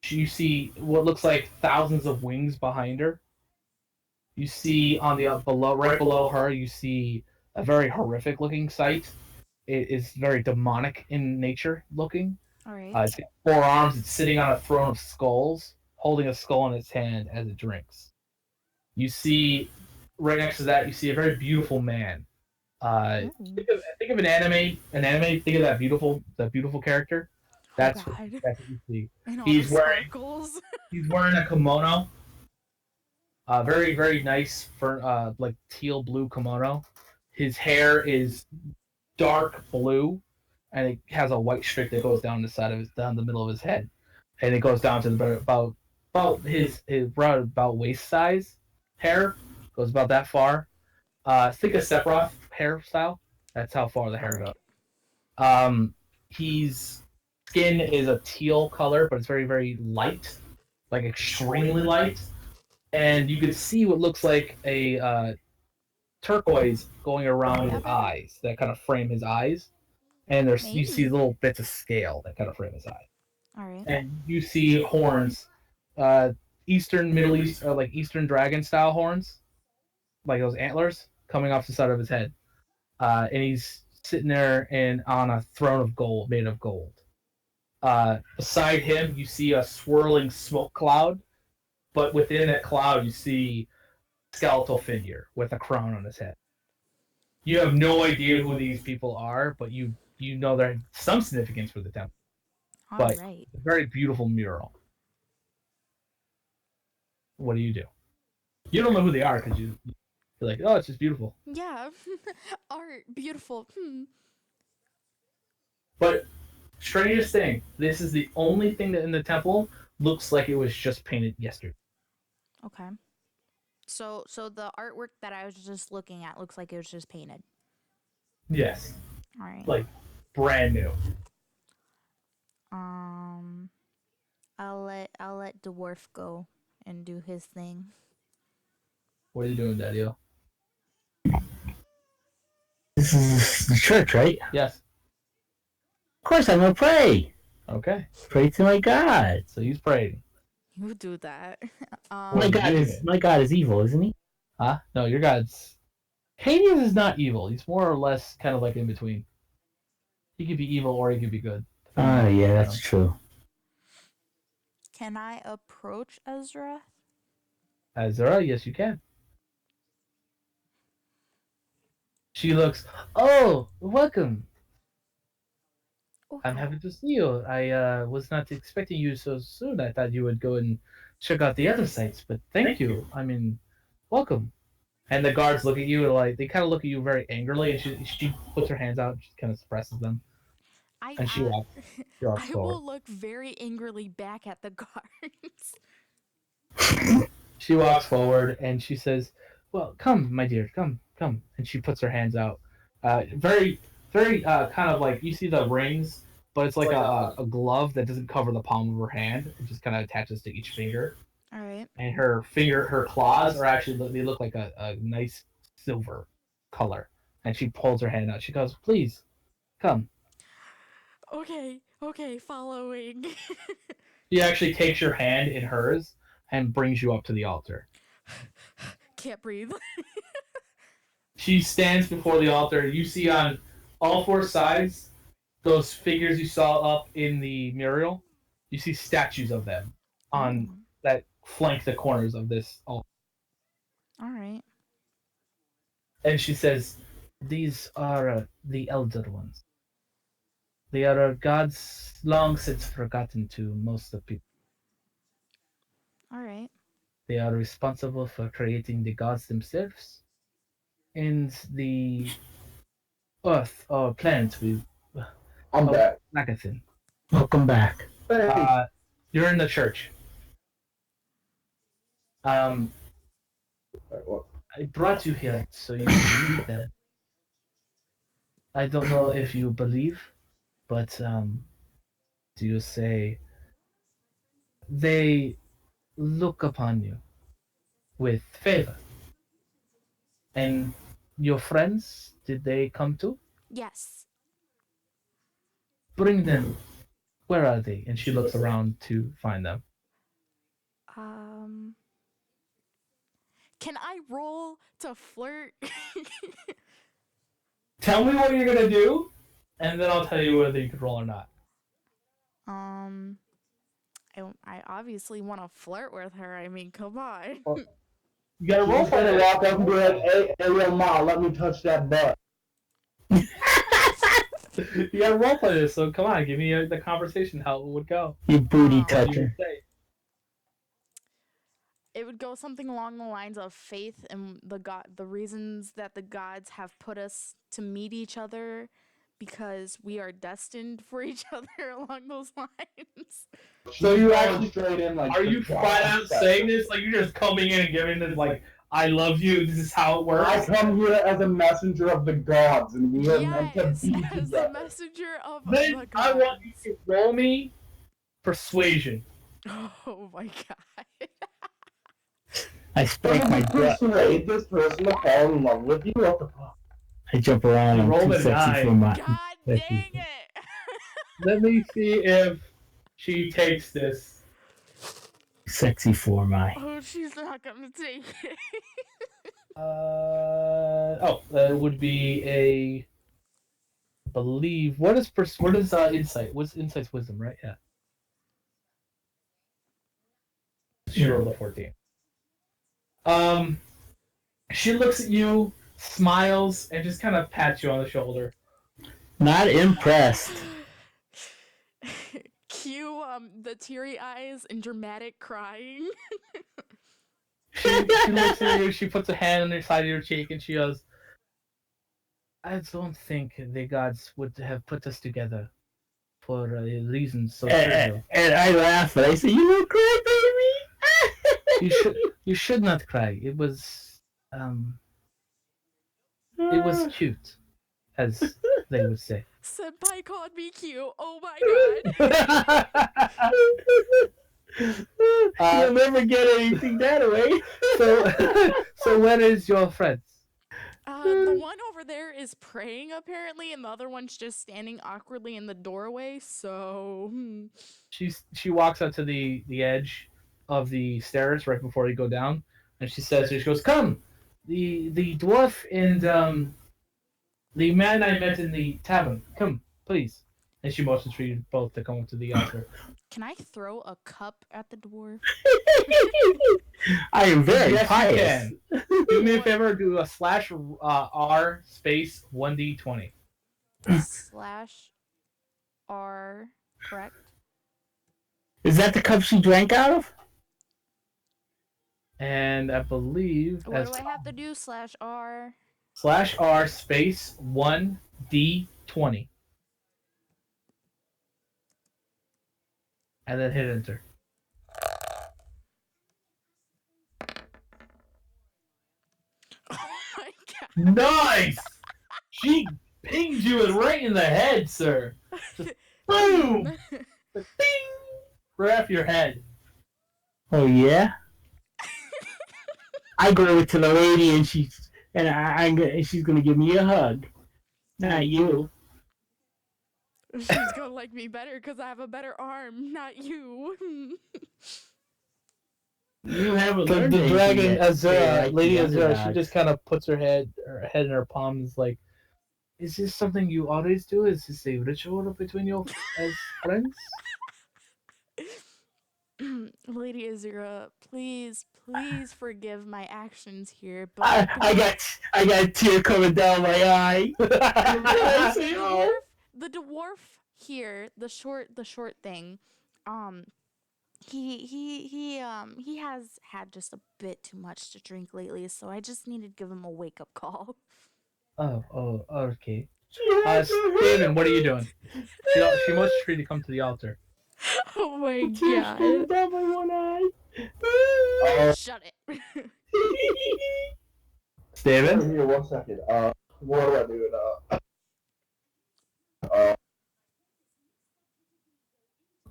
Speaker 1: You see what looks like thousands of wings behind her. You see on the right below her, you see a very horrific looking sight. It is very demonic in nature looking.
Speaker 2: All right.
Speaker 1: It's got 4 arms. It's sitting on a throne of skulls, holding a skull in its hand as it drinks. You see, right next to that, you see a very beautiful man. Think of an anime. Think of that beautiful character. That's
Speaker 2: God.
Speaker 1: that's what you see.
Speaker 2: And all
Speaker 1: He's
Speaker 2: the
Speaker 1: wearing
Speaker 2: sparkles.
Speaker 1: he's wearing a kimono. Very very nice for like teal blue kimono. His hair is dark blue, and it has a white streak that goes down the side of down the middle of his head, and it goes down to about his about waist size hair goes about that far. Think of Sephiroth hairstyle. That's how far the hair goes. He's skin is a teal color, but it's very very light, like extremely light, and you can see what looks like a turquoise going around his eyes that kind of frame his eyes, and you see little bits of scale that kind of frame his eye,
Speaker 2: All right.
Speaker 1: and you see horns, Eastern Middle East like Eastern dragon style horns, like those antlers coming off the side of his head, and he's sitting there on a throne of gold made of gold. Beside him, you see a swirling smoke cloud, but within that cloud, you see a skeletal figure with a crown on his head. You have no idea who these people are, but you know there's some significance for the temple.
Speaker 2: All
Speaker 1: But
Speaker 2: right.
Speaker 1: a very beautiful mural. What do? You don't know who they are because you're like, oh, it's just beautiful.
Speaker 2: Yeah. Art. Beautiful.
Speaker 1: But strangest thing, this is the only thing that in the temple looks like it was just painted yesterday.
Speaker 2: Okay. So the artwork that I was just looking at looks like it was just painted.
Speaker 1: Yes.
Speaker 2: All right.
Speaker 1: Like brand new.
Speaker 2: I'll let Dwarf go and do his thing.
Speaker 1: What are you doing, Daddy-O?
Speaker 4: This is the church, right?
Speaker 1: Yes.
Speaker 4: Of course, I'm gonna pray.
Speaker 1: Okay.
Speaker 4: Pray to my God.
Speaker 1: So he's praying.
Speaker 2: You do that.
Speaker 1: What
Speaker 4: My God is evil, isn't he?
Speaker 1: Huh? No, your God's Hades is not evil. He's more or less kind of like in between. He could be evil or he could be good.
Speaker 4: Oh yeah, that's true.
Speaker 2: Can I approach Ezra?
Speaker 1: Azura, yes, you can. She looks. Oh, welcome. I'm happy to see you. I was not expecting you so soon. I thought you would go and check out the other sites, but thank you. I mean, welcome. And the guards look at you like they kind of look at you very angrily, and she puts her hands out, and she kind of suppresses them, and she walks
Speaker 2: I
Speaker 1: forward.
Speaker 2: will look very angrily back at the guards.
Speaker 1: She walks forward and she says, "Well, come, my dear, come." And she puts her hands out. Very, very kind of like you see the rings, but it's like a glove that doesn't cover the palm of her hand. It just kind of attaches to each finger.
Speaker 2: All right.
Speaker 1: And her claws are actually they look like a nice silver color. And she pulls her hand out. She goes, "Please, come."
Speaker 2: Okay, following.
Speaker 1: She actually takes your hand in hers and brings you up to the altar.
Speaker 2: Can't breathe.
Speaker 1: She stands before the altar. You see on all 4 sides those figures you saw up in the mural. You see statues of them on that flank the corners of this altar.
Speaker 2: All right.
Speaker 1: And she says, "These are the elder ones. They are gods long since forgotten to most of the people.
Speaker 2: All right.
Speaker 1: They are responsible for creating the gods themselves and the earth or planet
Speaker 3: I'm back.
Speaker 1: Nagathon.
Speaker 4: Welcome back.
Speaker 1: You're in the church. I brought you here so you can meet them. I don't know if you believe, but do you say they look upon you with favor? And your friends, did they come too?
Speaker 2: Yes.
Speaker 1: Bring them. Where are they?" And she looks around to find them.
Speaker 2: Can I roll to flirt?
Speaker 1: Tell me what you're gonna do, and then I'll tell you whether you can roll or not.
Speaker 2: I obviously want to flirt with her. I mean, come on.
Speaker 1: You gotta roll
Speaker 3: She's
Speaker 1: for
Speaker 3: gonna
Speaker 1: it.
Speaker 3: walk up and be like, hey, yo, ma, let me touch that butt.
Speaker 1: You gotta role play this. So come on, give me the conversation. How it would go.
Speaker 4: You booty
Speaker 2: Wow.
Speaker 1: What you would
Speaker 4: toucher.
Speaker 1: say.
Speaker 2: It would go something along the lines of faith and the reasons that the gods have put us to meet each other because we are destined for each other along those lines.
Speaker 1: So you
Speaker 3: She's
Speaker 1: actually-
Speaker 3: going straight in like.
Speaker 1: Are
Speaker 3: the
Speaker 1: you
Speaker 3: God
Speaker 1: flat out
Speaker 3: stuff.
Speaker 1: saying this? Like you're just coming in and giving it like, I love you. This is how it works.
Speaker 3: I come here as a messenger of the gods, and we are meant to
Speaker 2: Yes,
Speaker 3: be
Speaker 2: as the
Speaker 3: together.
Speaker 2: messenger of
Speaker 1: Then
Speaker 2: the
Speaker 1: I want you
Speaker 2: gods.
Speaker 1: to roll me persuasion.
Speaker 2: Oh my god.
Speaker 4: I spank my butt.
Speaker 3: Persuade this person to fall in love with you. What the fuck?
Speaker 4: I jump around. I'm
Speaker 1: Roll
Speaker 4: too
Speaker 1: a
Speaker 4: sexy
Speaker 1: nine.
Speaker 4: for my.
Speaker 2: God
Speaker 4: Thank
Speaker 2: dang
Speaker 4: you.
Speaker 2: it.
Speaker 1: Let me see if she takes this.
Speaker 4: Sexy for my.
Speaker 2: Oh, she's not gonna take it.
Speaker 1: That would be a. I believe. What is insight? What's insight's wisdom, right? Yeah. She rolled a 14. She looks at you, smiles, and just kind of pats you on the shoulder.
Speaker 4: Not impressed.
Speaker 2: Cue the teary eyes and dramatic crying.
Speaker 1: She looks at you, she puts a hand on the side of your cheek, and she goes, I don't think the gods would have put us together for reasons so trivial.
Speaker 4: And I laugh, and I say, "You will cry, baby."
Speaker 1: You should not cry. It was cute, as they would say.
Speaker 2: Senpai called me cute. Oh my god.
Speaker 4: You'll never get anything that way.
Speaker 1: So where is your friends?
Speaker 2: The one over there is praying apparently, and the other one's just standing awkwardly in the doorway. So
Speaker 1: She walks up to the edge of the stairs right before you go down, and she goes, "Come, the dwarf and the man I met in the tavern. Come, please." And she motions for you both to come up to the altar.
Speaker 2: can I throw a cup at the dwarf?
Speaker 4: I am very
Speaker 1: Yes,
Speaker 4: pious.
Speaker 1: you can. Do me a favor, do a /R space 1d20.
Speaker 2: /R, correct?
Speaker 4: Is that the cup she drank out of?
Speaker 1: And I believe
Speaker 2: What do I have to do? /R.
Speaker 1: /R space 1d20. And then hit enter.
Speaker 2: Oh my god.
Speaker 1: Nice! She pinged you right in the head, sir. Just boom! Ding! Right off your head.
Speaker 4: Oh yeah. I go over to the lady, and she's gonna give me a hug. Not you.
Speaker 2: She's gonna like me better because I have a better arm, not you.
Speaker 4: You haven't
Speaker 1: The
Speaker 4: learned anything
Speaker 1: dragon
Speaker 4: yet.
Speaker 1: Azura,
Speaker 4: Like
Speaker 1: Lady
Speaker 4: the other
Speaker 1: Azura, she
Speaker 4: dogs.
Speaker 1: just kind of puts her head in her palms, like, is this something you always do? Is this a ritual between you as friends?
Speaker 2: Lady Azura, please forgive my actions here, but
Speaker 4: I got a tear coming down my eye. I say, oh.
Speaker 2: the dwarf here, the short thing, he has had just a bit too much to drink lately, so I just needed to give him a wake up call.
Speaker 1: Oh, okay. Steven, what are you doing? She wants you to come to the altar.
Speaker 2: Oh my
Speaker 4: Tears coming
Speaker 2: god!
Speaker 4: down my one eye.
Speaker 2: Shut it.
Speaker 1: Steven?
Speaker 3: Here, 1 second. What do I do?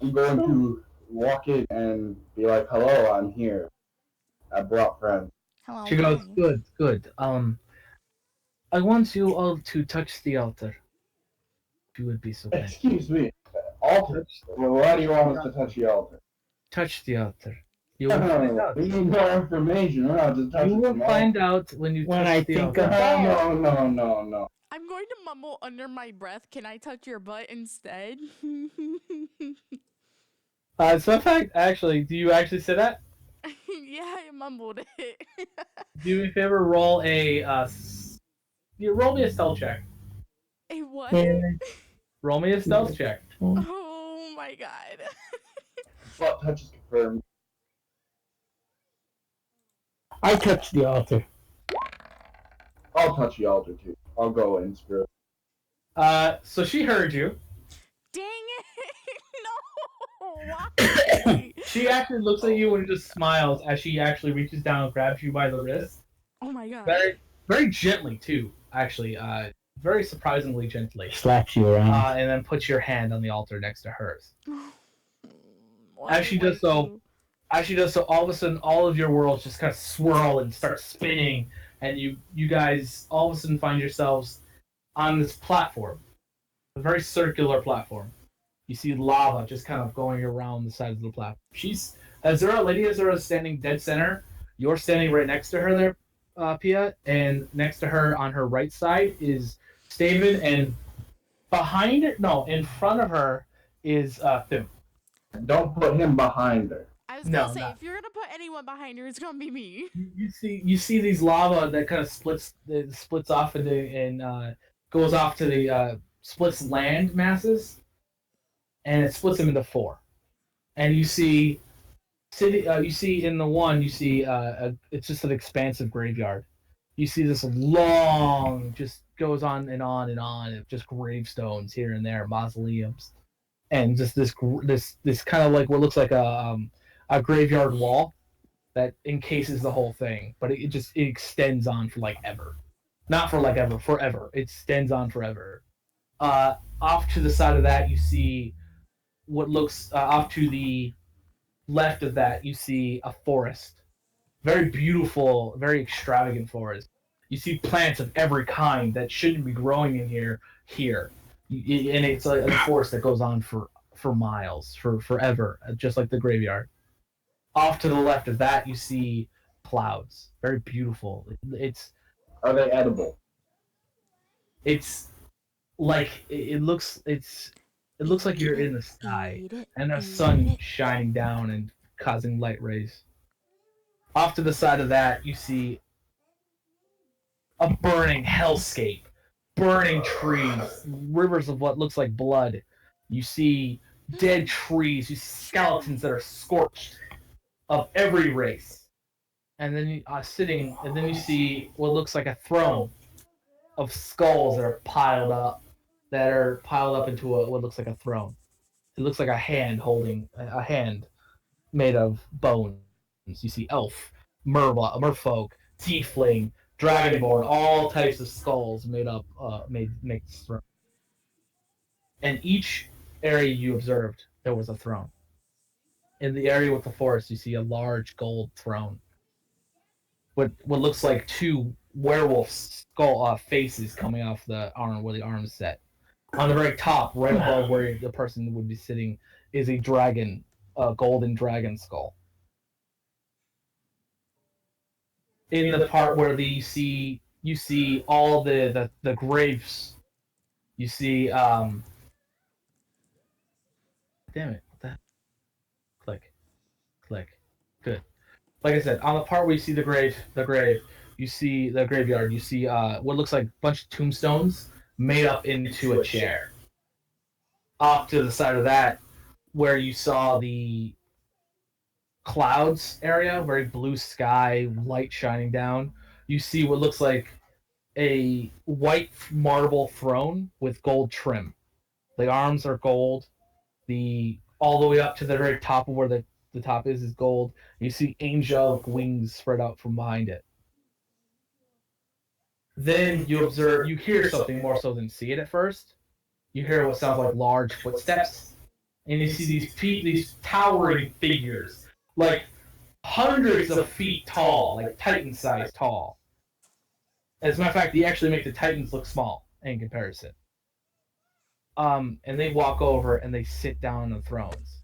Speaker 3: I'm going to walk in and be like, "Hello, I'm here. I brought friends."
Speaker 2: Hello.
Speaker 1: She goes,
Speaker 2: hi.
Speaker 1: good. I want you all to touch the altar. If you would be so kind.
Speaker 3: Excuse me. Altar. Why do you want us to touch the altar?
Speaker 1: Touch the altar. You will find out.
Speaker 3: We need more information. We're not just touching
Speaker 1: You will
Speaker 3: them all.
Speaker 1: find out when you
Speaker 4: When
Speaker 1: touch
Speaker 4: I
Speaker 1: the
Speaker 4: think
Speaker 1: altar.
Speaker 4: of that.
Speaker 3: No.
Speaker 2: I'm going to mumble under my breath. Can I touch your butt instead?
Speaker 1: So in fact, actually, do you actually say that?
Speaker 2: Yeah, I mumbled it.
Speaker 1: Do me a favor, roll you roll me a stealth check.
Speaker 2: A what?
Speaker 1: Roll me a stealth check.
Speaker 2: Oh my god.
Speaker 3: Butt touch is confirmed.
Speaker 4: I touch the altar.
Speaker 3: I'll touch the altar too. I'll go in spirit.
Speaker 1: So she heard you.
Speaker 2: Dang it! No! Why?
Speaker 1: She actually looks at you and just smiles as she actually reaches down and grabs you by the wrist.
Speaker 2: Oh my god.
Speaker 1: Very, very gently too. Actually, very surprisingly gently.
Speaker 4: Slaps you around.
Speaker 1: And then puts your hand on the altar next to hers.
Speaker 2: Why
Speaker 1: As she does so, all of a sudden, all of your worlds just kind of swirl and start spinning, and you guys all of a sudden find yourselves on this platform, a very circular platform. You see lava just kind of going around the sides of the platform. Lady Azura is standing dead center. You're standing right next to her there, Pia, and next to her on her right side is Staven, and in front of her is Thim.
Speaker 3: Don't put him behind her.
Speaker 2: I was gonna
Speaker 1: No,
Speaker 2: say,
Speaker 1: not-
Speaker 2: if you're gonna put anyone behind her, it's gonna be me.
Speaker 1: You see these lava that kind of splits off and goes off to the splits land masses, and it splits them into four. And you see in the one it's just an expansive graveyard. You see this long, just goes on and on and on of just gravestones here and there, mausoleums, and just this kind of like what looks like a graveyard wall that encases the whole thing, but it extends on for like ever. Not for like ever, forever. It extends on forever. Off to the side of that, you see what looks off to the left of that, you see a forest. Very beautiful, very extravagant forest. You see plants of every kind that shouldn't be growing in here. And it's a forest that goes on for miles, for forever, just like the graveyard. Off to the left of that, you see clouds. Very beautiful.
Speaker 3: Are they edible?
Speaker 1: It's like it looks like you're in the sky and the sun shining down and causing light rays. Off to the side of that, you see a burning hellscape, burning trees, rivers of what looks like blood. You see dead trees, you see skeletons that are scorched of every race. And then you see what looks like a throne of skulls that are piled up into what looks like a throne. It looks like a hand holding a hand made of bones. You see elf, merfolk, tiefling, dragonborn, all types of skulls made this throne. And each area you observed, there was a throne. In the area with the forest, you see a large gold throne. What looks like two werewolf skull faces coming off the arm where the arm is set. On the very top, right above where the person would be sitting, is a dragon, a golden dragon skull. In the part where you see all the graves. You see damn it, what the click. Good. Like I said, on the part where you see the grave, you see the graveyard, you see what looks like a bunch of tombstones made up into a chair. Off to the side of that, where you saw the clouds area, very blue sky, light shining down, you see what looks like a white marble throne with gold trim. The arms are gold. All the way up to the very top of where the top is gold. You see angelic wings spread out from behind it. Then you hear something more so than see it at first. You hear what sounds like large footsteps, and you see these towering figures, like hundreds of feet tall, like Titan-sized tall. As a matter of fact, they actually make the Titans look small in comparison. And they walk over and they sit down on the thrones.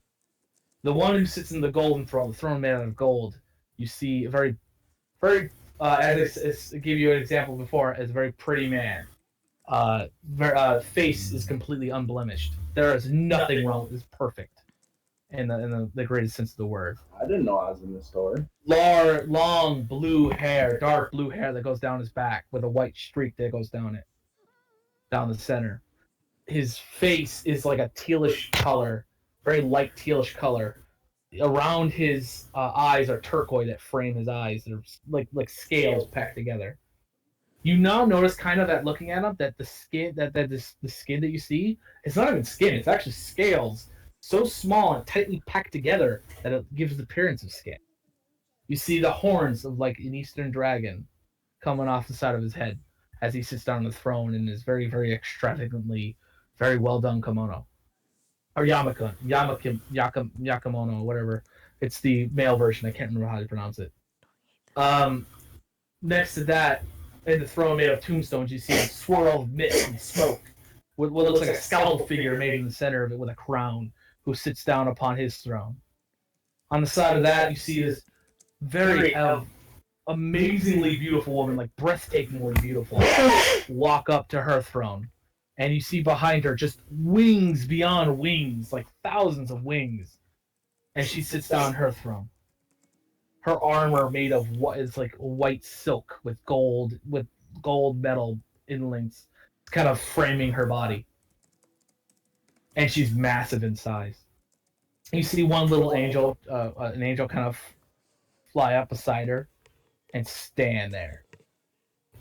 Speaker 1: The one who sits in the golden throne, the throne made out of gold, you see a very, very, as I gave you an example before, as a very pretty man. Face is completely unblemished. There is nothing wrong with. It's perfect in the greatest sense of the word.
Speaker 3: I didn't know I was in the story.
Speaker 1: Long blue hair, dark blue hair that goes down his back with a white streak that goes down the center. His face is like a tealish color, very light tealish color. Around his eyes are turquoise that frame his eyes. They're like scales packed together. You now notice kind of at looking at him that the skin the skin that you see, it's not even skin, it's actually scales so small and tightly packed together that it gives the appearance of skin. You see the horns of like an eastern dragon coming off the side of his head as he sits down on the throne in his very, very extravagantly, very well done kimono. Or Yakamono, whatever. It's the male version. I can't remember how to pronounce it. Next to that, in the throne made of tombstones, you see a swirl of mist and smoke with what looks like a skeletal figure made in the center of it with a crown who sits down upon his throne. On the side of that, you see this very amazingly beautiful woman, like breathtakingly beautiful, walk up to her throne. And you see behind her just wings beyond wings, like thousands of wings. And she sits down on her throne. Her armor made of what is like white silk with gold metal inlays, kind of framing her body. And she's massive in size. You see one little angel, an angel kind of fly up beside her and stand there.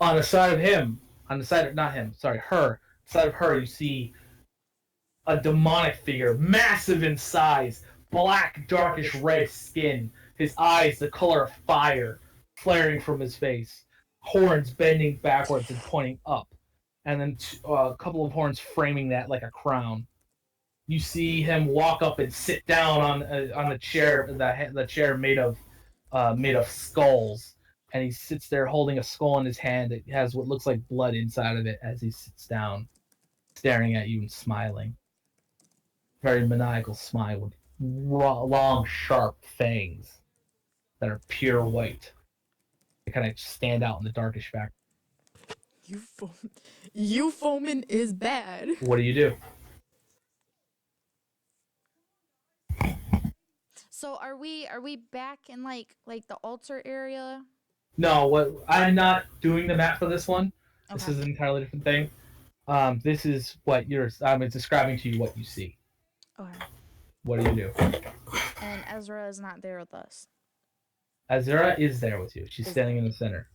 Speaker 1: On the side of him, her side of her, you see a demonic figure, massive in size, black, darkish red skin, his eyes the color of fire, flaring from his face, horns bending backwards and pointing up, and then a couple of horns framing that like a crown. You see him walk up and sit down on the chair, the chair made of skulls, and he sits there holding a skull in his hand that has what looks like blood inside of it as he sits down, staring at you and smiling. Very maniacal smile with long, sharp fangs that are pure white. They kind of stand out in the darkish background.
Speaker 2: Foaming is bad.
Speaker 1: What do you do?
Speaker 2: So are we back in like the altar area?
Speaker 1: No, I'm not doing the map for this one. This
Speaker 2: Okay.
Speaker 1: is an entirely different thing. This is what I'm describing to you what you see.
Speaker 2: Okay.
Speaker 1: What do you do?
Speaker 2: And Ezra is not there with us.
Speaker 1: Azura is there with you. She's standing in the center.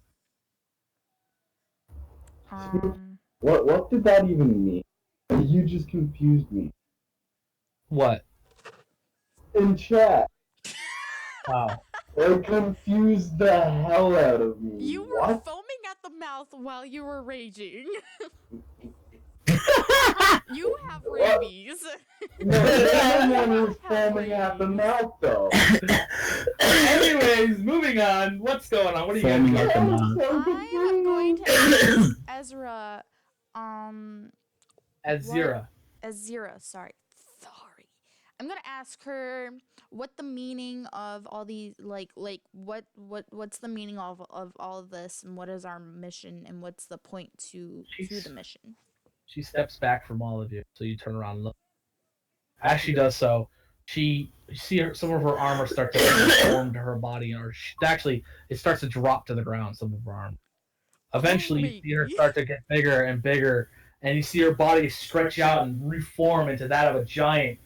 Speaker 3: What did that even mean? You just confused me.
Speaker 1: What?
Speaker 3: In chat,
Speaker 1: Wow.
Speaker 3: it confused the hell out of me.
Speaker 2: You were
Speaker 3: What?
Speaker 2: foaming at the mouth while you were raging. You have rabies.
Speaker 3: No, everyone was foaming at the mouth, though.
Speaker 1: Anyways, moving on. What's going on? What are you guys
Speaker 4: Foaming
Speaker 1: doing?
Speaker 4: at the mouth.
Speaker 2: I'm going to ask Ezra,
Speaker 1: Azira.
Speaker 2: sorry. I'm gonna ask her what the meaning of all these what's the meaning of all of this, and what is our mission, and what's the point to the mission.
Speaker 1: She steps back from all of you, so you turn around and look. As she does so, you see some of her armor start to form to her body, it starts to drop to the ground. Some of her armor. Eventually, you see her start to get bigger and bigger, and you see her body stretch out and reform into that of a giant,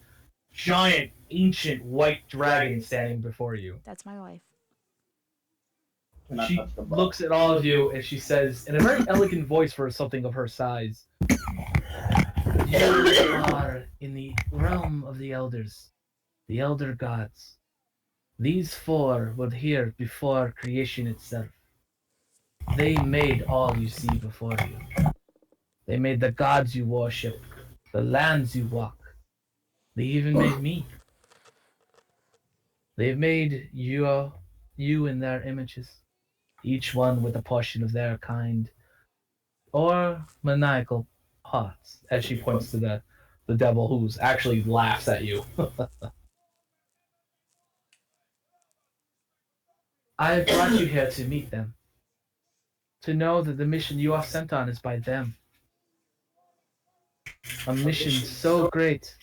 Speaker 1: ancient white dragon standing before you.
Speaker 2: That's my wife.
Speaker 1: She looks at all of you and she says, in a very elegant voice for something of her size, "You are in the realm of the elders, the elder gods. These four were here before creation itself. They made all you see before you. They made the gods you worship, the lands you walk. They even made me. They've made you in their images, each one with a portion of their kind, or maniacal hearts," as she points to the devil who's actually laughs at you. I have brought you here to meet them. To know that the mission you are sent on is by them. A mission so great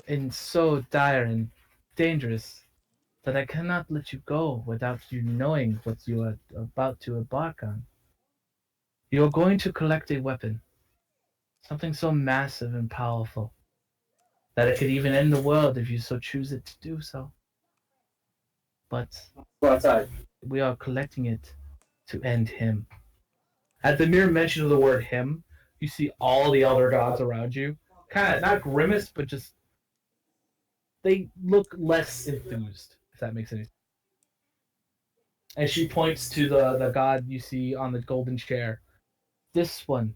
Speaker 1: and so dire and dangerous that I cannot let you go without you knowing what you are about to embark on. You are going to collect a weapon, something so massive and powerful that it could even end the world if you so choose it to do so. But we are collecting it to end him. At the mere mention of the word him, you see all the elder gods around you, kind of not grimace, but just they look less enthused, if that makes any sense. And she points to the god you see on the golden chair. This one,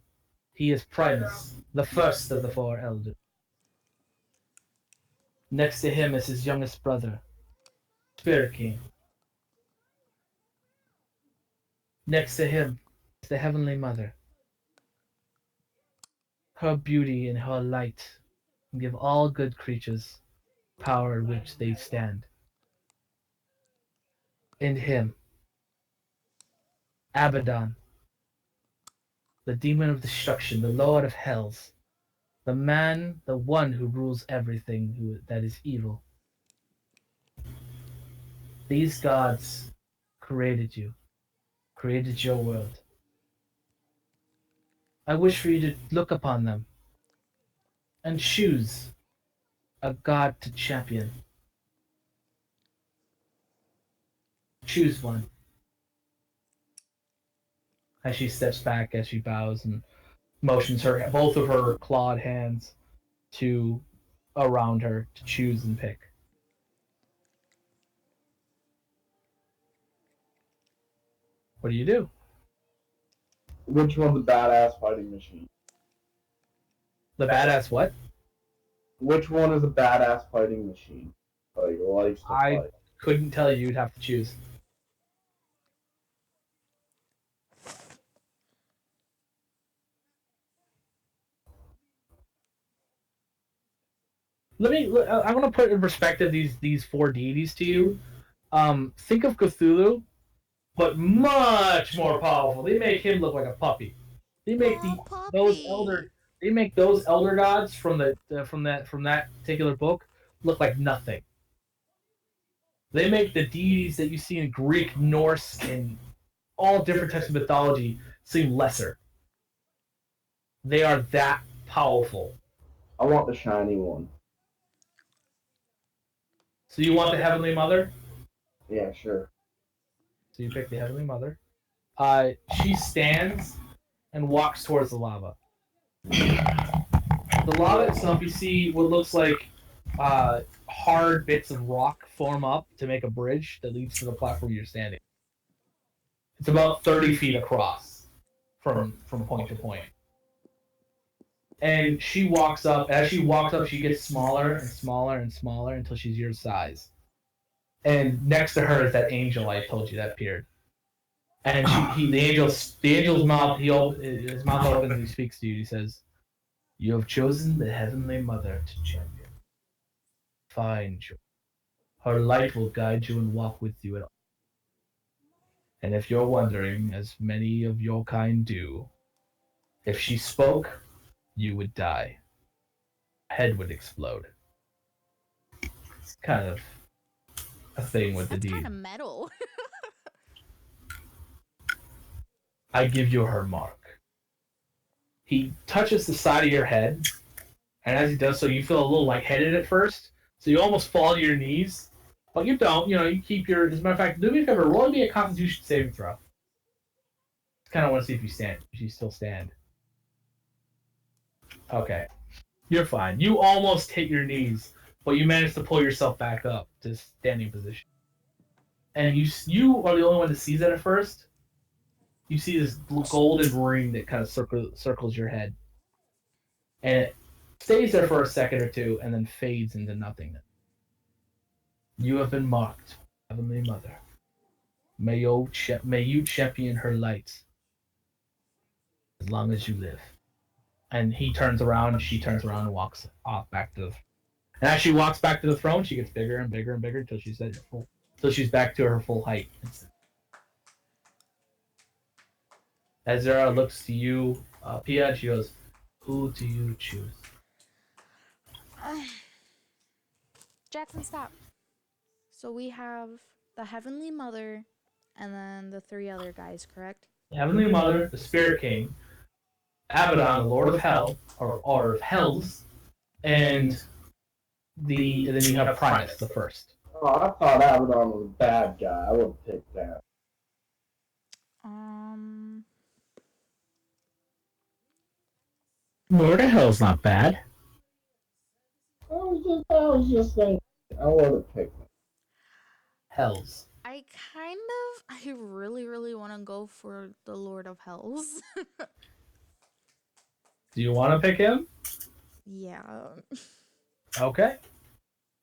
Speaker 1: he is Primus, the first of the four elders. Next to him is his youngest brother, Spirit King. Next to him is the Heavenly Mother. Her beauty and her light give all good creatures power in which they stand. In him, Abaddon, the demon of destruction, the lord of hells, the man, the one who rules everything that is evil. These gods created you, created your world. I wish for you to look upon them and choose a god to champion. Choose one. As she steps back, as she bows and motions her both of her clawed hands to around her to choose and pick. What do you do?
Speaker 3: Which one's the badass fighting machine?
Speaker 1: The badass what?
Speaker 3: Which one is a badass fighting machine? Like, likes to
Speaker 1: I
Speaker 3: fight.
Speaker 1: couldn't tell you. You'd have to choose. I'm gonna put in perspective these four deities to you. Think of Cthulhu, but much more powerful. They make him look like a puppy. They make They make those elder gods from that particular book look like nothing. They make the deities that you see in Greek, Norse, and all different types of mythology seem lesser. They are that powerful.
Speaker 3: I want the shiny one.
Speaker 1: So you want the Heavenly Mother?
Speaker 3: Yeah, sure.
Speaker 1: So you pick the Heavenly Mother. She stands and walks towards the lava. The lava itself, you see what looks like hard bits of rock form up to make a bridge that leads to the platform you're standing. It's about 30 feet across from point to point. And she walks up. As she walks up, she gets smaller and smaller and smaller until she's your size. And next to her is that angel I told you that appeared. And the angel's mouth, his mouth opens and he speaks to you. He says, "You have chosen the Heavenly Mother to champion. Find her. Her light will guide you and walk with you at all. And if you're wondering, as many of your kind do, if she spoke, you would die. Head would explode." It's kind of a thing with the
Speaker 2: That's
Speaker 1: deed.
Speaker 2: kind of metal.
Speaker 1: I give you her mark. He touches the side of your head, and as he does so, you feel a little lightheaded at first, so you almost fall to your knees, but you don't. You keep your. As a matter of fact, do me a favor, roll me a Constitution saving throw. Kind of want to see if you stand. If you still stand. Okay, you're fine. You almost hit your knees, but you manage to pull yourself back up to standing position. And you are the only one that sees that at first. You see this golden ring that kind of circles your head. And it stays there for a second or two and then fades into nothingness. You have been marked, Heavenly Mother. May you champion her light as long as you live. And he turns around, she turns around and walks off back to the. And as she walks back to the throne, she gets bigger and bigger and bigger until she's at your full so she's back to her full height. Azera looks to you, Pia, and she goes, "Who do you choose?"
Speaker 2: Jackson, stop. So we have the Heavenly Mother and then the 3 other guys, correct?
Speaker 1: Heavenly Mother, the Spirit King, Abaddon, the Lord of Hell, or of Hells, and then you have Primus, the first.
Speaker 3: Oh, I thought Abaddon was a bad guy. I would have picked that.
Speaker 4: Lord of Hell's not bad.
Speaker 3: I was just thinking. I would have picked him.
Speaker 1: Hells.
Speaker 2: I really, really want to go for the Lord of Hells.
Speaker 1: Do you want to pick him?
Speaker 2: Yeah.
Speaker 1: Okay.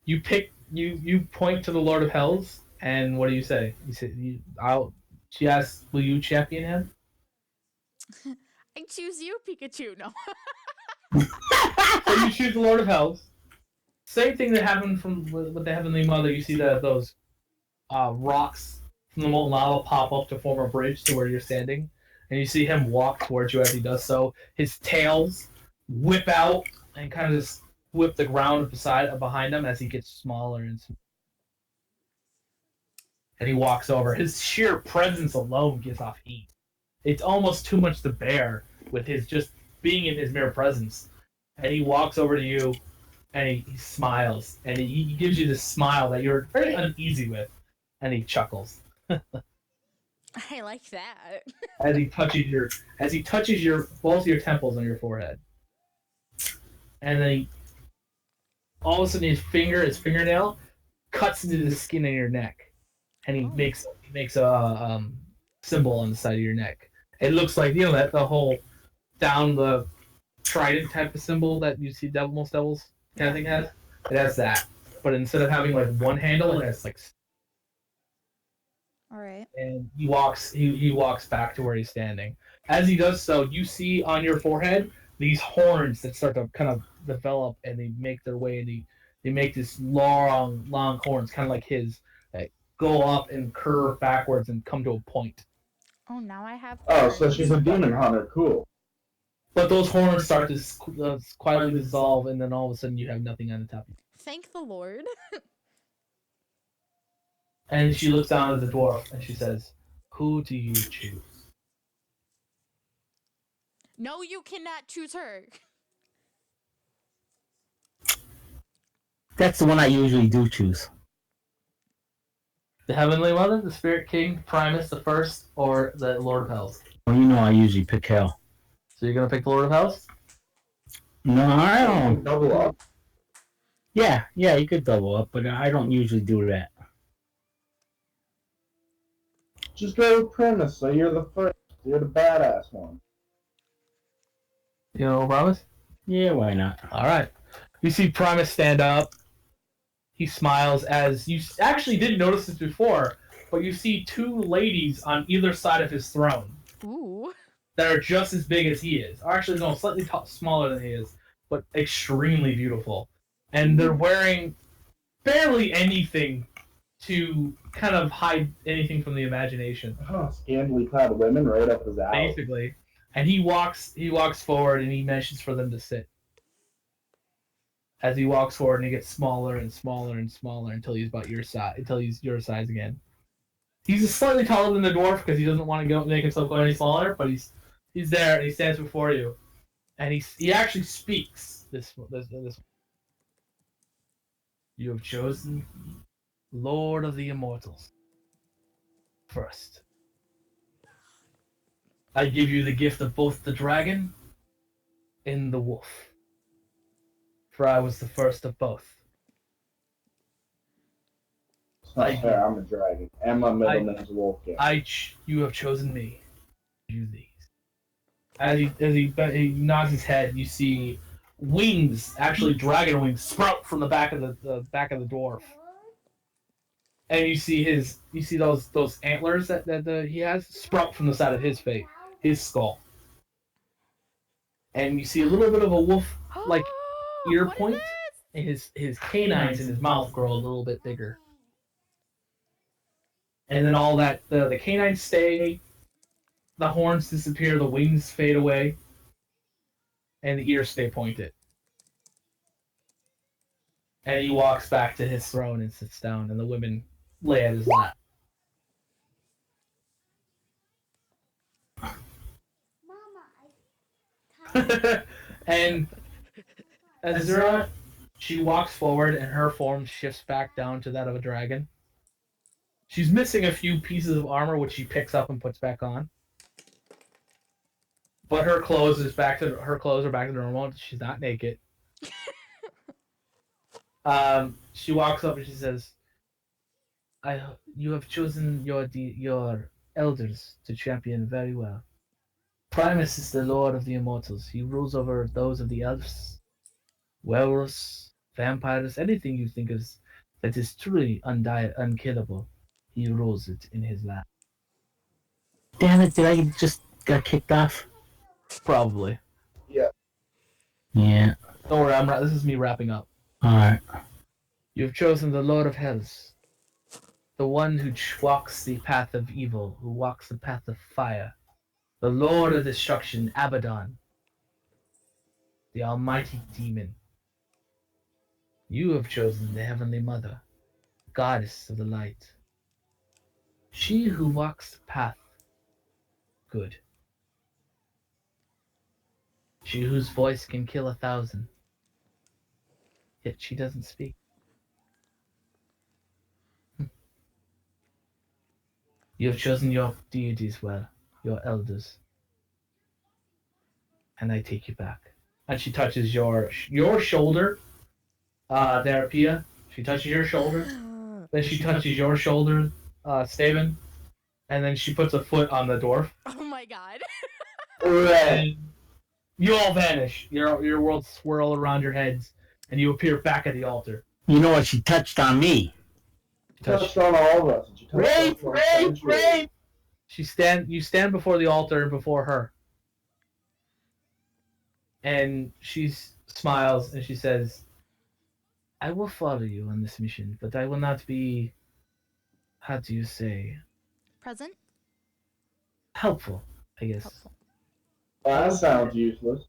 Speaker 1: You point to the Lord of Hells, and what do you say? You say she asks, "Will you champion him?"
Speaker 2: I choose you, Pikachu. No.
Speaker 1: So you choose the Lord of Hells. Same thing that happened with the Heavenly Mother. You see those rocks from the molten lava pop up to form a bridge to where you're standing, and you see him walk towards you as he does so. His tails whip out and kind of just whip the ground behind him as he gets smaller and he walks over. His sheer presence alone gives off heat. It's almost too much to bear with his just being in his mere presence. And he walks over to you, and he smiles, and he gives you this smile that you're very uneasy with, and he chuckles.
Speaker 2: I like that.
Speaker 1: as he touches both your temples on your forehead, and then all of a sudden his fingernail cuts into the skin of your neck, and he makes a symbol on the side of your neck. It looks like that the whole down the trident type of symbol that you see most devils kind of thing has. It has that, but instead of having like one handle, it has like.
Speaker 2: All right.
Speaker 1: And he walks back to where he's standing. As he does so, you see on your forehead these horns that start to kind of develop, and they make their way, and they make this long horns, kind of like his, that go up and curve backwards and come to a point.
Speaker 2: Oh, now I have.
Speaker 3: Oh, so she's a demon hunter. Cool.
Speaker 1: But those horns start to quietly dissolve, and then all of a sudden you have nothing on the top of you.
Speaker 2: Thank the Lord.
Speaker 1: And she looks down at the dwarf, and she says, "Who do you choose?"
Speaker 2: No, you cannot choose her.
Speaker 4: That's the one I usually do choose.
Speaker 1: The Heavenly Mother, the Spirit King, Primus the First, or the Lord of Hells?
Speaker 4: Well, I usually pick Hell.
Speaker 1: So you're gonna pick the Lord of Hells?
Speaker 4: No, I don't.
Speaker 3: Double up.
Speaker 4: Yeah, you could double up, but I don't usually do that.
Speaker 3: Just go with premise, so you're the first. You're the badass one.
Speaker 1: You know, Primus?
Speaker 4: Yeah, why not?
Speaker 1: All right. You see Primus stand up. He smiles as you actually didn't notice this before, but you see 2 ladies on either side of his throne.
Speaker 2: Ooh.
Speaker 1: That are just as big as he is. Or actually, no, slightly smaller than he is, but extremely beautiful. And they're wearing barely anything to kind of hide anything from the imagination.
Speaker 3: Oh, scantily clad women right up his alley.
Speaker 1: Basically. And he walks forward and he motions for them to sit. As he walks forward and he gets smaller and smaller and smaller until he's about your size, until he's your size again. He's slightly taller than the dwarf because he doesn't want to make himself go any smaller, but he's there and he stands before you. And he actually speaks this. You have chosen Lord of the Immortals. First. I give you the gift of both the dragon and the wolf. For I was the first of both.
Speaker 3: It's not fair, I'm a dragon. And my middle name's Wolfgang.
Speaker 1: You have chosen me. You these. As he nods his head, you see wings, actually dragon wings, sprout from the back of the dwarf. And you see those antlers that he has sprout from the side of his skull. And you see a little bit of a wolf like ear point, and his canines in his mouth grow a little bit bigger. and then all that the canines stay, the horns disappear, the wings fade away, and the ears stay pointed. And he walks back to his throne and sits down, and the women lay at his lap.
Speaker 5: Mama,
Speaker 1: And Azura, she walks forward, and her form shifts back down to that of a dragon. She's missing a few pieces of armor, which she picks up and puts back on. But her clothes are back to normal. She's not naked. She walks up and she says, You have chosen your elders to champion very well. Primus is the lord of the immortals. He rules over those of the elves, werewolves, vampires, anything you think of that is truly unkillable. He rules it in his lap.
Speaker 4: Damn it! Did I just got kicked off?
Speaker 1: Probably.
Speaker 3: Yeah.
Speaker 4: Yeah.
Speaker 1: Don't worry, this is me wrapping up.
Speaker 4: All right.
Speaker 1: You have chosen the Lord of Hells, the one who walks the path of evil, who walks the path of fire, the Lord of Destruction, Abaddon, the almighty demon. You have chosen the Heavenly Mother, goddess of the light. She who walks the path good. She whose voice can kill 1,000, yet she doesn't speak. You have chosen your deities well, your elders. And I take you back. And she touches your shoulder, there, Pia. She touches your shoulder. Then she touches your shoulder, Staven. And then she puts a foot on the dwarf.
Speaker 2: Oh my god.
Speaker 1: And you all vanish. Your worlds swirl around your heads, and you appear back at the altar.
Speaker 4: You know what? She touched on me.
Speaker 3: She touched on all of us. And she touched on
Speaker 1: Rape! You stand before the altar before her. And she smiles and she says, I will follow you on this mission, but I will not be, how do you say,
Speaker 2: Present?
Speaker 1: helpful, I guess.
Speaker 2: Helpful.
Speaker 3: That sounds useless.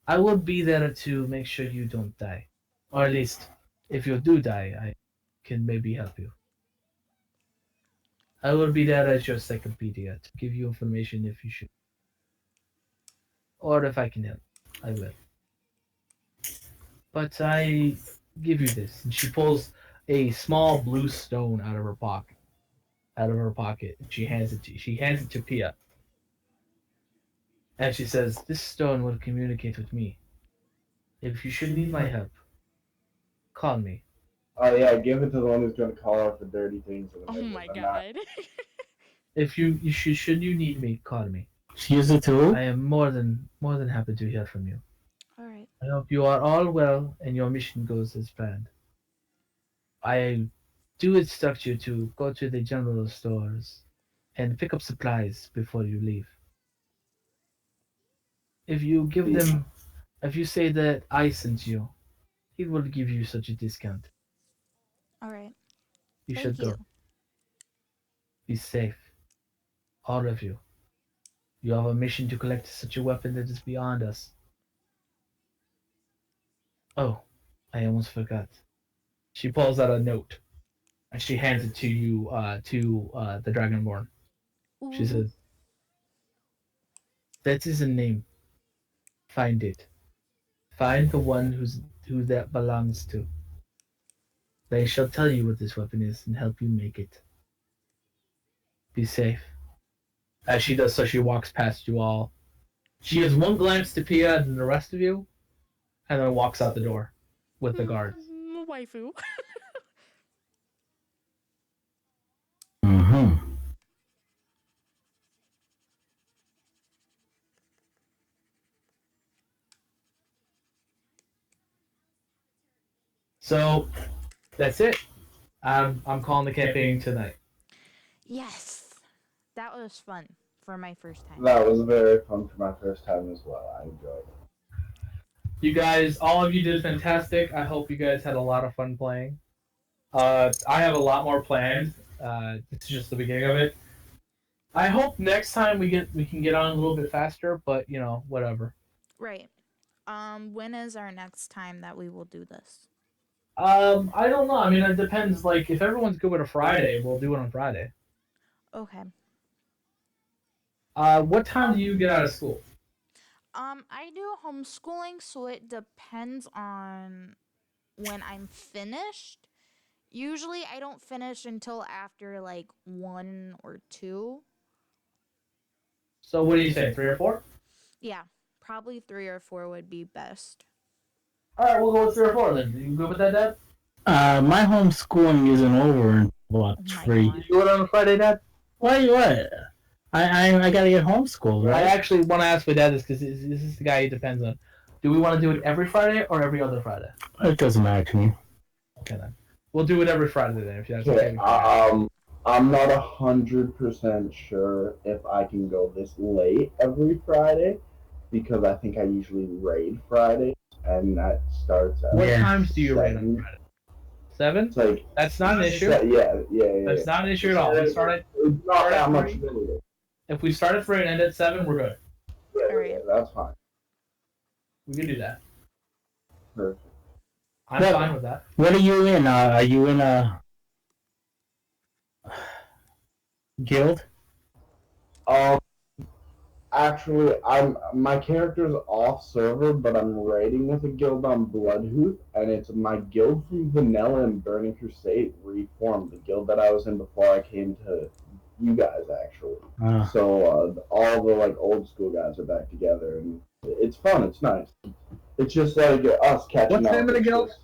Speaker 1: I will be there to make sure you don't die. Or at least, if you do die, I can maybe help you. I will be there as your encyclopedia to give you information if you should. Or if I can help, I will. But I give you this. And she pulls a small blue stone out of her pocket. And she hands it to Pia. And she says, this stone will communicate with me. If you should need my help, call me.
Speaker 3: Oh yeah, give it to the one who's gonna call out the dirty things.
Speaker 2: Oh my god.
Speaker 1: If you should you need me, call me.
Speaker 4: She is a tool.
Speaker 1: I am more than happy to hear from you.
Speaker 2: Alright.
Speaker 1: I hope you are all well and your mission goes as planned. I do instruct you to go to the general stores and pick up supplies before you leave. If you say that I sent you, he will give you such a discount.
Speaker 2: Alright.
Speaker 1: You
Speaker 2: Thank
Speaker 1: should go.
Speaker 2: you.
Speaker 1: Be safe. All of you. You have a mission to collect such a weapon that is beyond us. Oh, I almost forgot. She pulls out a note and she hands it to you, the Dragonborn. She
Speaker 2: Ooh.
Speaker 1: says, that is a name. Find it. Find the one who that belongs to. They shall tell you what this weapon is and help you make it. Be safe. As she does so, she walks past you all. She gives one glance to Pia and the rest of you, and then walks out the door with the guard.
Speaker 2: Waifu.
Speaker 4: Mm-hmm.
Speaker 1: So, that's it. I'm calling the campaign tonight.
Speaker 2: Yes. That was fun for my first time.
Speaker 3: That was very fun for my first time as well. I enjoyed it.
Speaker 1: You guys, all of you did fantastic. I hope you guys had a lot of fun playing. I have a lot more planned. This is just the beginning of it. I hope next time we can get on a little bit faster, but whatever.
Speaker 2: Right. When is our next time that we will do this?
Speaker 1: I don't know. I mean, it depends. Like, if everyone's good with a Friday, we'll do it on Friday.
Speaker 2: Okay.
Speaker 1: What time do you get out of school?
Speaker 2: I do homeschooling, so it depends on when I'm finished. Usually, I don't finish until after like 1 or 2.
Speaker 1: So, what do you say, 3 or 4?
Speaker 2: Yeah, probably 3 or 4 would be best.
Speaker 1: All right, we'll go with 3 or 4 then. You good with that, Dad?
Speaker 4: My homeschooling isn't over until about
Speaker 2: Oh my
Speaker 4: 3.
Speaker 2: God.
Speaker 1: You do it on a Friday, Dad?
Speaker 4: What? I gotta get homeschooled,
Speaker 1: I
Speaker 4: right?
Speaker 1: actually want to ask my dad this because this is the guy he depends on. Do we want to do it every Friday or every other Friday?
Speaker 4: It doesn't matter to me.
Speaker 1: Okay then. We'll do it every Friday then, if that's okay.
Speaker 3: Okay, I'm not 100% sure if I can go this late every Friday because I think I usually raid Fridays and that starts at
Speaker 1: What
Speaker 4: Yeah.
Speaker 1: times do you raid on
Speaker 3: 7.
Speaker 1: Friday? 7?
Speaker 3: It's like
Speaker 1: That's not an issue.
Speaker 3: yeah.
Speaker 1: That's not an issue at all. We start at,
Speaker 3: It's not that much
Speaker 1: 3.
Speaker 3: earlier.
Speaker 1: if we start at 3 and end at 7, we're good.
Speaker 3: Yeah, that's fine.
Speaker 1: We can do that.
Speaker 3: Perfect.
Speaker 1: I'm
Speaker 4: Yeah.
Speaker 1: fine with that.
Speaker 4: What are you in? Are you in a guild?
Speaker 3: Actually, my character's off server, but I'm raiding with a guild on Bloodhoof, and it's my guild from Vanilla and Burning Crusade reformed, the guild that I was in before I came to you guys, actually. So all the like old school guys are back together, and it's fun. It's nice. It's just like us catching up.
Speaker 1: What's the name of the guild?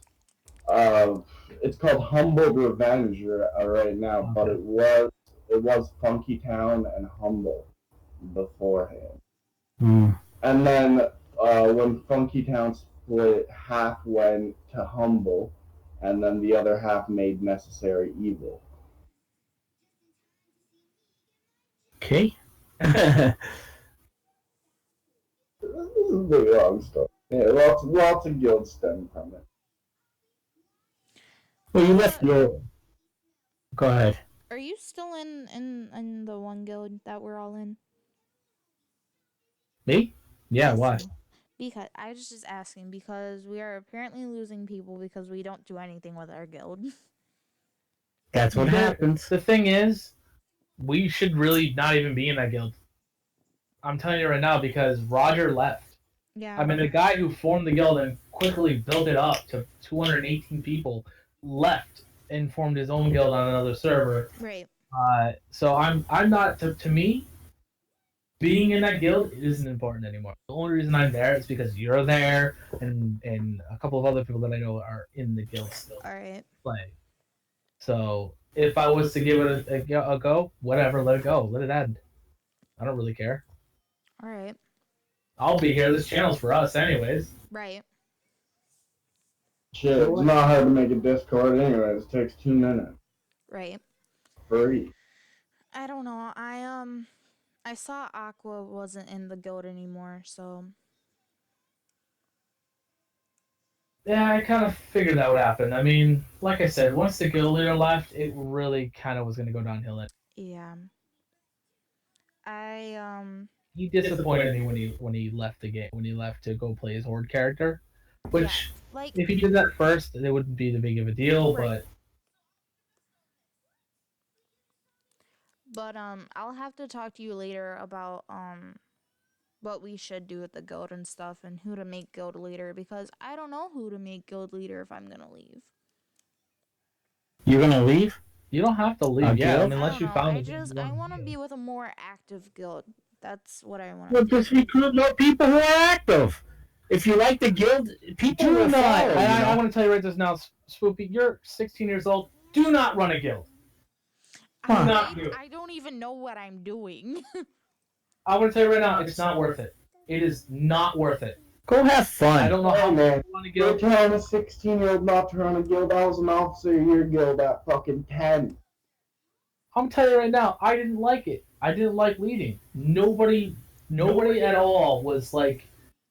Speaker 3: It's called Humbled Revenge right now, but it was Funky Town and Humble beforehand. And then when Funky Town split, half went to Humble, and then the other half made Necessary Evil.
Speaker 4: Okay.
Speaker 3: This is a big long story. Yeah, lots of guilds stem from it.
Speaker 4: Well, you left your. Go ahead.
Speaker 2: Are you still in the one guild that we're all in?
Speaker 1: Me? Yeah, why?
Speaker 2: Because I was just asking because we are apparently losing people because we don't do anything with our guild.
Speaker 4: That's what happens.
Speaker 1: The thing is, we should really not even be in that guild. I'm telling you right now because Roger left.
Speaker 2: Yeah.
Speaker 1: I mean, the guy who formed the guild and quickly built it up to 218 people left and formed his own guild on another server.
Speaker 2: Right.
Speaker 1: So I'm not to me. Being in that guild isn't important anymore. The only reason I'm there is because you're there, and a couple of other people that I know are in the guild still
Speaker 2: All right.
Speaker 1: playing. So if I was to give it a go, whatever, let it go, let it end. I don't really care.
Speaker 2: All right.
Speaker 1: I'll be here. This channel's for us, anyways.
Speaker 2: Right.
Speaker 3: Shit, it's not hard to make a Discord anyways. It takes 2 minutes.
Speaker 2: Right.
Speaker 3: Free.
Speaker 2: I don't know. I saw Aqua wasn't in the guild anymore, so
Speaker 1: Yeah, I kind of figured that would happen. I mean, like I said, once the guild leader left, it really kind of was going to go downhill.
Speaker 2: yeah.
Speaker 1: He disappointed me when he left the game, when he left to go play his horde character. Which,
Speaker 2: like
Speaker 1: if he did that first, it wouldn't be the big of a deal.
Speaker 2: Right. But I'll have to talk to you later about what we should do with the guild and stuff and who to make guild leader because I don't know who to make guild leader if I'm gonna leave.
Speaker 4: You're gonna leave?
Speaker 1: You don't have to leave,
Speaker 4: A
Speaker 1: yeah,
Speaker 4: guild?
Speaker 1: unless you found
Speaker 2: I want to be with a more active guild. That's what I want.
Speaker 4: Well, just recruit more people who are active. If you like the guild, people
Speaker 1: Do
Speaker 4: will
Speaker 1: not.
Speaker 4: follow.
Speaker 1: I want to tell you right this now, Spoopy. You're 16 years old. Do not run a guild.
Speaker 2: I don't even know what I'm doing.
Speaker 1: I want to tell you right now, it's not worth it. It is not worth it.
Speaker 4: Go have fun.
Speaker 1: I don't know how
Speaker 3: man.
Speaker 1: you want to
Speaker 3: You're
Speaker 1: guild.
Speaker 3: telling a 16-year-old not to run a guild. I was an officer of your guild at fucking 10.
Speaker 1: I'm telling you right now, I didn't like it. I didn't like leading. Nobody at all was like,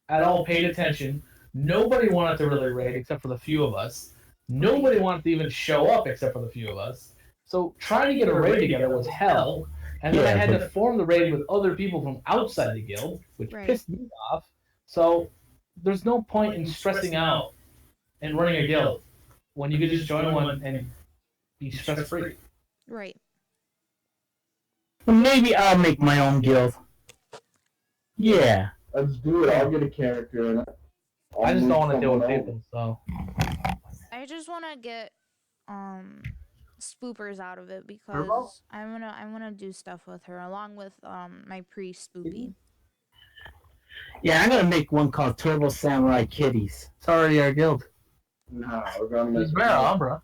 Speaker 1: at all paid attention. Nobody wanted to really raid except for the few of us. Nobody wanted to even show up except for the few of us. So trying to get a raid together was hell, and then I had to form the raid with other people from outside the guild, which pissed me off. So there's no point in stressing out and running a guild when you could just join one and be stress free.
Speaker 2: Right.
Speaker 4: Well, maybe I'll make my own guild. Yeah.
Speaker 3: Let's do it. I'll get a character in it.
Speaker 1: I just don't want to deal with people, so.
Speaker 2: I just want to get Spoopers out of it because I wanna do stuff with her along with my priest Spoopy.
Speaker 4: Yeah, I'm gonna make one called Turbo Samurai Kitties.
Speaker 1: It's already our guild.
Speaker 3: No, we're gonna make
Speaker 1: It's Mara Umbra.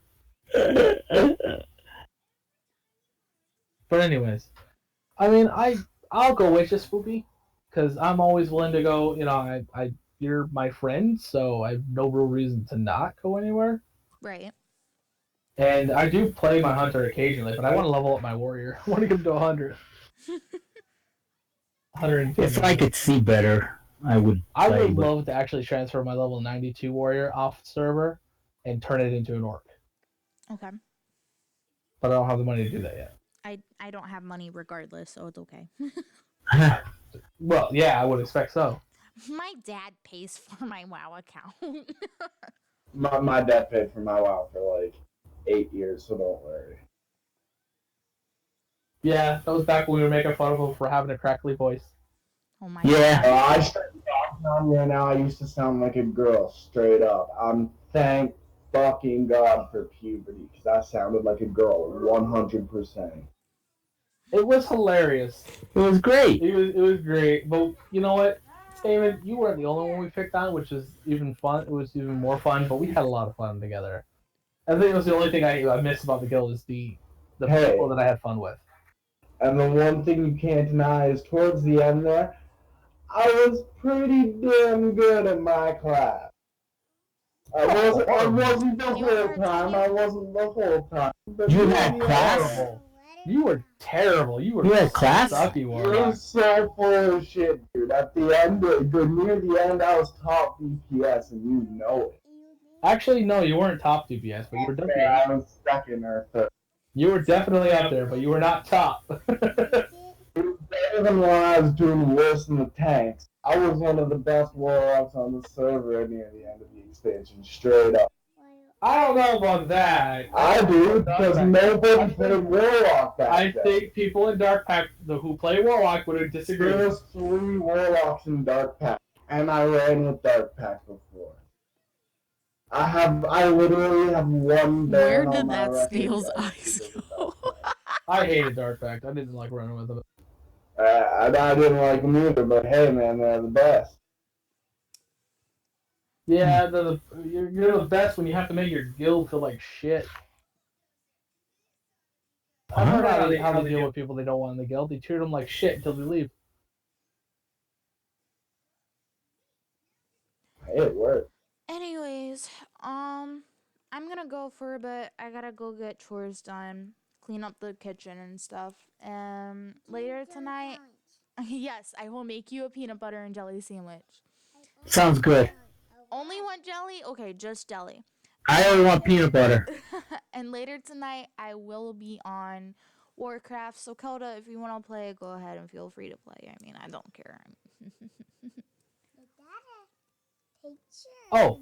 Speaker 1: But anyways, I mean, I'll go with you, Spoopy, because I'm always willing to go. You know, you're my friend, so I have no real reason to not go anywhere.
Speaker 2: Right.
Speaker 1: And I do play my hunter occasionally, but I want to level up my warrior. I want to get him to 100. 110.
Speaker 4: If I could see better, I would.
Speaker 1: I would love to actually transfer my level 92 warrior off server and turn it into an orc.
Speaker 2: Okay.
Speaker 1: But I don't have the money to do that yet.
Speaker 2: I don't have money regardless, so it's okay.
Speaker 1: Well, yeah, I would expect so.
Speaker 2: My dad pays for my WoW account.
Speaker 3: My dad paid for my WoW for like 8 years, so don't worry.
Speaker 1: Yeah, that was back when we were making fun of him for having a crackly voice.
Speaker 2: Oh my
Speaker 4: Yeah.
Speaker 2: god.
Speaker 3: I started talking on you now. I used to sound like a girl, straight up. I'm thank fucking God for puberty, because I sounded like a girl 100%.
Speaker 1: It was hilarious.
Speaker 4: It was great.
Speaker 1: It was great. But you know what, Steven, you weren't the only one we picked on, which is even fun. It was even more fun, but we had a lot of fun together. I think it was the only thing I missed about the guild is the people that I had fun with.
Speaker 3: And the one thing you can't deny is towards the end there, I was pretty damn good at my class. I wasn't the whole time. I wasn't the whole time. But
Speaker 4: You had class?
Speaker 1: Terrible. You were terrible. You
Speaker 4: had class?
Speaker 1: Sucky,
Speaker 3: You
Speaker 1: Warlock.
Speaker 3: were so full of shit, dude. At the end, near the end, I was top DPS, and you know it.
Speaker 1: Actually, no, you weren't top DPS, but you were definitely.
Speaker 3: I was second or third.
Speaker 1: You were definitely up there, but you were not top.
Speaker 3: Even when I was doing worse in the tanks, I was one of the best warlocks on the server near the end of the expansion, straight up.
Speaker 1: I don't know about that.
Speaker 3: I do, because nobody played warlock back then.
Speaker 1: I think people in Dark Pack who play Warlock would disagree.
Speaker 3: There's 3 warlocks in Dark Pack, and I ran with Dark Pack before. I literally have one
Speaker 2: Where
Speaker 3: ban
Speaker 2: did
Speaker 3: on my
Speaker 2: that
Speaker 3: record
Speaker 2: snail's
Speaker 3: as
Speaker 2: eyes
Speaker 3: because of
Speaker 2: go?
Speaker 3: Dark Pack.
Speaker 1: I hated Dark Pact. I didn't like running with them.
Speaker 3: I didn't like them either, but hey, man, they're the best.
Speaker 1: Yeah, you're the best when you have to make your guild feel like shit. I've heard how they deal with people they don't want in the guild. They treat them like shit until they leave.
Speaker 3: Hey, it worked.
Speaker 2: Anyways, I'm gonna go for a bit. I gotta go get chores done, clean up the kitchen and stuff. Later tonight, yes, I will make you a peanut butter and jelly sandwich.
Speaker 4: Sounds good.
Speaker 2: Only one jelly? Okay, just jelly.
Speaker 4: I only want peanut butter.
Speaker 2: And later tonight, I will be on Warcraft. So, Kelda, if you want to play, go ahead and feel free to play. I mean, I don't care.
Speaker 1: Oh,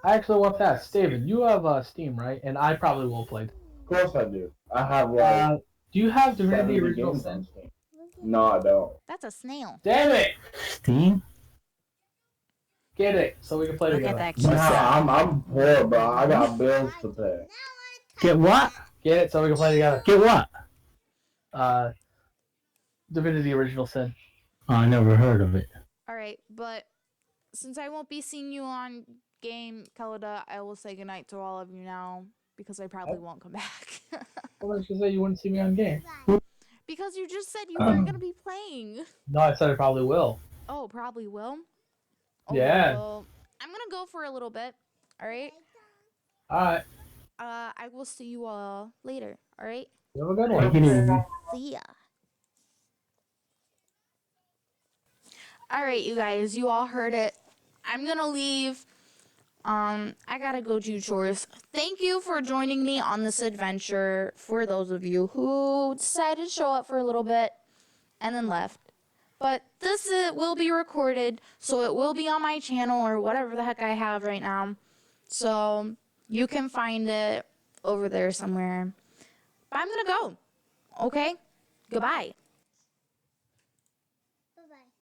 Speaker 1: I actually want that. Steven, you have Steam, right? And I probably will play.
Speaker 3: Of course I do. I have like
Speaker 1: Do you have Divinity
Speaker 3: 70
Speaker 1: Original
Speaker 3: games
Speaker 1: Sin?
Speaker 3: on Steam. No, I don't.
Speaker 2: That's a snail.
Speaker 1: Damn it!
Speaker 4: Steam?
Speaker 1: Get it so we can play
Speaker 2: Look at
Speaker 1: together.
Speaker 2: that cute.
Speaker 3: Nah, I'm poor, bro. I got bills to pay.
Speaker 4: Get what?
Speaker 1: Get it so we can play together.
Speaker 4: Get what?
Speaker 1: Divinity Original Sin.
Speaker 4: Oh, I never heard of it.
Speaker 2: All right, but since I won't be seeing you on game, Kelda, I will say goodnight to all of you now because I probably won't come back.
Speaker 1: What did you say? You wouldn't see me on game?
Speaker 2: Because you just said you weren't going to be playing.
Speaker 1: No, I said I probably will.
Speaker 2: Oh, probably will? Oh,
Speaker 1: Yeah.
Speaker 2: Well, I'm going to go for a little bit, all right?
Speaker 1: Alright.
Speaker 2: I will see you all later, all right?
Speaker 1: You have a good
Speaker 4: Take it
Speaker 1: one.
Speaker 4: easy.
Speaker 2: See ya. All right, you guys, you all heard it. I'm going to leave I gotta go do chores. Thank you for joining me on this adventure. For those of you who decided to show up for a little bit and then left. But this will be recorded, so it will be on my channel or whatever the heck I have right now. So you can find it over there somewhere. But I'm gonna go. Okay? Goodbye.